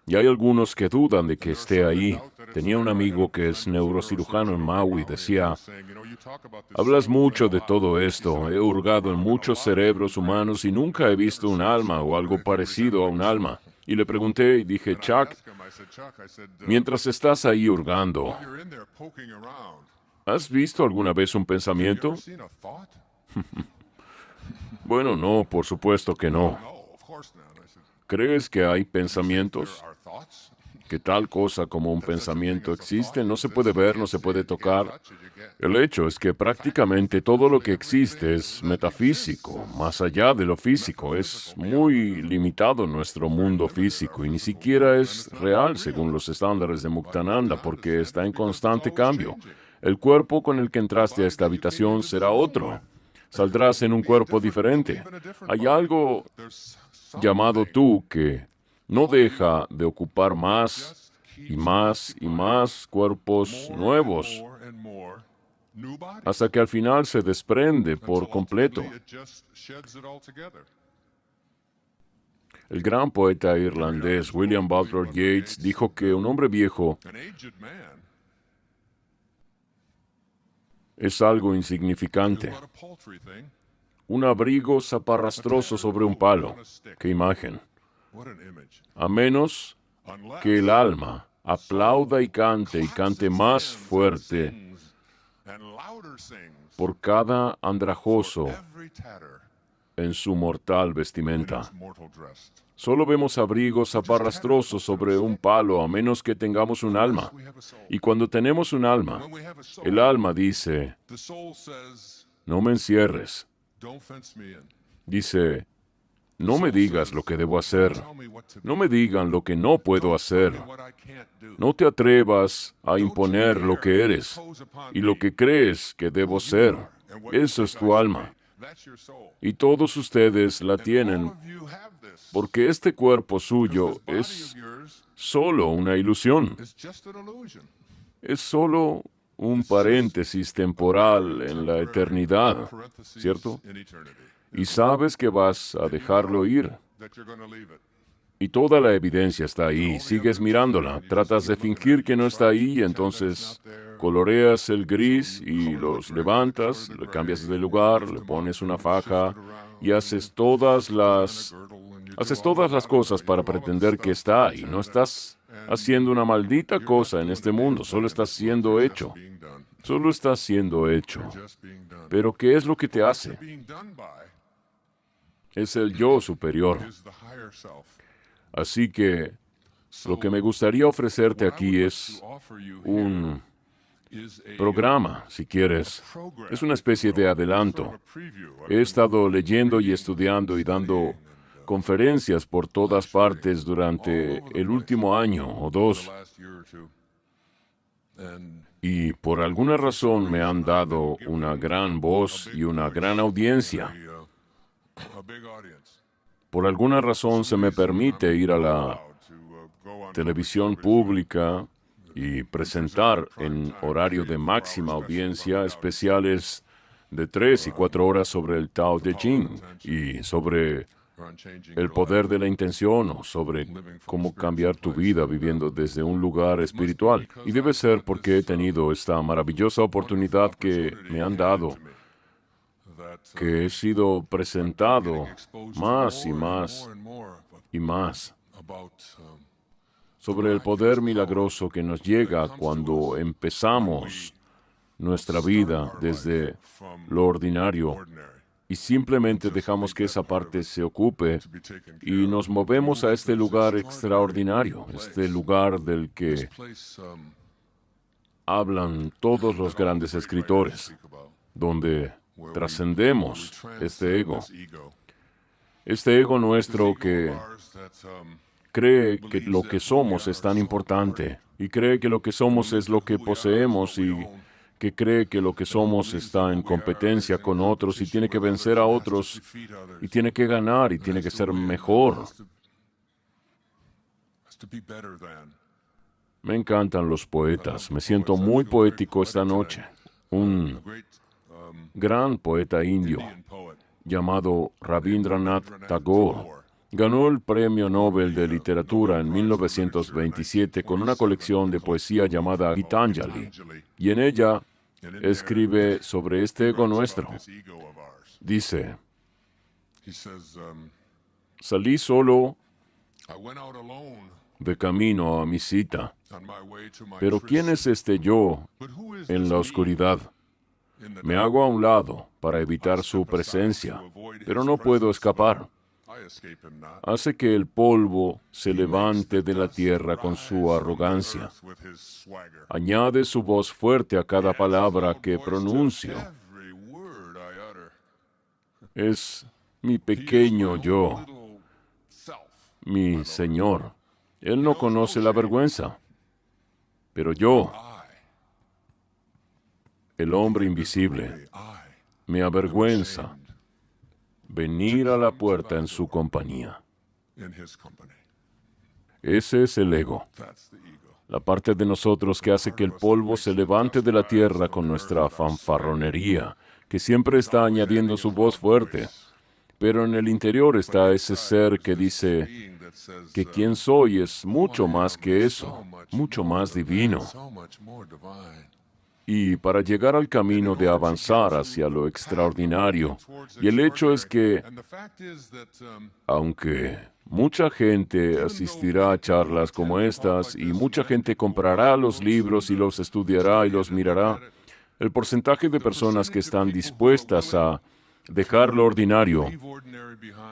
Y hay algunos que dudan de que esté ahí. Tenía un amigo que es neurocirujano en Maui. Decía: hablas mucho de todo esto. He hurgado en muchos cerebros humanos y nunca he visto un alma o algo parecido a un alma. Y le pregunté y dije: Chuck, mientras estás ahí hurgando, ¿has visto alguna vez un pensamiento? Bueno, no, por supuesto que no. ¿Crees que hay pensamientos? ¿Que tal cosa como un pensamiento existe? No se puede ver, no se puede tocar. El hecho es que prácticamente todo lo que existe es metafísico, más allá de lo físico. Es muy limitado nuestro mundo físico y ni siquiera es real según los estándares de Muktananda, porque está en constante cambio. El cuerpo con el que entraste a esta habitación será otro. Saldrás en un cuerpo diferente. Hay algo llamado tú que no deja de ocupar más y más y más cuerpos nuevos, hasta que al final se desprende por completo. El gran poeta irlandés William Butler Yeats dijo que un hombre viejo es algo insignificante. Un abrigo zaparrastroso sobre un palo. ¡Qué imagen! A menos que el alma aplauda y cante más fuerte por cada andrajoso en su mortal vestimenta. Solo vemos abrigos zaparrastrosos sobre un palo a menos que tengamos un alma. Y cuando tenemos un alma, el alma dice: no me encierres. Dice: no me digas lo que debo hacer. No me digan lo que no puedo hacer. No te atrevas a imponer lo que eres y lo que crees que debo ser. Eso es tu alma. Y todos ustedes la tienen, porque este cuerpo suyo es solo una ilusión. Es solo un paréntesis temporal en la eternidad, ¿cierto? Y sabes que vas a dejarlo ir. Y toda la evidencia está ahí. Sigues mirándola. Tratas de fingir que no está ahí, y entonces coloreas el gris y los levantas, le cambias de lugar, le pones una faja y haces todas las cosas para pretender que está ahí. No estás haciendo una maldita cosa en este mundo, solo estás siendo hecho. Solo estás siendo hecho. Pero ¿qué es lo que te hace? Es el yo superior. Así que lo que me gustaría ofrecerte aquí es un programa, si quieres. Es una especie de adelanto. He estado leyendo y estudiando y dando conferencias por todas partes durante el último año o dos. Y por alguna razón me han dado una gran voz y una gran audiencia. Por alguna razón se me permite ir a la televisión pública y presentar en horario de máxima audiencia especiales de 3 y 4 horas sobre el Tao Te Ching y sobre el poder de la intención o sobre cómo cambiar tu vida viviendo desde un lugar espiritual. Y debe ser porque he tenido esta maravillosa oportunidad que me han dado, que he sido presentado más y más y más sobre el poder milagroso que nos llega cuando empezamos nuestra vida desde lo ordinario y simplemente dejamos que esa parte se ocupe y nos movemos a este lugar extraordinario, este lugar del que hablan todos los grandes escritores, donde trascendemos este ego nuestro que cree que lo que somos es tan importante y cree que lo que somos es lo que poseemos y que cree que lo que somos está en competencia con otros y tiene que vencer a otros y tiene que ganar y tiene que ser mejor. Me encantan los poetas. Me siento muy poético esta noche. Un gran poeta indio llamado Rabindranath Tagore ganó el Premio Nobel de Literatura en 1927 con una colección de poesía llamada Gitanjali, y en ella escribe sobre este ego nuestro. Dice, salí solo de camino a mi cita, pero ¿quién es este yo en la oscuridad? Me hago a un lado para evitar su presencia, pero no puedo escapar. Hace que el polvo se levante de la tierra con su arrogancia. Añade su voz fuerte a cada palabra que pronuncio. Es mi pequeño yo, mi Señor. Él no conoce la vergüenza, pero yo, el hombre invisible, me avergüenza venir a la puerta en su compañía. Ese es el ego, la parte de nosotros que hace que el polvo se levante de la tierra con nuestra fanfarronería, que siempre está añadiendo su voz fuerte. Pero en el interior está ese ser que dice que quien soy es mucho más que eso, mucho más divino. Y para llegar al camino de avanzar hacia lo extraordinario, y el hecho es que, aunque mucha gente asistirá a charlas como estas, y mucha gente comprará los libros y los estudiará y los mirará, el porcentaje de personas que están dispuestas a dejar lo ordinario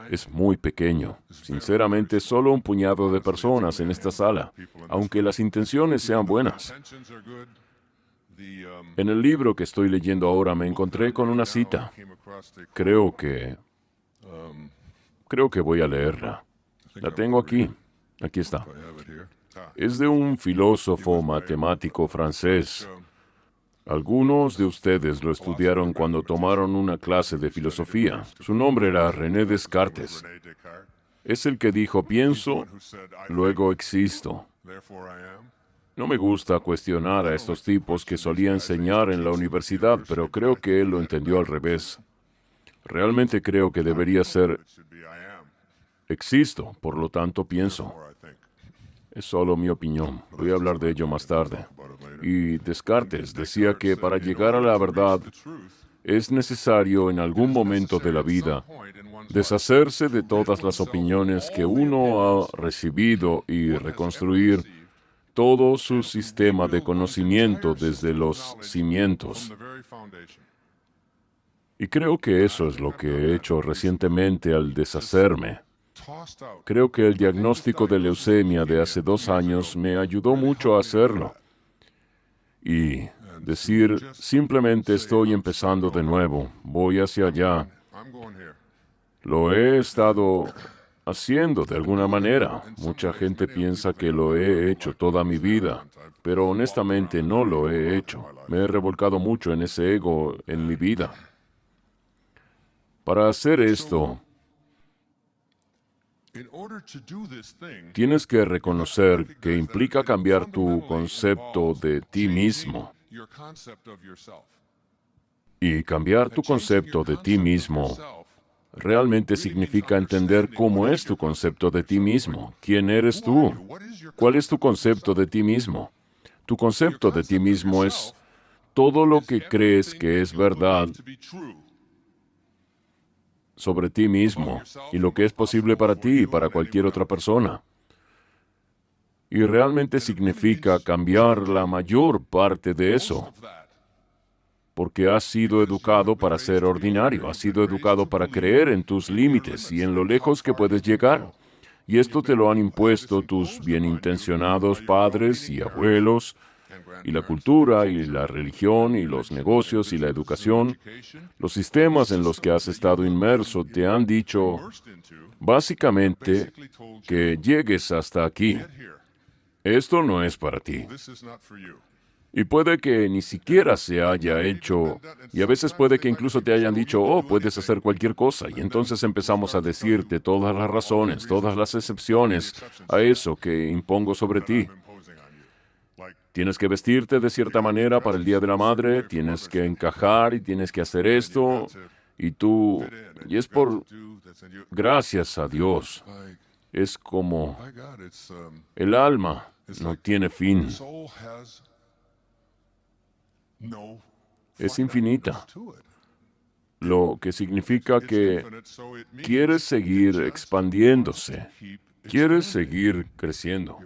es muy pequeño. Sinceramente, solo un puñado de personas en esta sala, aunque las intenciones sean buenas. En el libro que estoy leyendo ahora me encontré con una cita. Creo que voy a leerla. La tengo aquí. Aquí está. Es de un filósofo matemático francés. Algunos de ustedes lo estudiaron cuando tomaron una clase de filosofía. Su nombre era René Descartes. Es el que dijo, pienso, luego existo. No me gusta cuestionar a estos tipos que solía enseñar en la universidad, pero creo que él lo entendió al revés. Realmente creo que debería ser, existo, por lo tanto pienso. Es solo mi opinión. Voy a hablar de ello más tarde. Y Descartes decía que para llegar a la verdad es necesario en algún momento de la vida deshacerse de todas las opiniones que uno ha recibido y reconstruir todo su sistema de conocimiento desde los cimientos. Y creo que eso es lo que he hecho recientemente al deshacerme. Creo que el diagnóstico de leucemia de hace 2 años me ayudó mucho a hacerlo. Y Decir, simplemente estoy empezando de nuevo, voy hacia allá. Lo he estado haciendo de alguna manera. Mucha gente piensa que lo he hecho toda mi vida, pero honestamente no lo he hecho. Me he revolcado mucho en ese ego en mi vida. Para hacer esto, tienes que reconocer que implica cambiar tu concepto de ti mismo. Y cambiar tu concepto de ti mismo realmente significa entender cómo es tu concepto de ti mismo. ¿Quién eres tú? ¿Cuál es tu concepto de ti mismo? Tu concepto de ti mismo es todo lo que crees que es verdad sobre ti mismo y lo que es posible para ti y para cualquier otra persona. Y realmente significa cambiar la mayor parte de eso. Porque has sido educado para ser ordinario, has sido educado para creer en tus límites y en lo lejos que puedes llegar. Y esto te lo han impuesto tus bienintencionados padres y abuelos, y la cultura, y la religión, y los negocios, y la educación. Los sistemas en los que has estado inmerso te han dicho, básicamente, que llegues hasta aquí. Esto no es para ti. Y puede que ni siquiera se haya hecho, y a veces puede que incluso te hayan dicho, oh, puedes hacer cualquier cosa, y entonces empezamos a decirte todas las razones, todas las excepciones a eso que impongo sobre ti. Tienes que vestirte de cierta manera para el Día de la Madre, tienes que encajar y tienes que hacer esto, y es por gracias a Dios. Es como el alma no tiene fin. Es infinita, lo que significa que quieres seguir expandiéndose, quieres seguir creciendo.